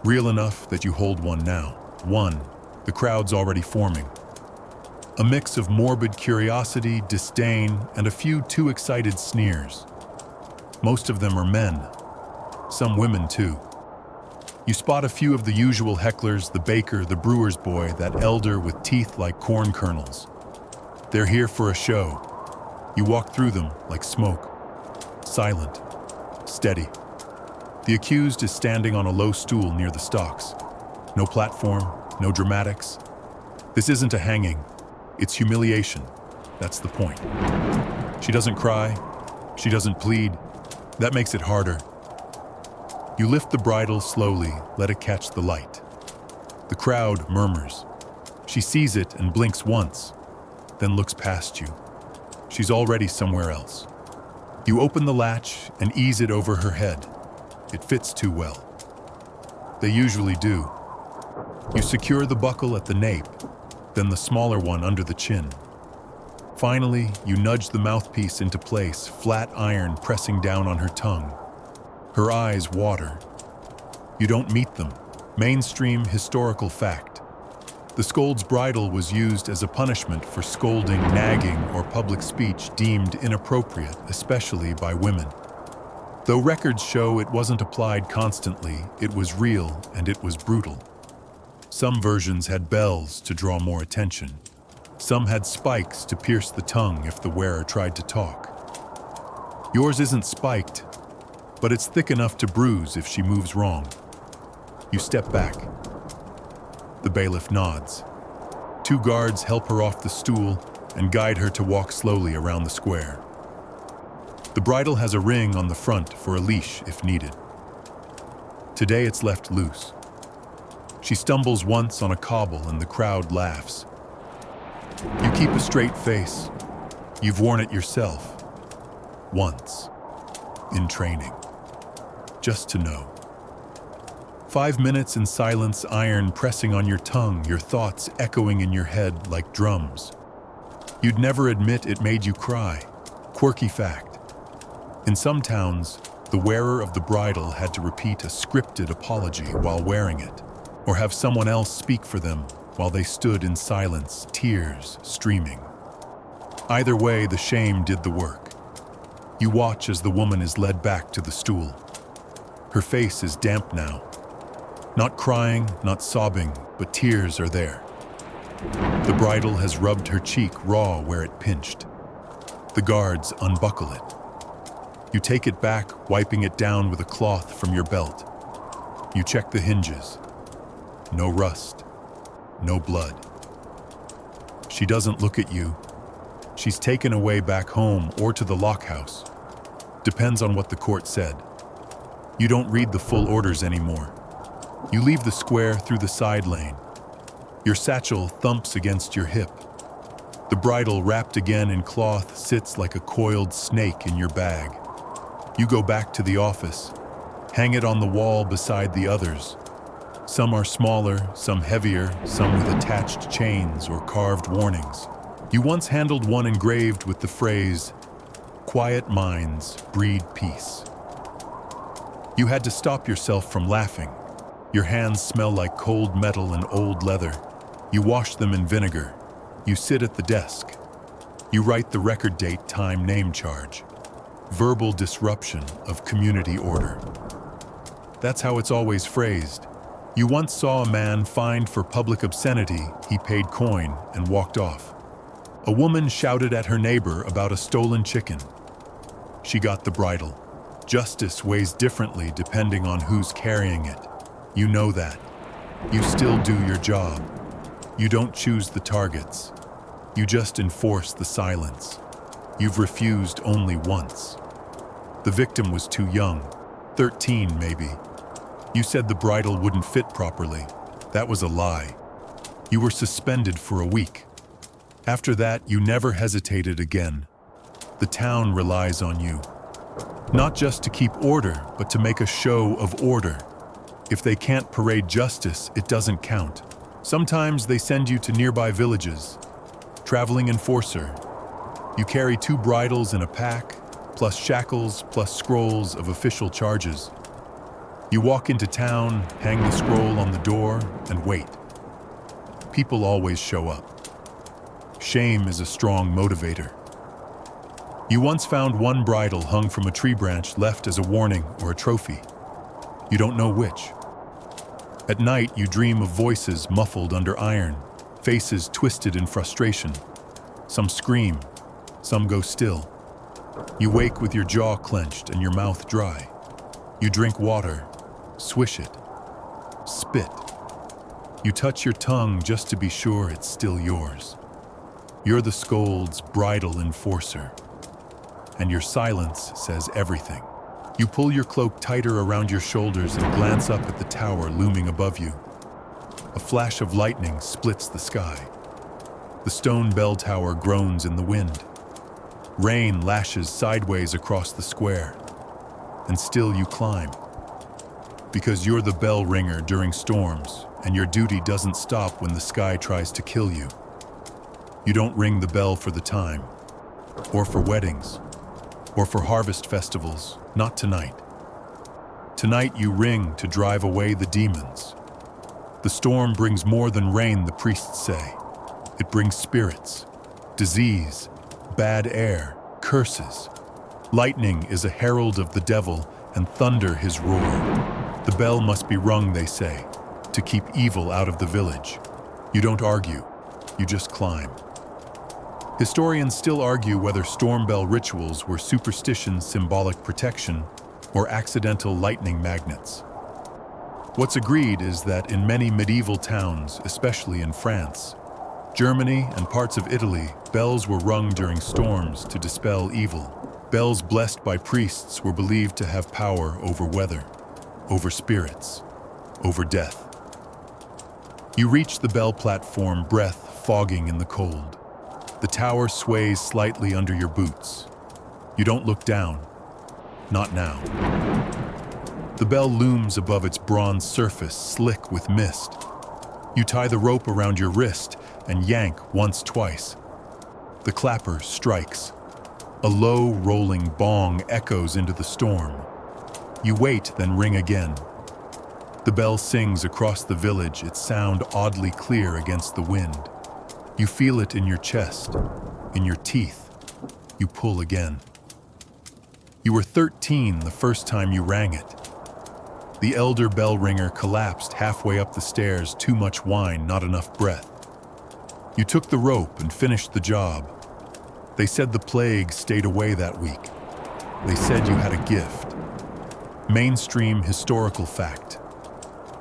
Real enough that you hold one now. One, the crowd's already forming. A mix of morbid curiosity, disdain, and a few too excited sneers. Most of them are men. Some women, too. You spot a few of the usual hecklers, the baker, the brewer's boy, that elder with teeth like corn kernels. They're here for a show. You walk through them like smoke. Silent. Steady. The accused is standing on a low stool near the stocks. No platform, no dramatics. This isn't a hanging. It's humiliation. That's the point. She doesn't cry. She doesn't plead. That makes it harder. You lift the bridle slowly, let it catch the light. The crowd murmurs. She sees it and blinks once, then looks past you. She's already somewhere else. You open the latch and ease it over her head. It fits too well. They usually do. You secure the buckle at the nape, then the smaller one under the chin. Finally, you nudge the mouthpiece into place, flat iron pressing down on her tongue. Her eyes water. You don't meet them. Mainstream historical fact. The scold's bridle was used as a punishment for scolding, nagging, or public speech deemed inappropriate, especially by women. Though records show it wasn't applied constantly, it was real and it was brutal. Some versions had bells to draw more attention. Some had spikes to pierce the tongue if the wearer tried to talk. Yours isn't spiked, but it's thick enough to bruise if she moves wrong. You step back. The bailiff nods. 2 guards help her off the stool and guide her to walk slowly around the square. The bridle has a ring on the front for a leash if needed. Today it's left loose. She stumbles once on a cobble and the crowd laughs. You keep a straight face. You've worn it yourself. Once. In training. Just to know. 5 minutes in silence, iron pressing on your tongue, your thoughts echoing in your head like drums. You'd never admit it made you cry. Quirky fact. In some towns, the wearer of the bridle had to repeat a scripted apology while wearing it, or have someone else speak for them while they stood in silence, tears streaming. Either way, the shame did the work. You watch as the woman is led back to the stool. Her face is damp now. Not crying, not sobbing, but tears are there. The bridle has rubbed her cheek raw where it pinched. The guards unbuckle it. You take it back, wiping it down with a cloth from your belt. You check the hinges. No rust. No blood. She doesn't look at you. She's taken away back home or to the lockhouse. Depends on what the court said. You don't read the full orders anymore. You leave the square through the side lane. Your satchel thumps against your hip. The bridle, wrapped again in cloth, sits like a coiled snake in your bag. You go back to the office, hang it on the wall beside the others. Some are smaller, some heavier, some with attached chains or carved warnings. You once handled one engraved with the phrase, "Quiet minds breed peace." You had to stop yourself from laughing. Your hands smell like cold metal and old leather. You wash them in vinegar. You sit at the desk. You write the record date, time, name charge. Verbal disruption of community order. That's how it's always phrased. You once saw a man fined for public obscenity. He paid coin and walked off. A woman shouted at her neighbor about a stolen chicken. She got the bridle. Justice weighs differently depending on who's carrying it. You know that. You still do your job. You don't choose the targets. You just enforce the silence. You've refused only once. The victim was too young, 13 maybe. You said the bridle wouldn't fit properly. That was a lie. You were suspended for a week. After that, you never hesitated again. The town relies on you. Not just to keep order, but to make a show of order. If they can't parade justice, it doesn't count. Sometimes they send you to nearby villages. Traveling enforcer. You carry 2 bridles in a pack, plus shackles, plus scrolls of official charges. You walk into town, hang the scroll on the door, and wait. People always show up. Shame is a strong motivator. You once found one bridle hung from a tree branch left as a warning or a trophy. You don't know which. At night, you dream of voices muffled under iron, faces twisted in frustration. Some scream, some go still. You wake with your jaw clenched and your mouth dry. You drink water, swish it, spit. You touch your tongue just to be sure it's still yours. You're the scold's bridle enforcer, and your silence says everything. You pull your cloak tighter around your shoulders and glance up at the tower looming above you. A flash of lightning splits the sky. The stone bell tower groans in the wind. Rain lashes sideways across the square. And still you climb. Because you're the bell ringer during storms, and your duty doesn't stop when the sky tries to kill you. You don't ring the bell for the time, or for weddings, or for harvest festivals, not tonight. Tonight you ring to drive away the demons. The storm brings more than rain, the priests say. It brings spirits, disease, bad air, curses. Lightning is a herald of the devil, and thunder his roar. The bell must be rung, they say, to keep evil out of the village. You don't argue, you just climb. Historians still argue whether storm bell rituals were superstition's symbolic protection or accidental lightning magnets. What's agreed is that in many medieval towns, especially in France, Germany, and parts of Italy, bells were rung during storms to dispel evil. Bells blessed by priests were believed to have power over weather, over spirits, over death. You reach the bell platform, breath fogging in the cold. The tower sways slightly under your boots. You don't look down. Not now. The bell looms above its bronze surface, slick with mist. You tie the rope around your wrist and yank once, twice. The clapper strikes. A low, rolling bong echoes into the storm. You wait, then ring again. The bell sings across the village, its sound oddly clear against the wind. You feel it in your chest, in your teeth. You pull again. You were 13 the first time you rang it. The elder bell ringer collapsed halfway up the stairs, too much wine, not enough breath. You took the rope and finished the job. They said the plague stayed away that week. They said you had a gift. Mainstream historical fact.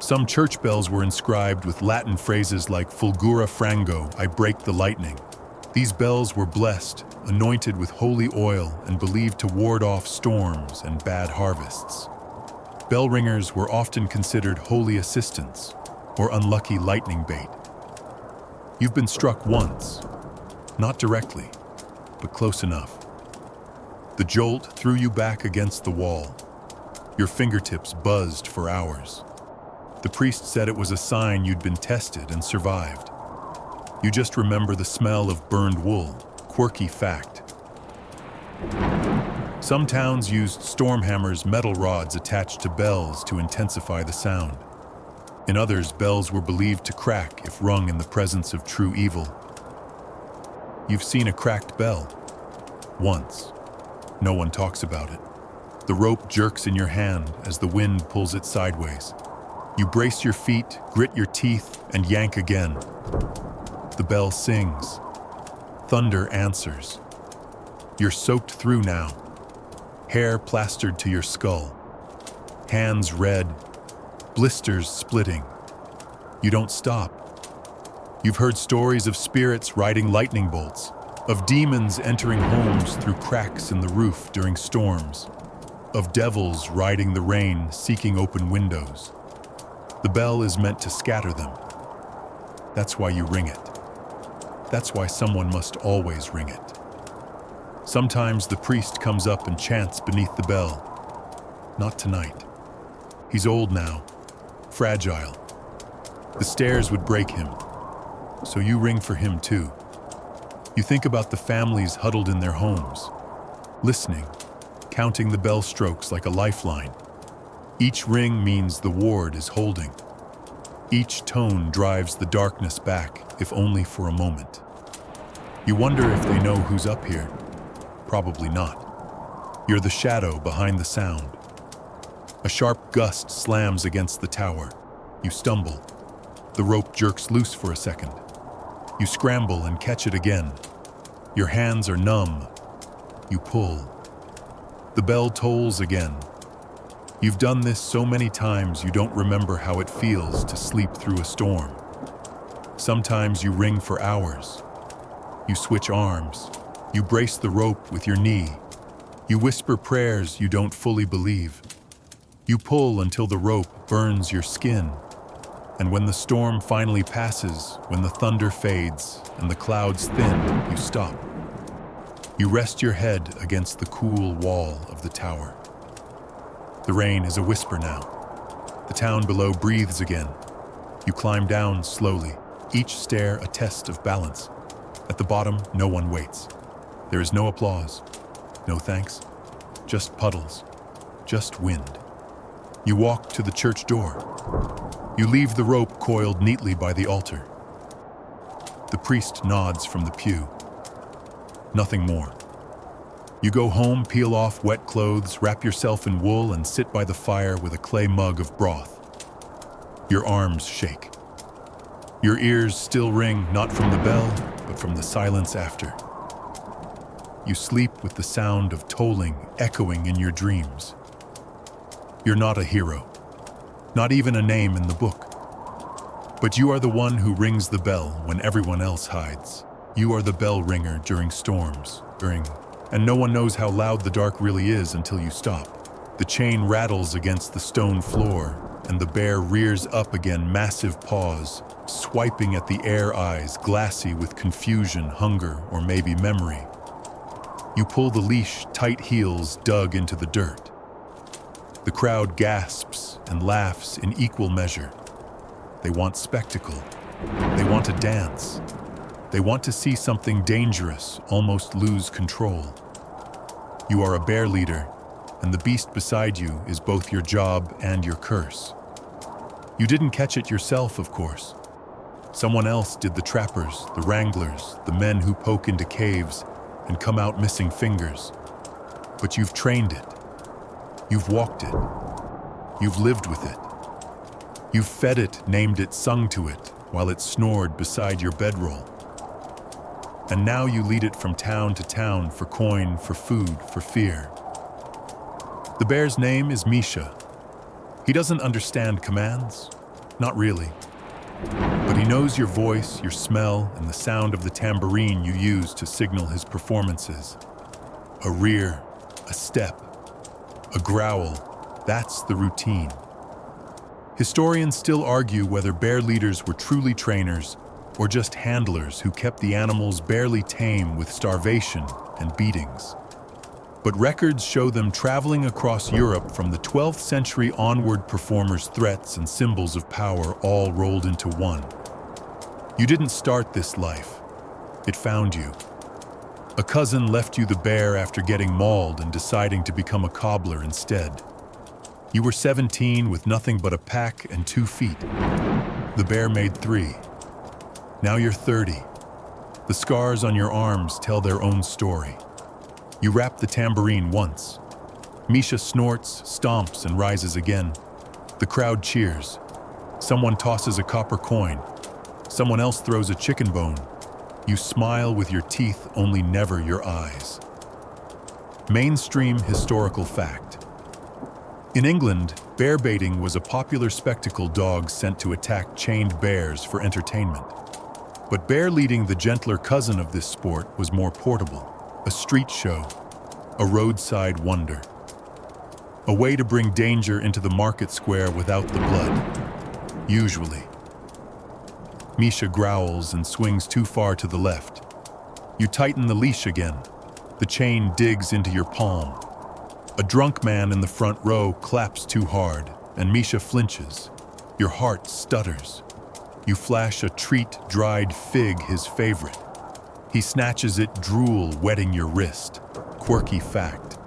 Some church bells were inscribed with Latin phrases like fulgura frango, I break the lightning. These bells were blessed, anointed with holy oil, and believed to ward off storms and bad harvests. Bell ringers were often considered holy assistants or unlucky lightning bait. You've been struck once, not directly, but close enough. The jolt threw you back against the wall. Your fingertips buzzed for hours. The priest said it was a sign you'd been tested and survived. You just remember the smell of burned wool. Quirky fact. Some towns used storm hammers, metal rods attached to bells to intensify the sound. In others, bells were believed to crack if rung in the presence of true evil. You've seen a cracked bell. Once. No one talks about it. The rope jerks in your hand as the wind pulls it sideways. You brace your feet, grit your teeth, and yank again. The bell sings. Thunder answers. You're soaked through now. Hair plastered to your skull. Hands red. Blisters splitting. You don't stop. You've heard stories of spirits riding lightning bolts, of demons entering homes through cracks in the roof during storms, of devils riding the rain, seeking open windows. The bell is meant to scatter them. That's why you ring it. That's why someone must always ring it. Sometimes the priest comes up and chants beneath the bell. Not tonight. He's old now, fragile. The stairs would break him, so you ring for him too. You think about the families huddled in their homes, listening, counting the bell strokes like a lifeline. Each ring means the ward is holding. Each tone drives the darkness back, if only for a moment. You wonder if they know who's up here. Probably not. You're the shadow behind the sound. A sharp gust slams against the tower. You stumble. The rope jerks loose for a second. You scramble and catch it again. Your hands are numb. You pull. The bell tolls again. You've done this so many times you don't remember how it feels to sleep through a storm. Sometimes you ring for hours. You switch arms. You brace the rope with your knee. You whisper prayers you don't fully believe. You pull until the rope burns your skin. And when the storm finally passes, when the thunder fades and the clouds thin, you stop. You rest your head against the cool wall of the tower. The rain is a whisper now. The town below breathes again. You climb down slowly, each stair a test of balance. At the bottom, no one waits. There is no applause, no thanks, just puddles, just wind. You walk to the church door. You leave the rope coiled neatly by the altar. The priest nods from the pew. Nothing more. You go home, peel off wet clothes, wrap yourself in wool, and sit by the fire with a clay mug of broth. Your arms shake. Your ears still ring, not from the bell, but from the silence after. You sleep with the sound of tolling echoing in your dreams. You're not a hero, not even a name in the book. But you are the one who rings the bell when everyone else hides. You are the bell ringer during storms, and no one knows how loud the dark really is until you stop. The chain rattles against the stone floor, and the bear rears up again, massive paws, swiping at the air, eyes glassy with confusion, hunger, or maybe memory. You pull the leash, tight heels dug into the dirt. The crowd gasps and laughs in equal measure. They want spectacle. They want to dance. They want to see something dangerous almost lose control. You are a bear leader, and the beast beside you is both your job and your curse. You didn't catch it yourself, of course. Someone else did: the trappers, the wranglers, the men who poke into caves and come out missing fingers. But you've trained it. You've walked it. You've lived with it. You've fed it, named it, sung to it, while it snored beside your bedroll. And now you lead it from town to town for coin, for food, for fear. The bear's name is Misha. He doesn't understand commands, not really. But he knows your voice, your smell, and the sound of the tambourine you use to signal his performances. A rear, a step, a growl, that's the routine. Historians still argue whether bear leaders were truly trainers or just handlers who kept the animals barely tame with starvation and beatings. But records show them traveling across Europe from the 12th century onward, performers' threats and symbols of power all rolled into one. You didn't start this life. It found you. A cousin left you the bear after getting mauled and deciding to become a cobbler instead. You were 17 with nothing but a pack and 2 feet. The bear made 3. Now you're 30. The scars on your arms tell their own story. You rap the tambourine once. Misha snorts, stomps, and rises again. The crowd cheers. Someone tosses a copper coin. Someone else throws a chicken bone. You smile with your teeth, only never your eyes. Mainstream historical fact. In England, bear baiting was a popular spectacle, dogs sent to attack chained bears for entertainment. But bear leading, the gentler cousin of this sport, was more portable. A street show, a roadside wonder. A way to bring danger into the market square without the blood. Usually. Misha growls and swings too far to the left. You tighten the leash again. The chain digs into your palm. A drunk man in the front row claps too hard, and Misha flinches. Your heart stutters. You flash a treat, dried fig, his favorite. He snatches it, drool wetting your wrist. Quirky fact.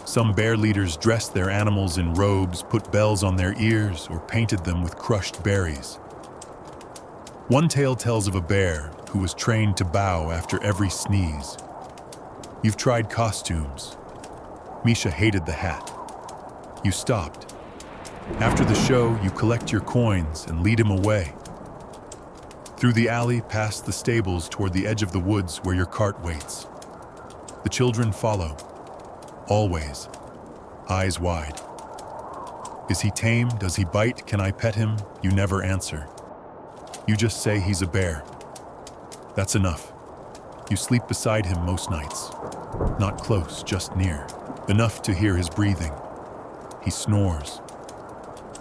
Some bear leaders dressed their animals in robes, put bells on their ears, or painted them with crushed berries. One tale tells of a bear who was trained to bow after every sneeze. You've tried costumes. Misha hated the hat. You stopped. After the show, you collect your coins and lead him away. Through the alley, past the stables, toward the edge of the woods where your cart waits. The children follow. Always. Eyes wide. Is he tame? Does he bite? Can I pet him? You never answer. You just say he's a bear. That's enough. You sleep beside him most nights. Not close, just near. Enough to hear his breathing. He snores.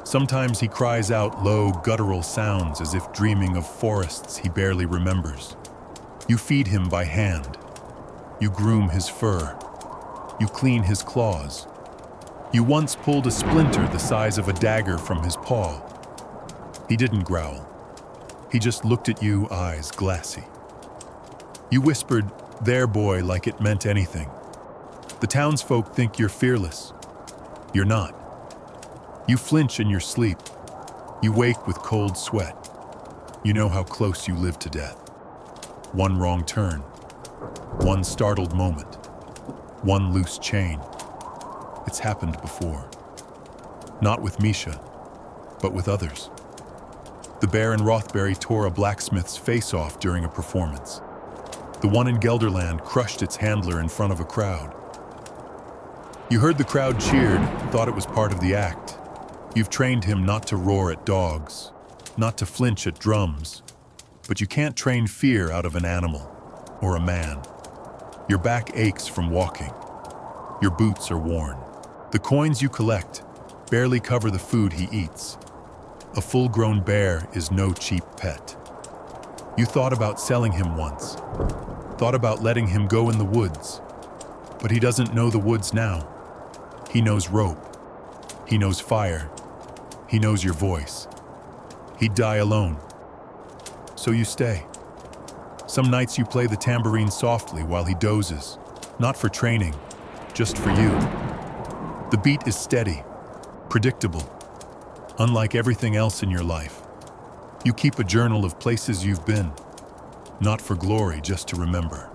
Sometimes he cries out low, guttural sounds as if dreaming of forests he barely remembers. You feed him by hand. You groom his fur. You clean his claws. You once pulled a splinter the size of a dagger from his paw. He didn't growl. He just looked at you, eyes glassy. You whispered, "There, boy," like it meant anything. The townsfolk think you're fearless. You're not. You flinch in your sleep. You wake with cold sweat. You know how close you live to death. One wrong turn, one startled moment, one loose chain. It's happened before. Not with Misha, but with others. The bear in Rothbury tore a blacksmith's face off during a performance. The one in Gelderland crushed its handler in front of a crowd. You heard the crowd cheered, thought it was part of the act. You've trained him not to roar at dogs, not to flinch at drums, but you can't train fear out of an animal or a man. Your back aches from walking. Your boots are worn. The coins you collect barely cover the food he eats. A full-grown bear is no cheap pet. You thought about selling him once, thought about letting him go in the woods, but he doesn't know the woods now. He knows rope. He knows fire. He knows your voice. He'd die alone. So you stay. Some nights you play the tambourine softly while he dozes, not for training, just for you. The beat is steady, predictable, unlike everything else in your life. You keep a journal of places you've been, not for glory, just to remember.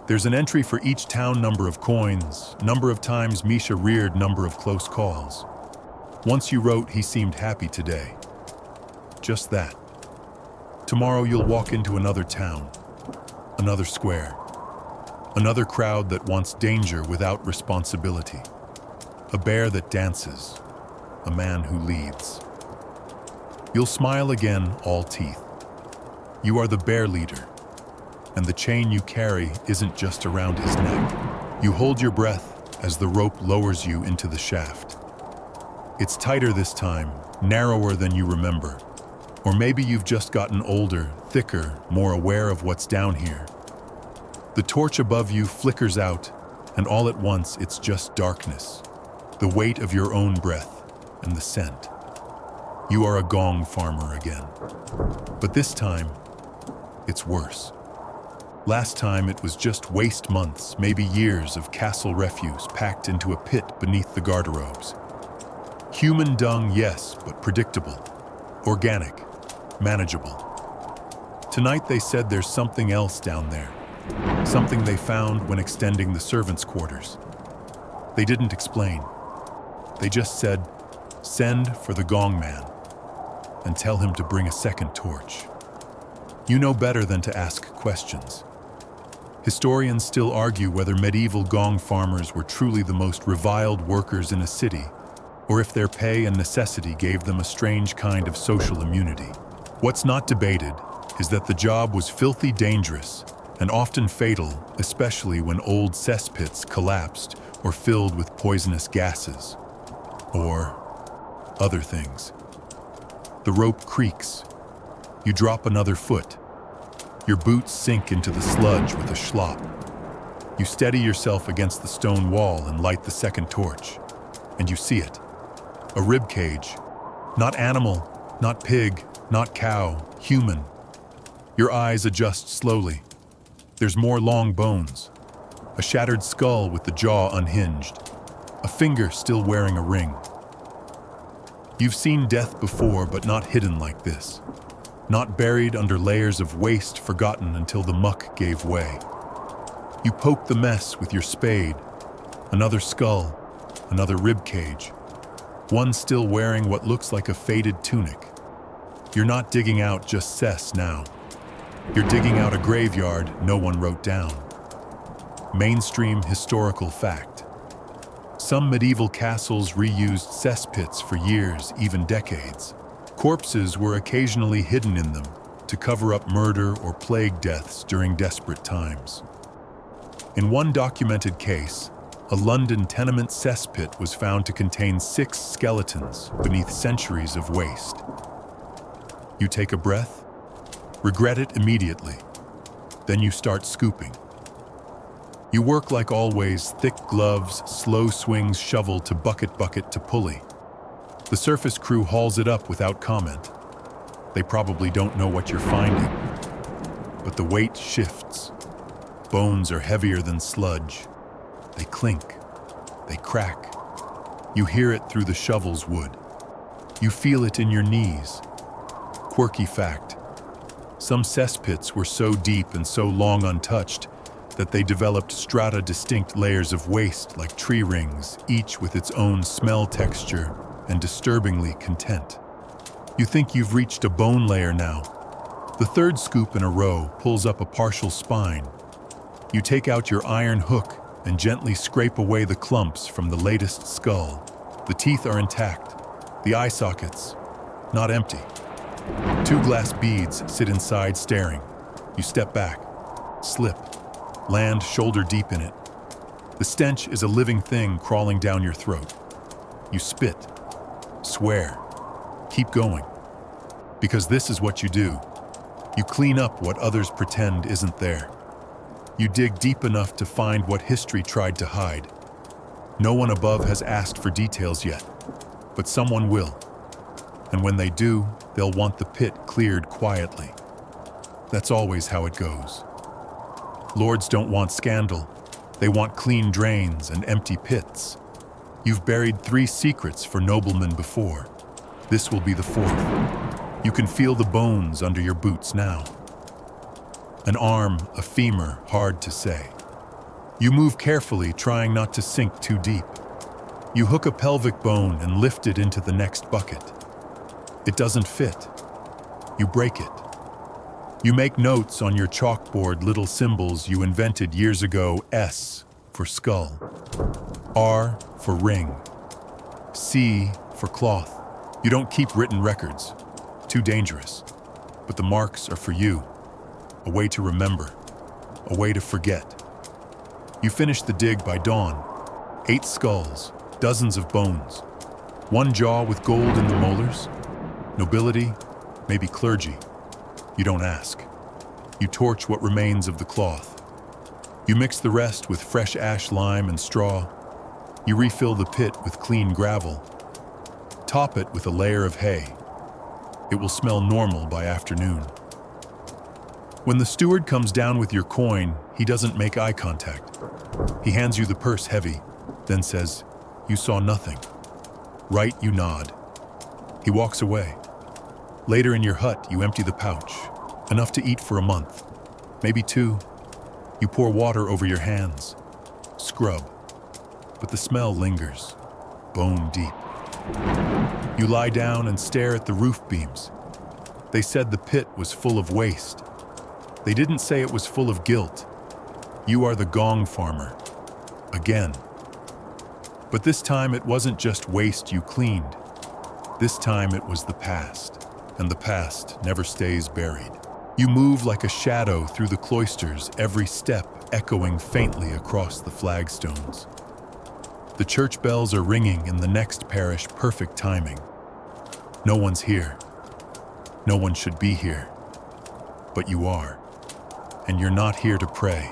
There's an entry for each town, number of coins, number of times Misha reared, number of close calls. Once you wrote, he seemed happy today. Just that. Tomorrow you'll walk into another town, another square, another crowd that wants danger without responsibility. A bear that dances, a man who leads. You'll smile again, all teeth. You are the bear leader, and the chain you carry isn't just around his neck. You hold your breath as the rope lowers you into the shaft. It's tighter this time, narrower than you remember. Or maybe you've just gotten older, thicker, more aware of what's down here. The torch above you flickers out, and all at once it's just darkness. The weight of your own breath and the scent. You are a gong farmer again. But this time, it's worse. Last time it was just waste months, maybe years of castle refuse packed into a pit beneath the garderobes. Human dung, yes, but predictable, organic, manageable. Tonight they said there's something else down there, something they found when extending the servants' quarters. They didn't explain. They just said, send for the gong man and tell him to bring a second torch. You know better than to ask questions. Historians still argue whether medieval gong farmers were truly the most reviled workers in a city, or if their pay and necessity gave them a strange kind of social immunity. What's not debated is that the job was filthy dangerous and often fatal, especially when old cesspits collapsed or filled with poisonous gases, or other things. The rope creaks. You drop another foot. Your boots sink into the sludge with a slop. You steady yourself against the stone wall and light the second torch, and you see it. A rib cage. Not animal, not pig, not cow, human. Your eyes adjust slowly. There's more long bones. A shattered skull with the jaw unhinged. A finger still wearing a ring. You've seen death before, but not hidden like this. Not buried under layers of waste forgotten until the muck gave way. You poke the mess with your spade. Another skull, another rib cage. One still wearing what looks like a faded tunic. You're not digging out just cess now. You're digging out a graveyard no one wrote down. Mainstream historical fact. Some medieval castles reused cesspits for years, even decades. Corpses were occasionally hidden in them to cover up murder or plague deaths during desperate times. In one documented case, a London tenement cesspit was found to contain 6 skeletons beneath centuries of waste. You take a breath, regret it immediately, then you start scooping. You work like always, thick gloves, slow swings, shovel to bucket to pulley. The surface crew hauls it up without comment. They probably don't know what you're finding. But the weight shifts. Bones are heavier than sludge. They clink. They crack. You hear it through the shovel's wood. You feel it in your knees. Quirky fact: some cesspits were so deep and so long untouched that they developed strata-distinct layers of waste like tree rings, each with its own smell texture and disturbingly content. You think you've reached a bone layer now. The third scoop in a row pulls up a partial spine. You take out your iron hook and gently scrape away the clumps from the latest skull. The teeth are intact, the eye sockets not empty. 2 glass beads sit inside staring. You step back, slip, land shoulder deep in it. The stench is a living thing crawling down your throat. You spit, swear, keep going. Because this is what you do. You clean up what others pretend isn't there. You dig deep enough to find what history tried to hide. No one above has asked for details yet, but someone will. And when they do, they'll want the pit cleared quietly. That's always how it goes. Lords don't want scandal. They want clean drains and empty pits. You've buried 3 secrets for noblemen before. This will be the 4th. You can feel the bones under your boots now. An arm, a femur, hard to say. You move carefully, trying not to sink too deep. You hook a pelvic bone and lift it into the next bucket. It doesn't fit. You break it. You make notes on your chalkboard, little symbols you invented years ago: S for skull, R for ring, C for cloth. You don't keep written records. Too dangerous. But the marks are for you. A way to remember. A way to forget. You finish the dig by dawn. 8 skulls, dozens of bones. 1 jaw with gold in the molars. Nobility, maybe clergy. You don't ask. You torch what remains of the cloth. You mix the rest with fresh ash, lime, and straw. You refill the pit with clean gravel. Top it with a layer of hay. It will smell normal by afternoon. When the steward comes down with your coin, he doesn't make eye contact. He hands you the purse heavy, then says, "You saw nothing." Right, you nod. He walks away. Later in your hut, you empty the pouch, enough to eat for a month, maybe 2. You pour water over your hands, scrub, but the smell lingers, bone deep. You lie down and stare at the roof beams. They said the pit was full of waste. They didn't say it was full of guilt. You are the gong farmer. Again. But this time it wasn't just waste you cleaned. This time it was the past, and the past never stays buried. You move like a shadow through the cloisters, every step echoing faintly across the flagstones. The church bells are ringing in the next parish, perfect timing. No one's here. No one should be here. But you are. And you're not here to pray.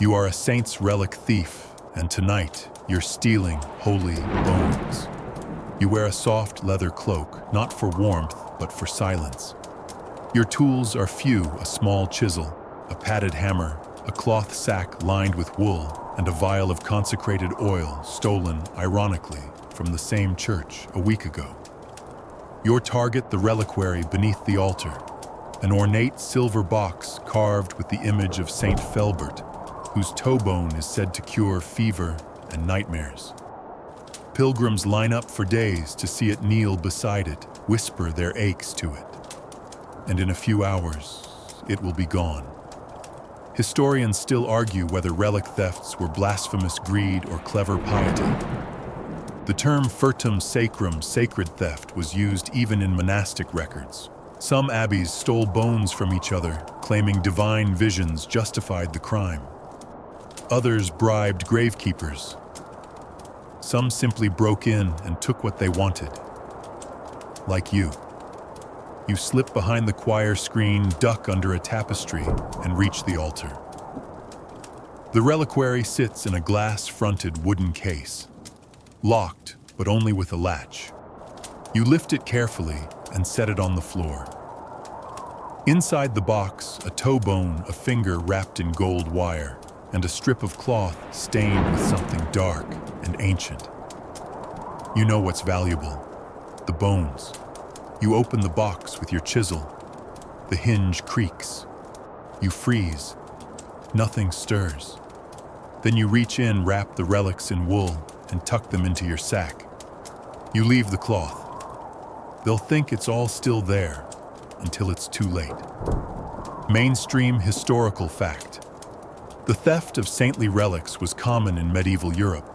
You are a saint's relic thief, and tonight you're stealing holy bones. You wear a soft leather cloak, not for warmth, but for silence. Your tools are few: a small chisel, a padded hammer, a cloth sack lined with wool, and a vial of consecrated oil stolen, ironically, from the same church a week ago. Your target, the reliquary beneath the altar, an ornate silver box carved with the image of Saint Felbert, whose toe bone is said to cure fever and nightmares. Pilgrims line up for days to see it, kneel beside it, whisper their aches to it. And in a few hours, it will be gone. Historians still argue whether relic thefts were blasphemous greed or clever piety. The term furtum sacrum, sacred theft, was used even in monastic records. Some abbeys stole bones from each other, claiming divine visions justified the crime. Others bribed gravekeepers. Some simply broke in and took what they wanted. Like you. You slip behind the choir screen, duck under a tapestry, and reach the altar. The reliquary sits in a glass-fronted wooden case, locked, but only with a latch. You lift it carefully and set it on the floor. Inside the box, a toe bone, a finger wrapped in gold wire, and a strip of cloth stained with something dark and ancient. You know what's valuable. The bones. You open the box with your chisel. The hinge creaks. You freeze. Nothing stirs. Then you reach in, wrap the relics in wool, and tuck them into your sack. You leave the cloth. They'll think it's all still there until it's too late. Mainstream historical fact. The theft of saintly relics was common in medieval Europe.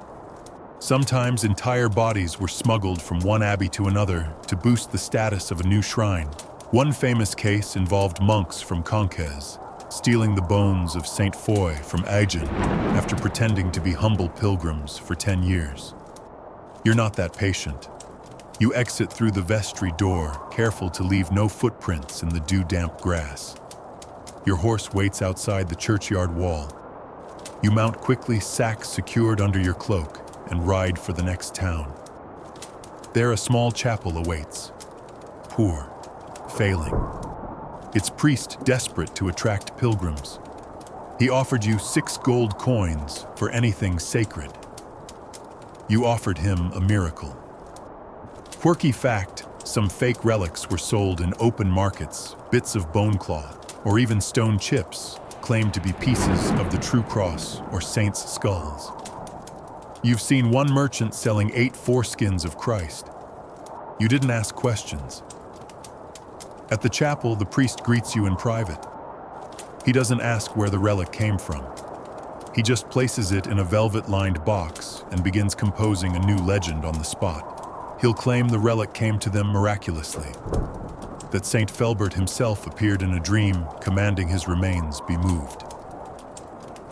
Sometimes entire bodies were smuggled from one abbey to another to boost the status of a new shrine. One famous case involved monks from Conques stealing the bones of Saint Foy from Agen after pretending to be humble pilgrims for 10 years. You're not that patient. You exit through the vestry door, careful to leave no footprints in the dew-damp grass. Your horse waits outside the churchyard wall. You mount quickly, sack secured under your cloak, and ride for the next town. There a small chapel awaits. Poor, failing. Its priest desperate to attract pilgrims. He offered you 6 gold coins for anything sacred. You offered him a miracle. Quirky fact, some fake relics were sold in open markets, bits of bone cloth, or even stone chips, claimed to be pieces of the true cross or saints' skulls. You've seen one merchant selling 8 foreskins of Christ. You didn't ask questions. At the chapel, the priest greets you in private. He doesn't ask where the relic came from. He just places it in a velvet-lined box and begins composing a new legend on the spot. He'll claim the relic came to them miraculously, that Saint Felbert himself appeared in a dream commanding his remains be moved.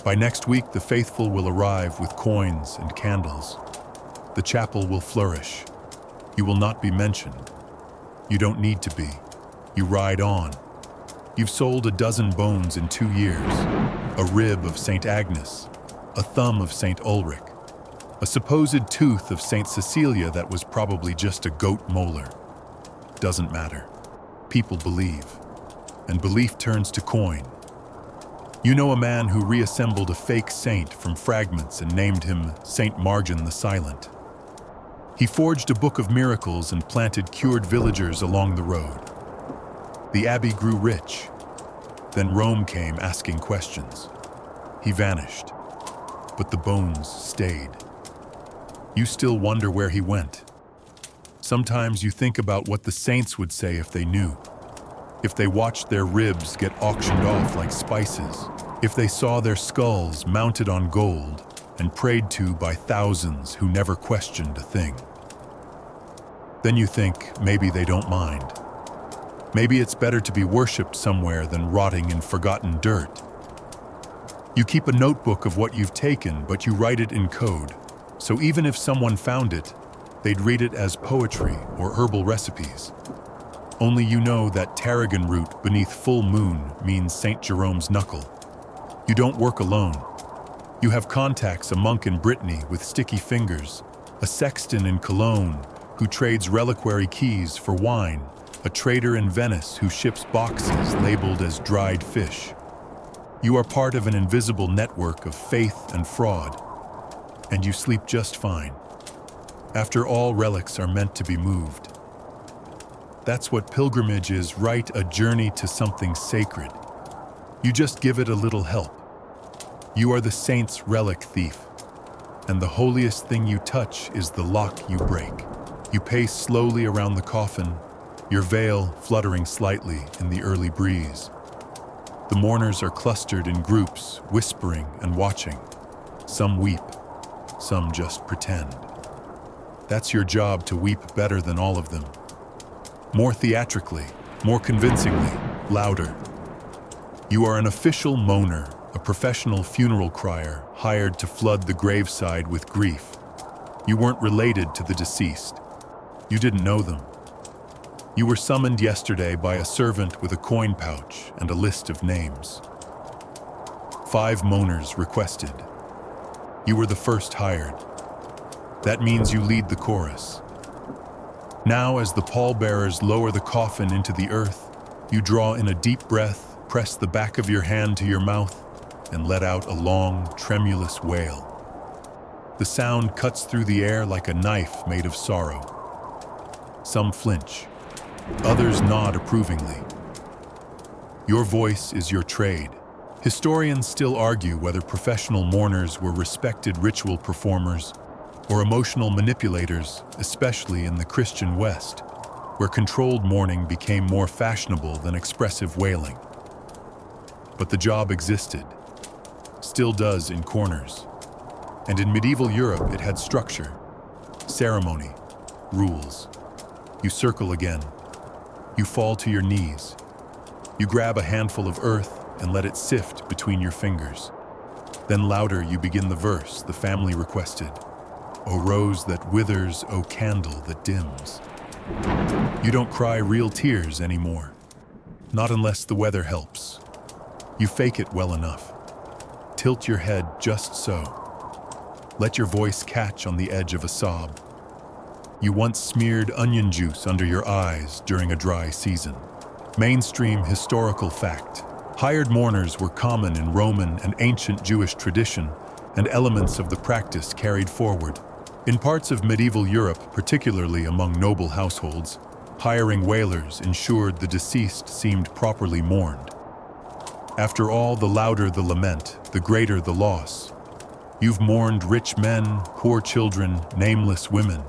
By next week, the faithful will arrive with coins and candles. The chapel will flourish. You will not be mentioned. You don't need to be. You ride on. You've sold a dozen bones in 2 years. A rib of St. Agnes, a thumb of St. Ulrich, a supposed tooth of St. Cecilia that was probably just a goat molar. Doesn't matter. People believe, and belief turns to coin. You know a man who reassembled a fake saint from fragments and named him Saint Margin the Silent. He forged a book of miracles and planted cured villagers along the road. The abbey grew rich. Then Rome came asking questions. He vanished, but the bones stayed. You still wonder where he went. Sometimes you think about what the saints would say if they knew. If they watched their ribs get auctioned off like spices. If they saw their skulls mounted on gold and prayed to by thousands who never questioned a thing. Then you think maybe they don't mind. Maybe it's better to be worshipped somewhere than rotting in forgotten dirt. You keep a notebook of what you've taken, but you write it in code. So even if someone found it, they'd read it as poetry or herbal recipes. Only you know that tarragon root beneath full moon means St. Jerome's knuckle. You don't work alone. You have contacts, a monk in Brittany with sticky fingers, a sexton in Cologne who trades reliquary keys for wine, a trader in Venice who ships boxes labeled as dried fish. You are part of an invisible network of faith and fraud, and you sleep just fine. After all, relics are meant to be moved. That's what pilgrimage is, right? A journey to something sacred. You just give it a little help. You are the saint's relic thief, and the holiest thing you touch is the lock you break. You pace slowly around the coffin, your veil fluttering slightly in the early breeze. The mourners are clustered in groups, whispering and watching. Some weep, some just pretend. That's your job, to weep better than all of them. More theatrically, more convincingly, louder. You are an official moaner, a professional funeral crier hired to flood the graveside with grief. You weren't related to the deceased. You didn't know them. You were summoned yesterday by a servant with a coin pouch and a list of names. 5 moaners requested. You were the first hired. That means you lead the chorus. Now, as the pallbearers lower the coffin into the earth, you draw in a deep breath, press the back of your hand to your mouth, and let out a long, tremulous wail. The sound cuts through the air like a knife made of sorrow. Some flinch. Others nod approvingly. Your voice is your trade. Historians still argue whether professional mourners were respected ritual performers or emotional manipulators, especially in the Christian West, where controlled mourning became more fashionable than expressive wailing. But the job existed, still does in corners. And in medieval Europe, it had structure, ceremony, rules. You circle again. You fall to your knees. You grab a handful of earth and let it sift between your fingers. Then louder you begin the verse the family requested. O rose that withers, O candle that dims. You don't cry real tears anymore. Not unless the weather helps. You fake it well enough. Tilt your head just so. Let your voice catch on the edge of a sob. You once smeared onion juice under your eyes during a dry season. Mainstream historical fact. Hired mourners were common in Roman and ancient Jewish tradition, and elements of the practice carried forward. In parts of medieval Europe, particularly among noble households, hiring wailers ensured the deceased seemed properly mourned. After all, the louder the lament, the greater the loss. You've mourned rich men, poor children, nameless women.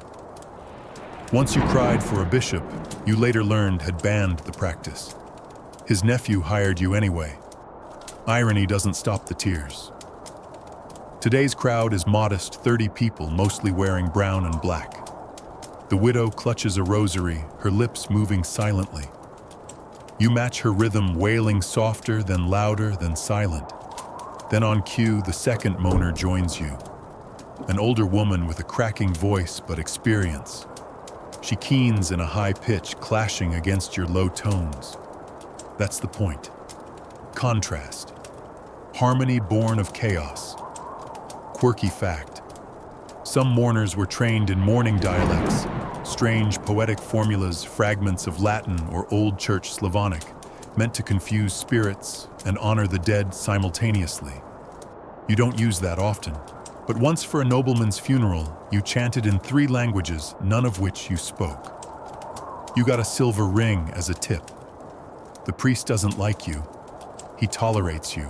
Once you cried for a bishop, you later learned had banned the practice. His nephew hired you anyway. Irony doesn't stop the tears. Today's crowd is modest 30 people, mostly wearing brown and black. The widow clutches a rosary, her lips moving silently. You match her rhythm, wailing softer, then louder, then silent. Then on cue, the second moaner joins you. An older woman with a cracking voice but experience. She keens in a high pitch, clashing against your low tones. That's the point. Contrast. Harmony born of chaos. Quirky fact. Some mourners were trained in mourning dialects, strange poetic formulas, fragments of Latin or Old Church Slavonic, meant to confuse spirits and honor the dead simultaneously. You don't use that often, but once for a nobleman's funeral, you chanted in 3 languages, none of which you spoke. You got a silver ring as a tip. The priest doesn't like you. He tolerates you.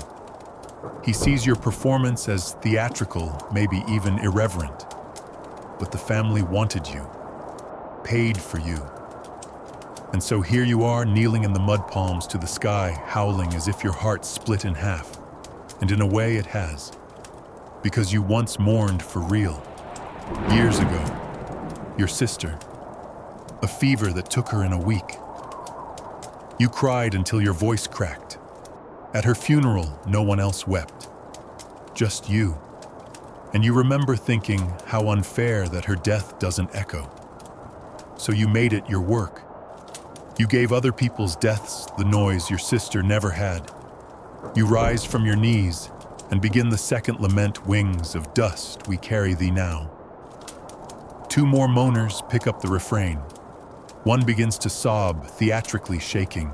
He sees your performance as theatrical, maybe even irreverent. But the family wanted you, paid for you. And so here you are, kneeling in the mud palms to the sky, howling as if your heart split in half. And in a way it has. Because you once mourned for real. Years ago. Your sister. A fever that took her in a week. You cried until your voice cracked. At her funeral, no one else wept. Just you. And you remember thinking how unfair that her death doesn't echo. So you made it your work. You gave other people's deaths the noise your sister never had. You rise from your knees and begin the second lament, wings of dust we carry thee now. 2 more moaners pick up the refrain. One begins to sob, theatrically shaking.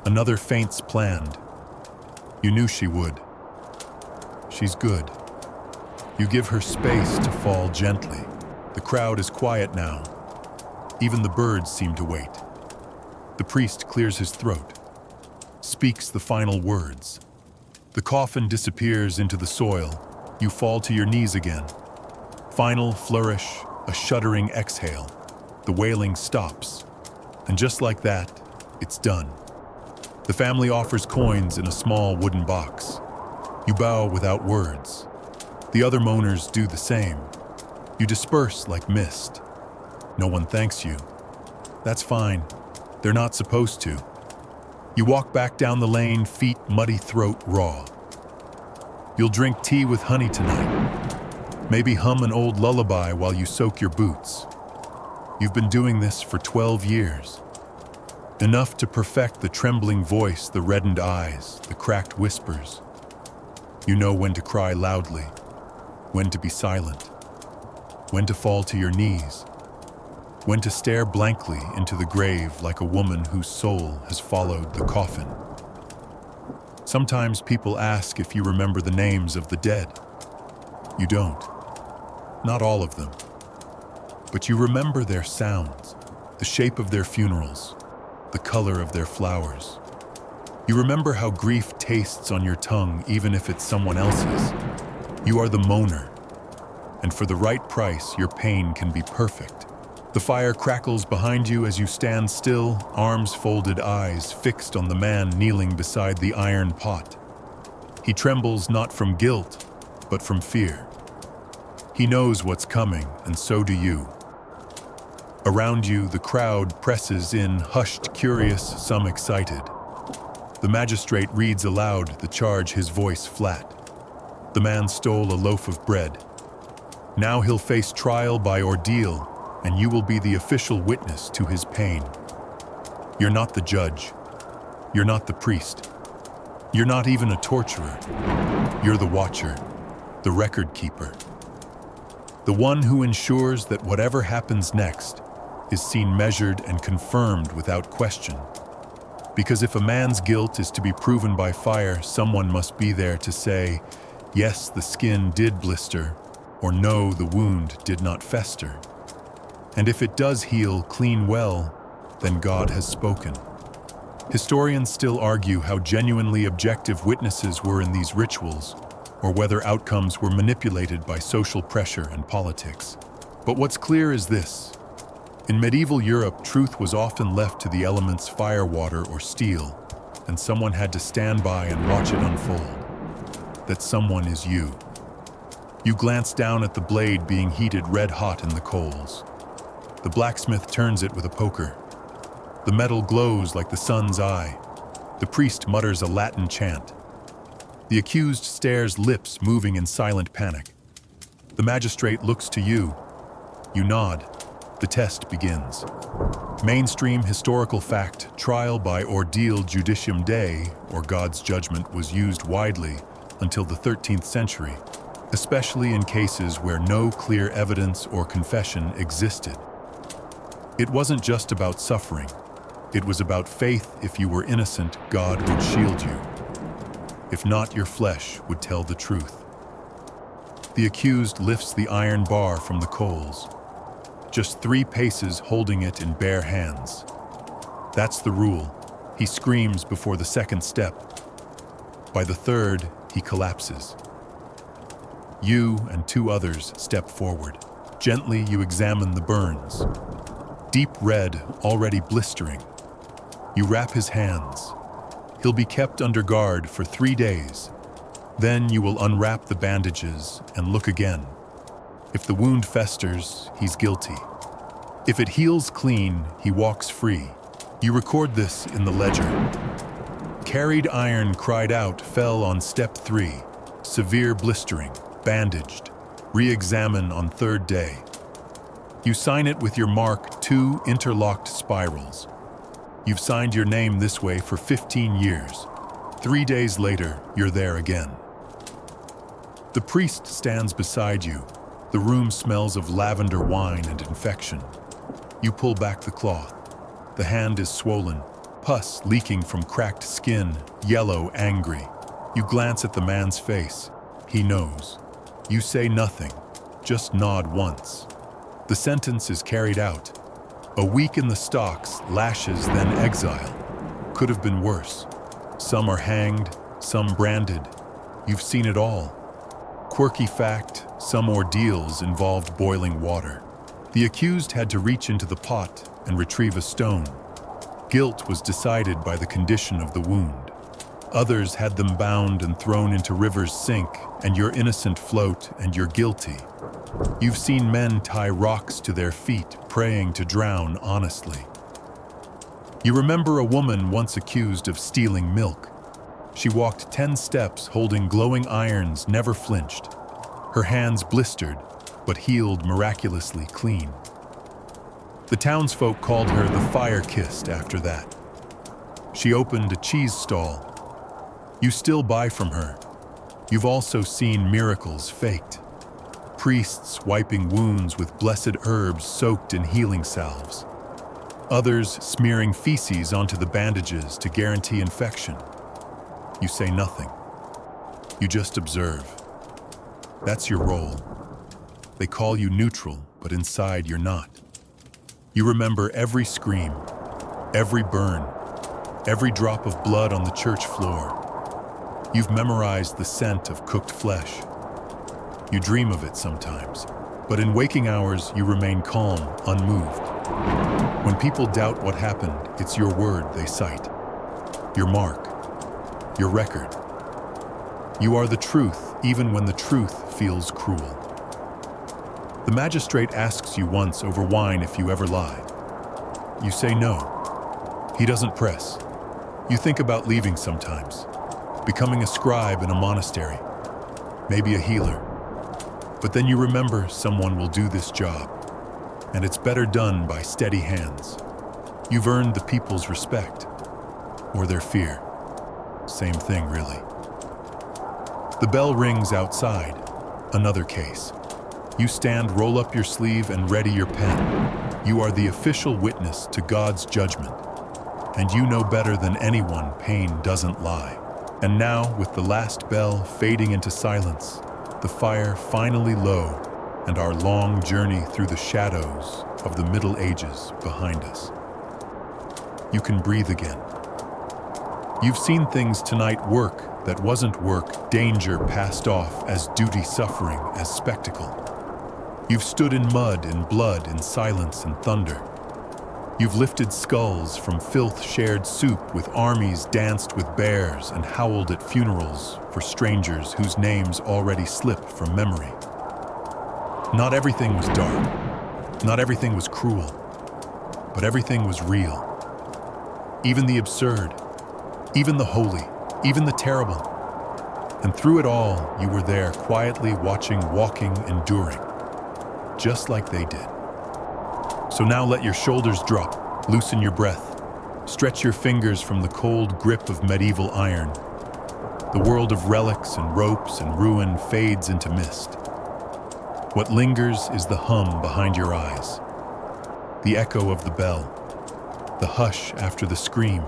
Another faints planned. You knew she would. She's good. You give her space to fall gently. The crowd is quiet now. Even the birds seem to wait. The priest clears his throat, speaks the final words. The coffin disappears into the soil. You fall to your knees again. Final flourish, a shuddering exhale. The wailing stops. And just like that, it's done. The family offers coins in a small wooden box. You bow without words. The other moaners do the same. You disperse like mist. No one thanks you. That's fine. They're not supposed to. You walk back down the lane, feet muddy, throat raw. You'll drink tea with honey tonight. Maybe hum an old lullaby while you soak your boots. You've been doing this for 12 years. Enough to perfect the trembling voice, the reddened eyes, the cracked whispers. You know when to cry loudly, when to be silent, when to fall to your knees, when to stare blankly into the grave like a woman whose soul has followed the coffin. Sometimes people ask if you remember the names of the dead. You don't. not all of them. But you remember their sounds, the shape of their funerals, the color of their flowers. You remember how grief tastes on your tongue even if it's someone else's. You are the moaner, and for the right price, your pain can be perfect. The fire crackles behind you as you stand still, arms folded, eyes fixed on the man kneeling beside the iron pot. He trembles not from guilt, but from fear. He knows what's coming, and so do you. Around you, the crowd presses in, hushed, curious, some excited. The magistrate reads aloud the charge, his voice flat. The man stole a loaf of bread. Now he'll face trial by ordeal, and you will be the official witness to his pain. You're not the judge. You're not the priest. You're not even a torturer. You're the watcher, the record keeper. The one who ensures that whatever happens next is seen, measured, and confirmed without question. Because if a man's guilt is to be proven by fire, someone must be there to say, yes, the skin did blister, or no, the wound did not fester. And if it does heal clean well, then God has spoken. Historians still argue how genuinely objective witnesses were in these rituals, or whether outcomes were manipulated by social pressure and politics. But what's clear is this. In medieval Europe, truth was often left to the elements, fire, water, or steel, and someone had to stand by and watch it unfold. That someone is you. You glance down at the blade being heated red hot in the coals. The blacksmith turns it with a poker. The metal glows like the sun's eye. The priest mutters a Latin chant. The accused stares, lips moving in silent panic. The magistrate looks to you. You nod. The test begins. Mainstream historical fact, trial by ordeal judicium Dei, or God's judgment, was used widely until the 13th century, especially in cases where no clear evidence or confession existed. It wasn't just about suffering. It was about faith. If you were innocent, God would shield you. If not, your flesh would tell the truth. The accused lifts the iron bar from the coals, just 3 paces holding it in bare hands. That's the rule. He screams before the second step. By the third, he collapses. You and 2 others step forward. Gently, you examine the burns. Deep red, already blistering. You wrap his hands. He'll be kept under guard for 3 days. Then you will unwrap the bandages and look again. If the wound festers, he's guilty. If it heals clean, he walks free. You record this in the ledger. Carried iron cried out, fell on step 3. Severe blistering, bandaged. Re-examine on 3rd day. You sign it with your mark, 2 interlocked spirals. You've signed your name this way for 15 years. 3 days later, you're there again. The priest stands beside you. The room smells of lavender wine and infection. You pull back the cloth. The hand is swollen, pus leaking from cracked skin, yellow, angry. You glance at the man's face. He knows. You say nothing, just nod once. The sentence is carried out. A week in the stocks, lashes, then exile. Could have been worse. Some are hanged, some branded. You've seen it all. Quirky fact, some ordeals involved boiling water. The accused had to reach into the pot and retrieve a stone. Guilt was decided by the condition of the wound. Others had them bound and thrown into rivers sink, and you're innocent float and you're guilty. You've seen men tie rocks to their feet, praying to drown honestly. You remember a woman once accused of stealing milk. She walked 10 steps holding glowing irons, never flinched. Her hands blistered, but healed miraculously clean. The townsfolk called her the fire-kissed after that. She opened a cheese stall. You still buy from her. You've also seen miracles faked. Priests wiping wounds with blessed herbs soaked in healing salves. Others smearing feces onto the bandages to guarantee infection. You say nothing. You just observe. That's your role. They call you neutral, but inside you're not. You remember every scream, every burn, every drop of blood on the church floor. You've memorized the scent of cooked flesh. You dream of it sometimes, but in waking hours you remain calm, unmoved. When people doubt what happened, it's your word they cite. Your mark, your record. You are the truth, even when the truth feels cruel. The magistrate asks you once over wine if you ever lie. You say no. He doesn't press. You think about leaving sometimes, becoming a scribe in a monastery, maybe a healer. But then you remember someone will do this job, and it's better done by steady hands. You've earned the people's respect, or their fear. Same thing, really. The bell rings outside, another case. You stand, roll up your sleeve, and ready your pen. You are the official witness to God's judgment, and you know better than anyone pain doesn't lie. And now, with the last bell fading into silence, the fire finally low, and our long journey through the shadows of the Middle Ages behind us. You can breathe again. You've seen things tonight, work that wasn't work, danger passed off as duty, suffering as spectacle. You've stood in mud, in blood, in silence and thunder. You've lifted skulls from filth, shared soup with armies, danced with bears, and howled at funerals for strangers whose names already slip from memory. Not everything was dark. Not everything was cruel. But everything was real. Even the absurd, even the holy, even the terrible. And through it all, you were there, quietly watching, walking, enduring, just like they did. So now let your shoulders drop, loosen your breath, stretch your fingers from the cold grip of medieval iron. The world of relics and ropes and ruin fades into mist. What lingers is the hum behind your eyes, the echo of the bell, the hush after the scream.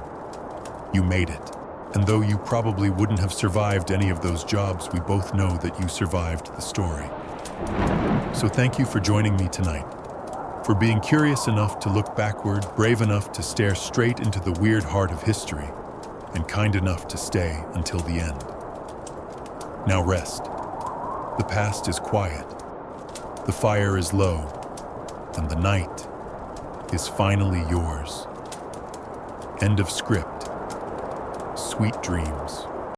You made it. And though you probably wouldn't have survived any of those jobs, we both know that you survived the story. So thank you for joining me tonight, for being curious enough to look backward, brave enough to stare straight into the weird heart of history, and kind enough to stay until the end. Now rest. The past is quiet. The fire is low, and the night is finally yours. End of script. Sweet dreams.